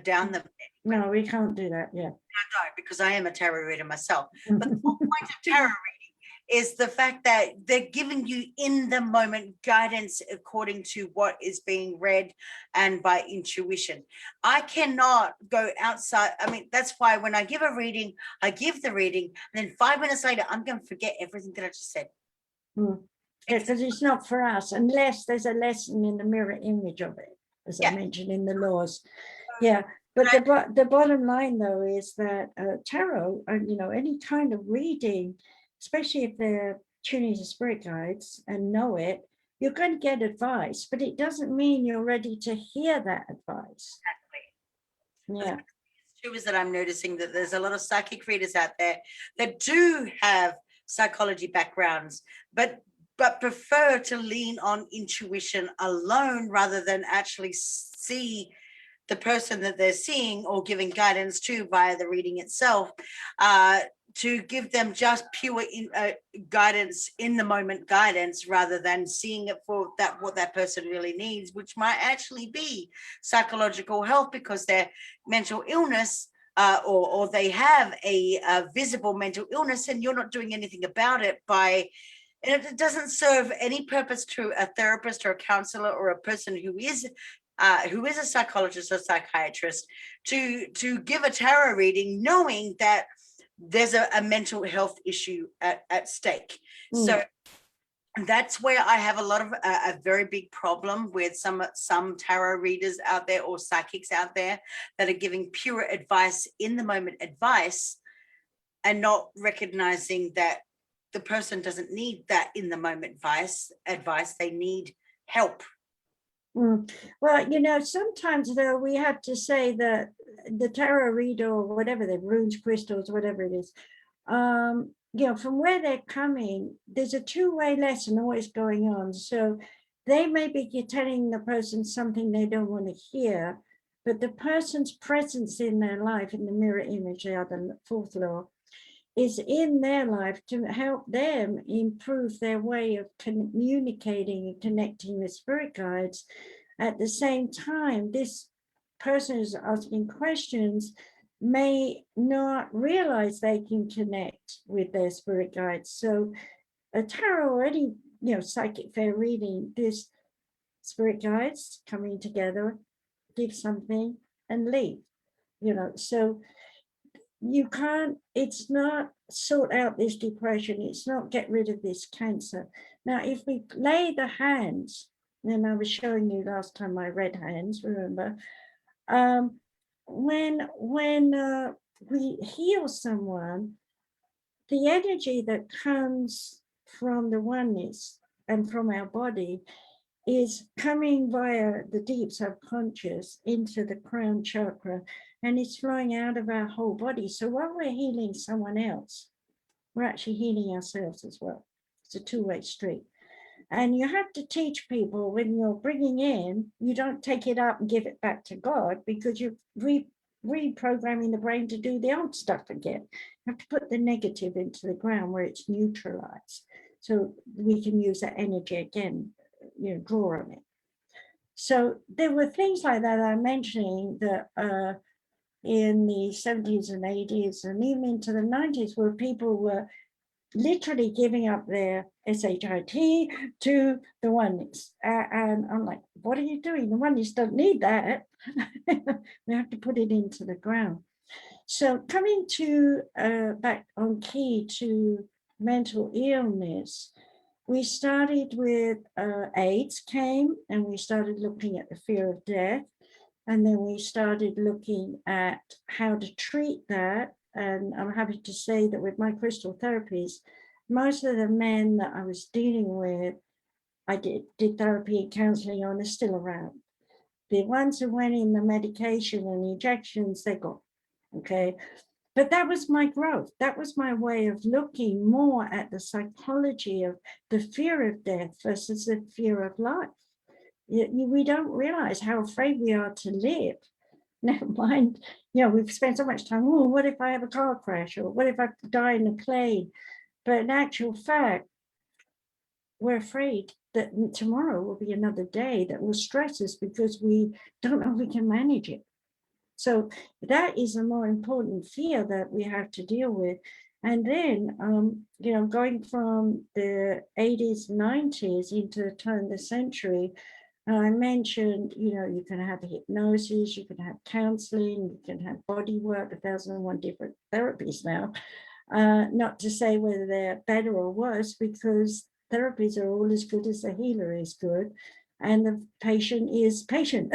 [SPEAKER 1] down them.
[SPEAKER 2] No, we can't do that. Yeah.
[SPEAKER 1] I don't, because I am a tarot reader myself. But the whole point of tarot reading is the fact that they're giving you in the moment guidance according to what is being read and by intuition. I cannot go outside. I mean, that's why when I give a reading, I give the reading, and then 5 minutes later, I'm going to forget everything that I just said.
[SPEAKER 2] Because it's not for us, unless there's a lesson in the mirror image of it, as I mentioned in the laws. Yeah. But the bottom line, though, is that tarot, any kind of reading, especially if they're tuning to spirit guides and know it, you're going to get advice, but it doesn't mean you're ready to hear that advice.
[SPEAKER 1] Exactly.
[SPEAKER 2] Yeah.
[SPEAKER 1] True is that I'm noticing that there's a lot of psychic readers out there that do have psychology backgrounds, but prefer to lean on intuition alone rather than actually see the person that they're seeing or giving guidance to via the reading itself, to give them just pure guidance, in the moment guidance, rather than seeing it for what that person really needs, which might actually be psychological health because their mental illness, or they have a visible mental illness and you're not doing anything about it and it doesn't serve any purpose to a therapist or a counselor or a person who is a psychologist or psychiatrist to give a tarot reading knowing that there's a mental health issue at stake. So that's where I have a very big problem with some tarot readers out there or psychics out there that are giving pure advice, in the moment advice, and not recognizing that the person doesn't need that in the moment advice, they need help.
[SPEAKER 2] Well, you know, sometimes though we have to say that the tarot reader or whatever, the runes, crystals, whatever it is, you know, from where they're coming, there's a two-way lesson always going on. So they may be telling the person something they don't want to hear, but the person's presence in their life, in the mirror image, the other fourth law, is in their life to help them improve their way of communicating and connecting with spirit guides. At the same time, this person who's asking questions may not realize they can connect with their spirit guides. So a tarot or any, you know, psychic fair reading, this spirit guides coming together, give something and leave, you know. So you can't, it's not sort out this depression, it's not get rid of this cancer. Now, if we lay the hands, and I was showing you last time my red hands, remember, when we heal someone, the energy that comes from the oneness and from our body is coming via the deep subconscious into the crown chakra, and it's flowing out of our whole body. So while we're healing someone else, we're actually healing ourselves as well. It's a two-way street. And you have to teach people when you're bringing in, you don't take it up and give it back to God, because you're reprogramming the brain to do the old stuff again. You have to put the negative into the ground where it's neutralized, so we can use that energy again, you know, draw on it. So there were things like that I'm mentioning that in the 70s and 80s and even into the 90s, where people were literally giving up their SHIT to the oneness. And I'm like, what are you doing? The oneness don't need that. We have to put it into the ground. So coming to back on key to mental illness, we started with AIDS came, and we started looking at the fear of death. And then we started looking at how to treat that. And I'm happy to say that with my crystal therapies, most of the men that I was dealing with, I did therapy and counseling on, are still around. The ones who went in the medication and injections, they got, okay. But that was my growth. That was my way of looking more at the psychology of the fear of death versus the fear of life. We don't realize how afraid we are to live. Never mind, you know, we've spent so much time, oh, what if I have a car crash, or what if I die in a plane? But in actual fact, we're afraid that tomorrow will be another day that will stress us because we don't know if we can manage it. So that is a more important fear that we have to deal with. And then, you know, going from the 80s, 90s into the turn of the century, I mentioned, you know, you can have hypnosis, you can have counseling, you can have body work, 1,001 different therapies now. Not to say whether they're better or worse, because therapies are all as good as the healer is good, and the patient is patient.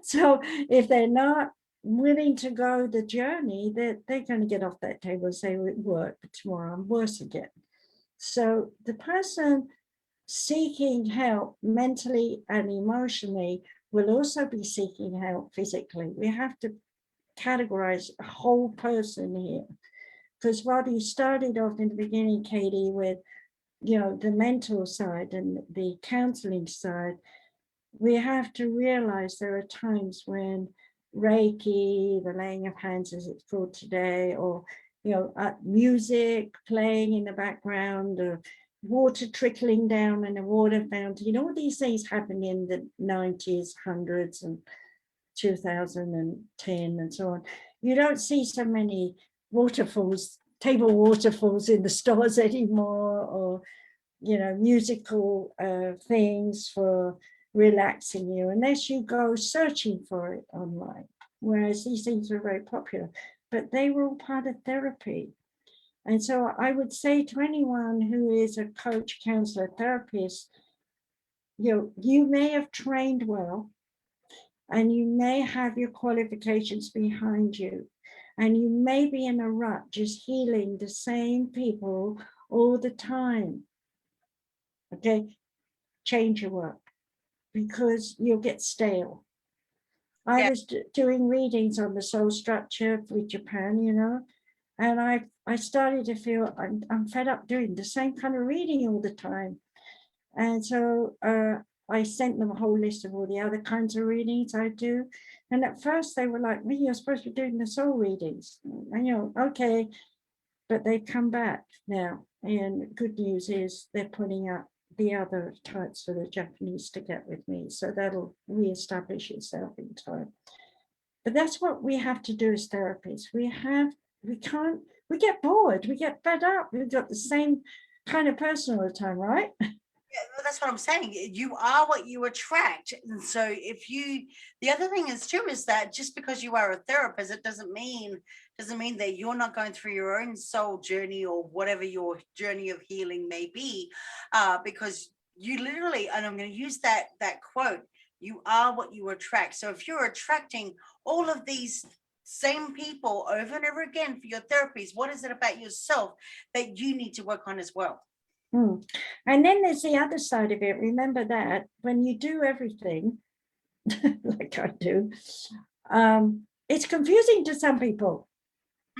[SPEAKER 2] So if they're not willing to go the journey, they're going to get off that table and say, it worked, but tomorrow I'm worse again. So the person seeking help mentally and emotionally will also be seeking help physically. We have to categorize a whole person here, because while you started off in the beginning, Katie, with, you know, the mental side and the counseling side, we have to realize there are times when Reiki, the laying of hands as it's called today, or, you know, music playing in the background, or water trickling down in a water fountain, you know, all these things happened in the 90s, 100s and 2010 and so on. You don't see so many waterfalls, table waterfalls in the stores anymore, or, you know, musical things for relaxing you, unless you go searching for it online. Whereas these things were very popular, but they were all part of therapy. And so I would say to anyone who is a coach, counselor, therapist, you know, you may have trained well, and you may have your qualifications behind you, And you may be in a rut, just healing the same people all the time. Okay, change your work, because you'll get stale. I
[SPEAKER 1] Yeah.
[SPEAKER 2] was doing readings on the soul structure with Japan, and I started to feel I'm fed up doing the same kind of reading all the time. And so I sent them a whole list of all the other kinds of readings I do. And at first they were like, well, you're supposed to be doing the soul readings. And okay, but they've come back now. And good news is they're putting up the other types for the Japanese to get with me. So that'll reestablish itself in time. But that's what we have to do as therapists. We get bored, we get fed up. We've got the same kind of person all the time, right?
[SPEAKER 1] Yeah, that's what I'm saying. You are what you attract. And so the other thing is too, is that just because you are a therapist, it doesn't mean that you're not going through your own soul journey or whatever your journey of healing may be, because you literally, and I'm going to use that quote, you are what you attract. So if you're attracting all of these same people over and over again for your therapies, what is it about yourself that you need to work on as well?
[SPEAKER 2] And then there's the other side of it. Remember that when you do everything like I do, it's confusing to some people.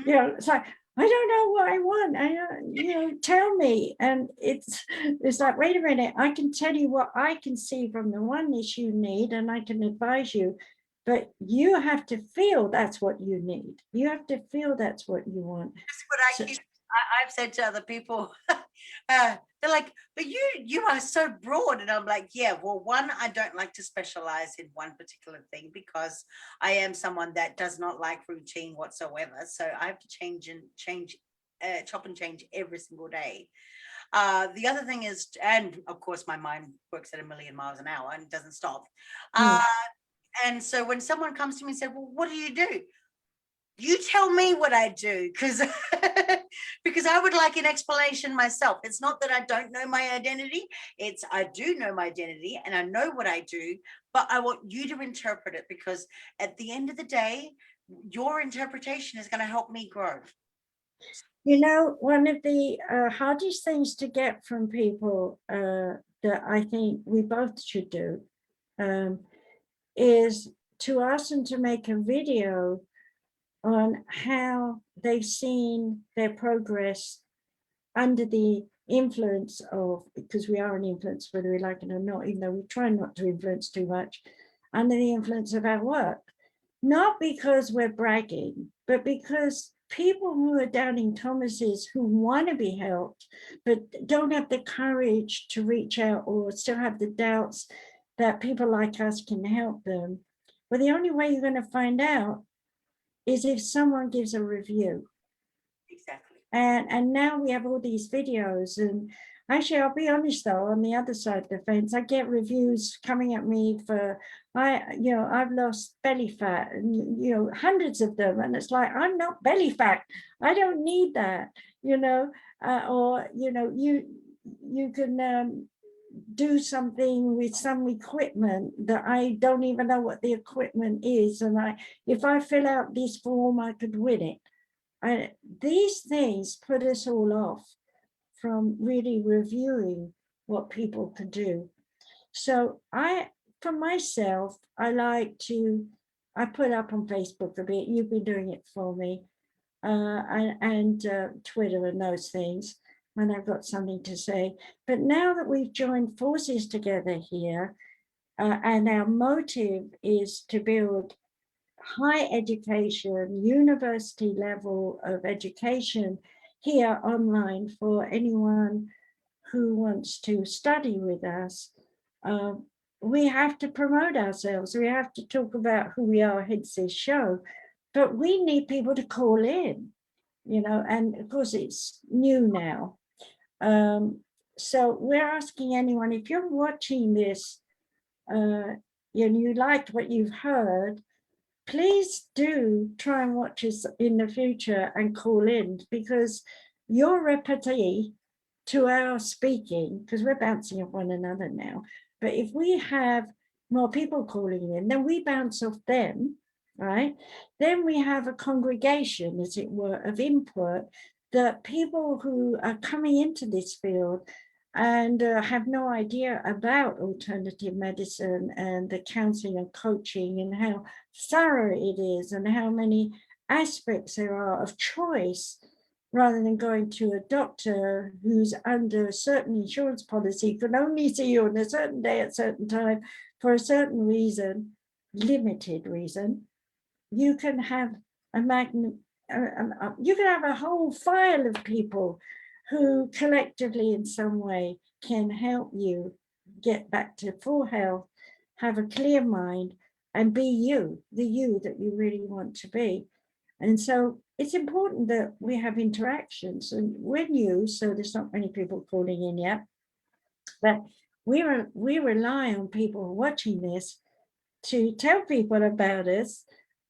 [SPEAKER 2] It's like, I don't know what I want. Tell me. And it's like, wait a minute, I can tell you what I can see from the oneness you need, and I can advise you, but you have to feel that's what you need. You have to feel that's what you want.
[SPEAKER 1] That's what I've said to other people. They're like, but you are so broad. And I'm like, yeah, well, one, I don't like to specialize in one particular thing because I am someone that does not like routine whatsoever. So I have to chop and change every single day. The other thing is, and of course my mind works at 1,000,000 miles an hour and doesn't stop. And so when someone comes to me and said, well, what do? You tell me what I do, because because I would like an explanation myself. It's not that I don't know my identity. It's I do know my identity and I know what I do, but I want you to interpret it, because at the end of the day, your interpretation is going to help me grow.
[SPEAKER 2] One of the hardest things to get from people that I think we both should do is to ask them to make a video on how they've seen their progress under the influence of, because we are an influence, whether we like it or not, even though we try not to influence too much, under the influence of our work. Not because we're bragging, but because people who are doubting Thomases, who want to be helped, but don't have the courage to reach out, or still have the doubts that people like us can help them. Well, the only way you're going to find out is if someone gives a review.
[SPEAKER 1] Exactly.
[SPEAKER 2] And now we have all these videos, and actually, I'll be honest though, on the other side of the fence, I get reviews coming at me for, I've lost belly fat, and hundreds of them, and it's like, I'm not belly fat, I don't need that, or you can do something with some equipment that I don't even know what the equipment is, and if I fill out this form, I could win it. These things put us all off from really reviewing what people can do. So for myself, I put up on Facebook a bit. You've been doing it for me, and Twitter and those things when I've got something to say. But now that we've joined forces together here, and our motive is to build high education, university level of education here online for anyone who wants to study with us, we have to promote ourselves. We have to talk about who we are, hence this show. But we need people to call in, and of course it's new now. So we're asking anyone, if you're watching this, and you liked what you've heard, please do try and watch us in the future and call in, because your repartee to our speaking, because we're bouncing off one another now, but if we have more people calling in, then we bounce off them, right? Then we have a congregation, as it were, of input that people who are coming into this field and have no idea about alternative medicine and the counseling and coaching and how thorough it is and how many aspects there are of choice, rather than going to a doctor who's under a certain insurance policy, can only see you on a certain day at a certain time for a certain reason, limited reason. You can have a you can have a whole file of people who collectively in some way can help you get back to full health, have a clear mind, and be you, the you that you really want to be. And so it's important that we have interactions, and we're new, so there's not many people calling in yet, but we rely on people watching this to tell people about us.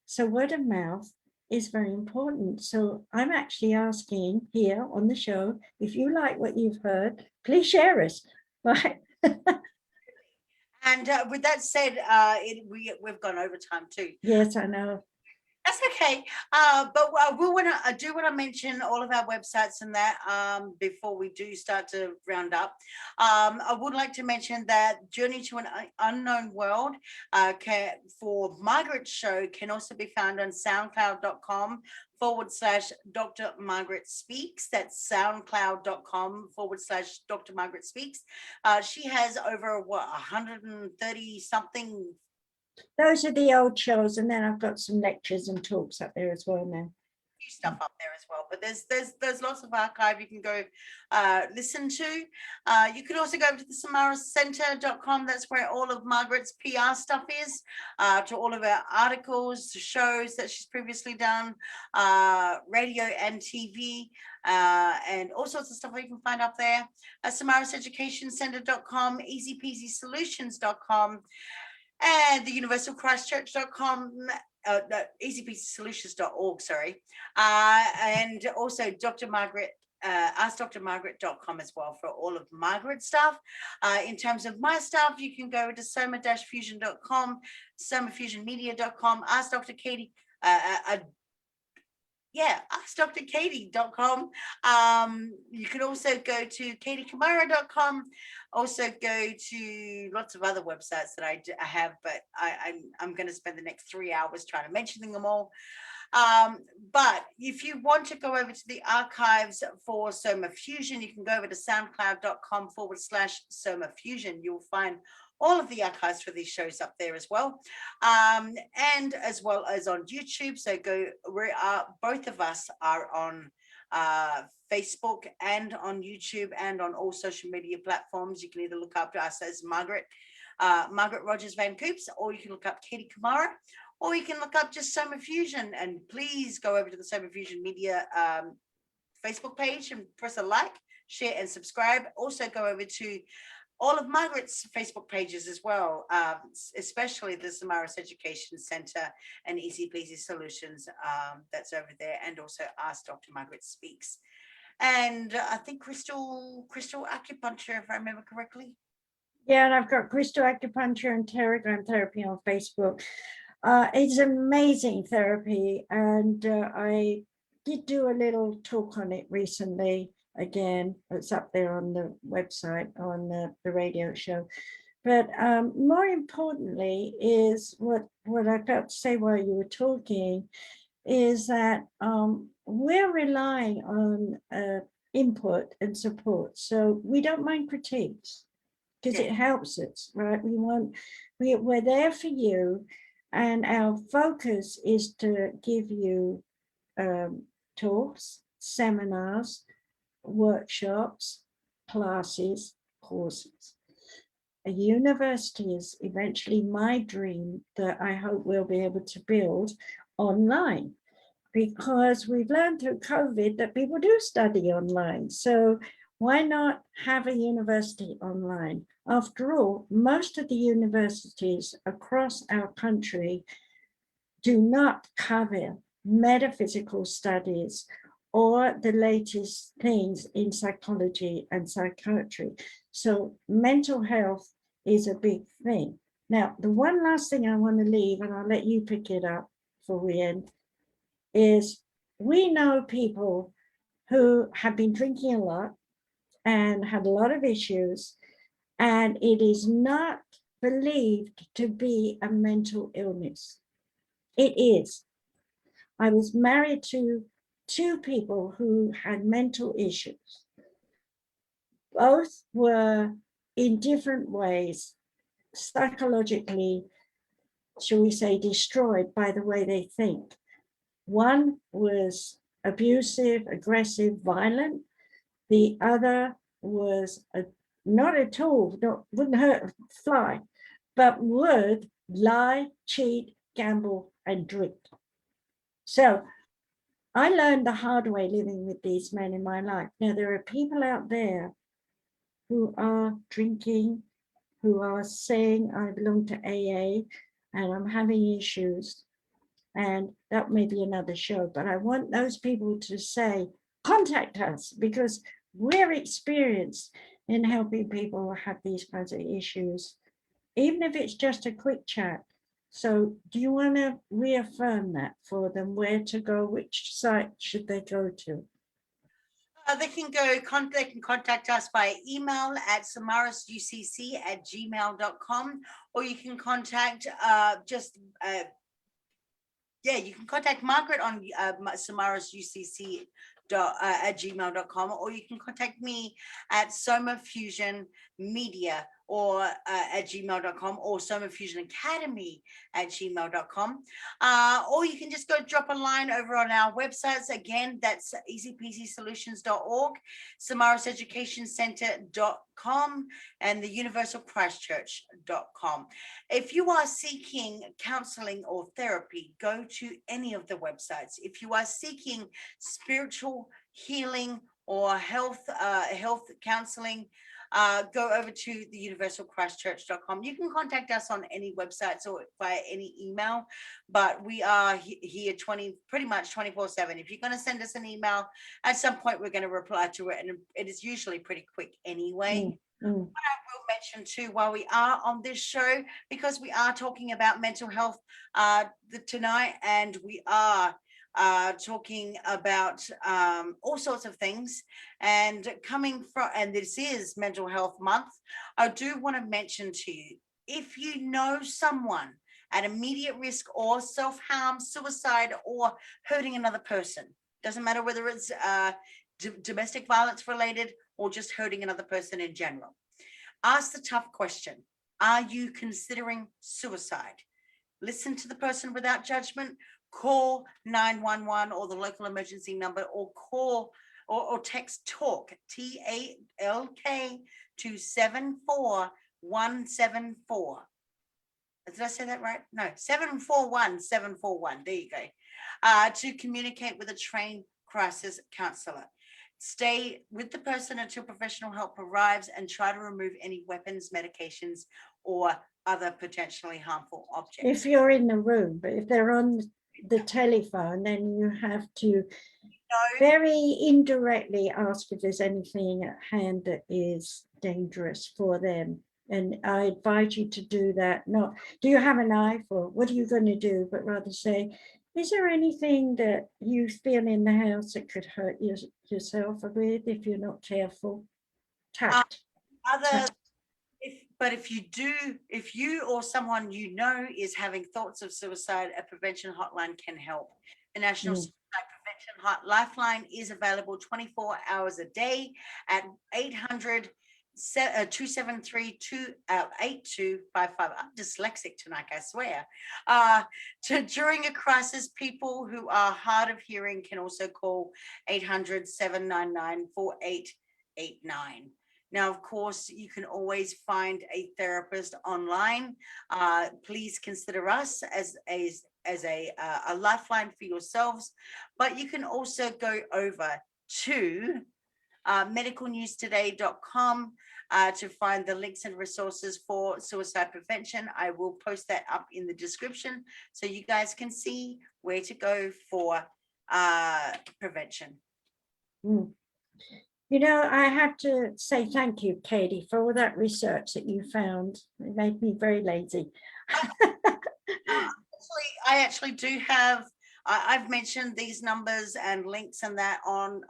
[SPEAKER 2] So word of mouth is very important. So I'm actually asking here on the show, if you like what you've heard, please share us, right?
[SPEAKER 1] And with that said, we've gone over time too.
[SPEAKER 2] Yes, I know.
[SPEAKER 1] That's okay. But we want to do want to mention all of our websites and that before we do start to round up. I would like to mention that Journey to an Unknown World for Margaret's show can also be found on soundcloud.com /Dr. Margaret Speaks. That's soundcloud.com /Dr. Margaret Speaks. She has over 130 something.
[SPEAKER 2] Those are the old shows, and then I've got some lectures and talks up there as well now.
[SPEAKER 1] Stuff up there as well, but there's lots of archive you can go listen to. You can also go to the samaracenter.com. That's where all of Margaret's PR stuff is, to all of our articles, shows that she's previously done, radio and TV, and all sorts of stuff you can find up there. samaraseducationcenter.com, easypeasysolutions.com, and the universalchristchurch.com, easypeasysolutions.org, sorry, and also Dr. Margaret, askdrmargaret.com as well for all of Margaret's stuff. In terms of my stuff, you can go to soma-fusion.com, somafusionmedia.com, ask Dr. Katie, askdrkatie.com. You can also go to katiekamara.com, also go to lots of other websites that I have, but I'm going to spend the next 3 hours trying to mention them all. But if you want to go over to the archives for Soma Fusion, you can go over to soundcloud.com /somafusion. You'll find all of the archives for these shows up there as well, and as well as on YouTube. So both of us are on Facebook and on YouTube and on all social media platforms. You can either look up to us as Margaret Rogers Van Coops, or you can look up Katie Kamara, or you can look up just Soma Fusion. And please go over to the Soma Fusion Media Facebook page and press a like, share, and subscribe. Also go over to all of Margaret's Facebook pages as well, especially the Samaras Education Center and Easy Peasy Solutions, that's over there, and also Ask Dr. Margaret Speaks. And I think crystal acupuncture, if I remember correctly.
[SPEAKER 2] Yeah, and I've got crystal acupuncture and pterogram therapy on Facebook. It's amazing therapy, and I did do a little talk on it recently. Again, it's up there on the website, on the radio show. But more importantly is what I felt to say while you were talking is that we're relying on input and support. So we don't mind critiques because it helps us, right? We're there for you, and our focus is to give you talks, seminars, workshops, classes, courses. A university is eventually my dream that I hope we'll be able to build online, because we've learned through COVID that people do study online. So why not have a university online? After all, most of the universities across our country do not cover metaphysical studies or the latest things in psychology and psychiatry. So mental health is a big thing. Now, the one last thing I want to leave, and I'll let you pick it up before we end, is we know people who have been drinking a lot and had a lot of issues, and it is not believed to be a mental illness. It is. I was married to two people who had mental issues. Both were in different ways psychologically, shall we say, destroyed by the way they think. One was abusive, aggressive, violent. The other was not at all, wouldn't hurt a fly, but would lie, cheat, gamble, and drink. So I learned the hard way living with these men in my life. Now, there are people out there who are drinking, who are saying, I belong to AA and I'm having issues. And that may be another show, but I want those people to say, contact us, because we're experienced in helping people have these kinds of issues, even if it's just a quick chat. So do you want to reaffirm that for them, where to go, which site should they go to?
[SPEAKER 1] They can contact us by email at samarisucc@gmail.com, or you can contact you can contact Margaret on samarisucc@gmail.com, or you can contact me at Soma Fusion Media or at gmail.com, or Soma Fusion Academy at gmail.com, or you can just go drop a line over on our websites. Again, that's easypeasysolutions.org, samariseducationcenter.com, and the universalchristchurch.com. If you are seeking counseling or therapy, go to any of the websites. If you are seeking spiritual healing or health counseling, go over to the universalchristchurch.com. You can contact us on any websites or via any email, but we are here pretty much 24/7. If you're going to send us an email, at some point we're going to reply to it, and it is usually pretty quick anyway. But I will mention too, while we are on this show, because we are talking about mental health tonight, and we are talking about all sorts of things, and this is Mental Health Month, I do want to mention to you, if you know someone at immediate risk or self-harm, suicide, or hurting another person, doesn't matter whether it's domestic violence related or just hurting another person in general, ask the tough question: are you considering suicide? Listen to the person without judgment. Call 911 or the local emergency number, or call or text TALK, TALK, to 74174. Did I say that right? No, 741. There you go. To communicate with a trained crisis counselor. Stay with the person until professional help arrives, and try to remove any weapons, medications, or other potentially harmful objects.
[SPEAKER 2] If you're in the room, but if they're on the telephone, then you have to very indirectly ask if there's anything at hand that is dangerous for them. And I advise you to do that. Not, do you have a knife, or what are you going to do? But rather say, is there anything that you feel in the house that could hurt yourself with if you're not careful? Tact.
[SPEAKER 1] If you or someone you know is having thoughts of suicide, a prevention hotline can help. The National Suicide Prevention Lifeline is available 24 hours a day at 800-273-8255. I'm dyslexic tonight, I swear. During a crisis, people who are hard of hearing can also call 800-799-4889. Now, of course, you can always find a therapist online. Please consider us as a lifeline for yourselves. But you can also go over to medicalnewstoday.com to find the links and resources for suicide prevention. I will post that up in the description so you guys can see where to go for prevention.
[SPEAKER 2] You know, I have to say thank you, Katie, for all that research that you found. It made me very lazy.
[SPEAKER 1] I actually do have, I've mentioned these numbers and links and that on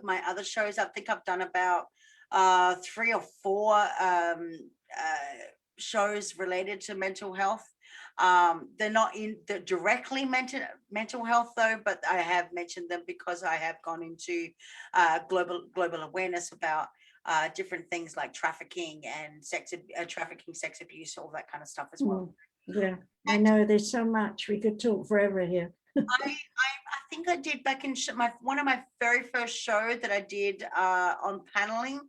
[SPEAKER 1] my other shows. I think I've done about 3 or 4 shows related to mental health. They're not directly mental health though, but I have mentioned them because I have gone into global awareness about different things like trafficking and sex abuse, all that kind of stuff as well.
[SPEAKER 2] Yeah, I know there's so much we could talk forever here.
[SPEAKER 1] I think I did back in one of my very first show that I did on paneling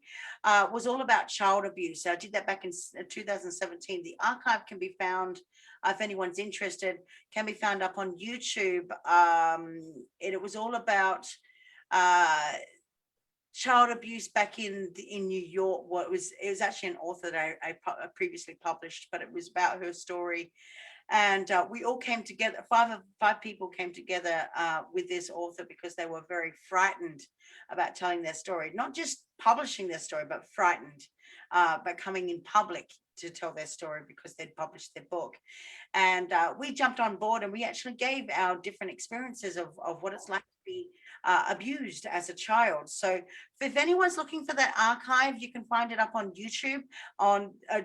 [SPEAKER 1] was all about child abuse. I did that back in 2017. The archive can be found, if anyone's interested, can be found up on YouTube. It was all about child abuse back in New York. Well, it was actually an author that I previously published, but it was about her story. And we all came together, five people came together with this author because they were very frightened about telling their story, not just publishing their story, but frightened about coming in public to tell their story because they'd published their book. And we jumped on board and we actually gave our different experiences of what it's like to be abused as a child. So if anyone's looking for that archive, you can find it up on YouTube.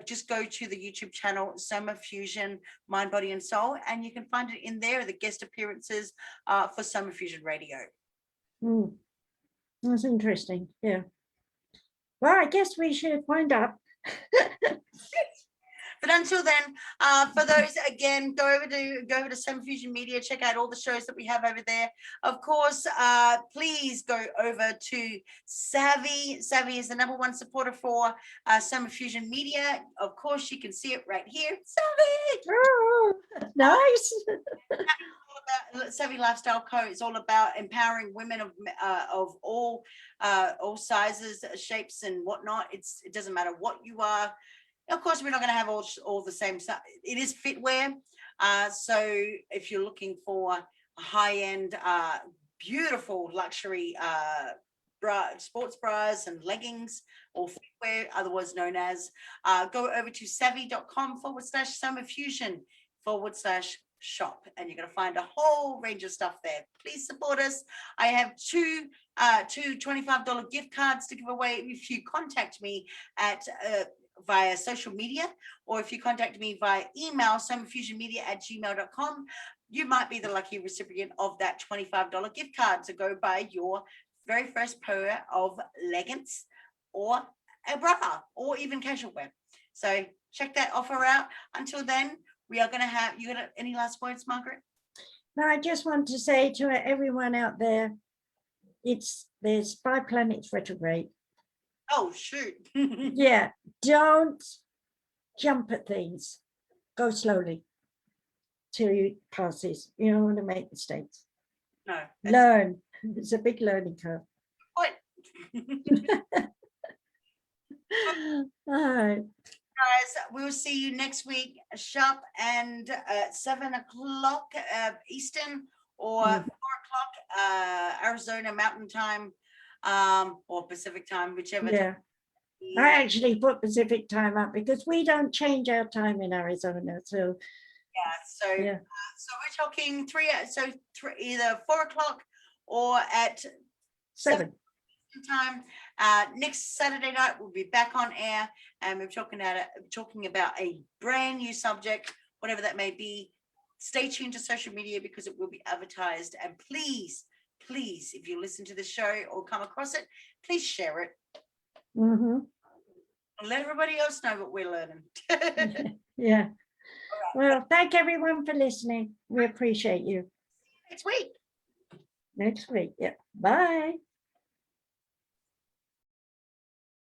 [SPEAKER 1] Just go to the YouTube channel Soma Fusion Mind, Body and Soul, and you can find it in there, the guest appearances for Soma Fusion Radio.
[SPEAKER 2] That's interesting. Yeah. Well, I guess we should wind up.
[SPEAKER 1] But until then, for those, again, go over to Soma Fusion Media, check out all the shows that we have over there. Of course, please go over to Saavi. Saavi is the #1 supporter for Soma Fusion Media. Of course, you can see it right here. Saavi!
[SPEAKER 2] Oh, nice.
[SPEAKER 1] Saavi Lifestyle Co. is all about empowering women of all sizes, shapes, and whatnot. It doesn't matter what you are. Of course, we're not going to have all the same stuff. It is fitwear. So if you're looking for a high-end, beautiful luxury sports bras and leggings or fitwear, otherwise known as, go over to saavi.com/somafusion/shop, and you're going to find a whole range of stuff there. Please support us. I have two $25 gift cards to give away if you contact me at via social media, or if you contact me via email, somafusionmedia@gmail.com, you might be the lucky recipient of that $25 gift card to go buy your very first pair of leggings or a bra or even casual wear. So check that offer out. Until then, we are going to have, you got any last words, Margaret?
[SPEAKER 2] No, I just want to say to everyone out there, there's 5 planets retrograde.
[SPEAKER 1] Oh, shoot.
[SPEAKER 2] Yeah, don't jump at things. Go slowly till it passes. You don't want to make mistakes.
[SPEAKER 1] No.
[SPEAKER 2] Learn. It's a big learning curve.
[SPEAKER 1] What?
[SPEAKER 2] All right.
[SPEAKER 1] Guys, we'll see you next week sharp and 7 o'clock Eastern or 4 o'clock Arizona Mountain Time. Or Pacific time, whichever.
[SPEAKER 2] Yeah, I actually put Pacific time up because we don't change our time in Arizona. So
[SPEAKER 1] yeah, so we're talking either 4 o'clock or at 7 time. Next Saturday night we'll be back on air, and we're talking about a brand new subject, whatever that may be. Stay tuned to social media because it will be advertised, and please, if you listen to the show or come across it, please share it. Let everybody else know what we're learning.
[SPEAKER 2] Yeah.
[SPEAKER 1] Right.
[SPEAKER 2] Well, thank everyone for listening. We appreciate you.
[SPEAKER 1] Next week.
[SPEAKER 2] Yeah. Bye.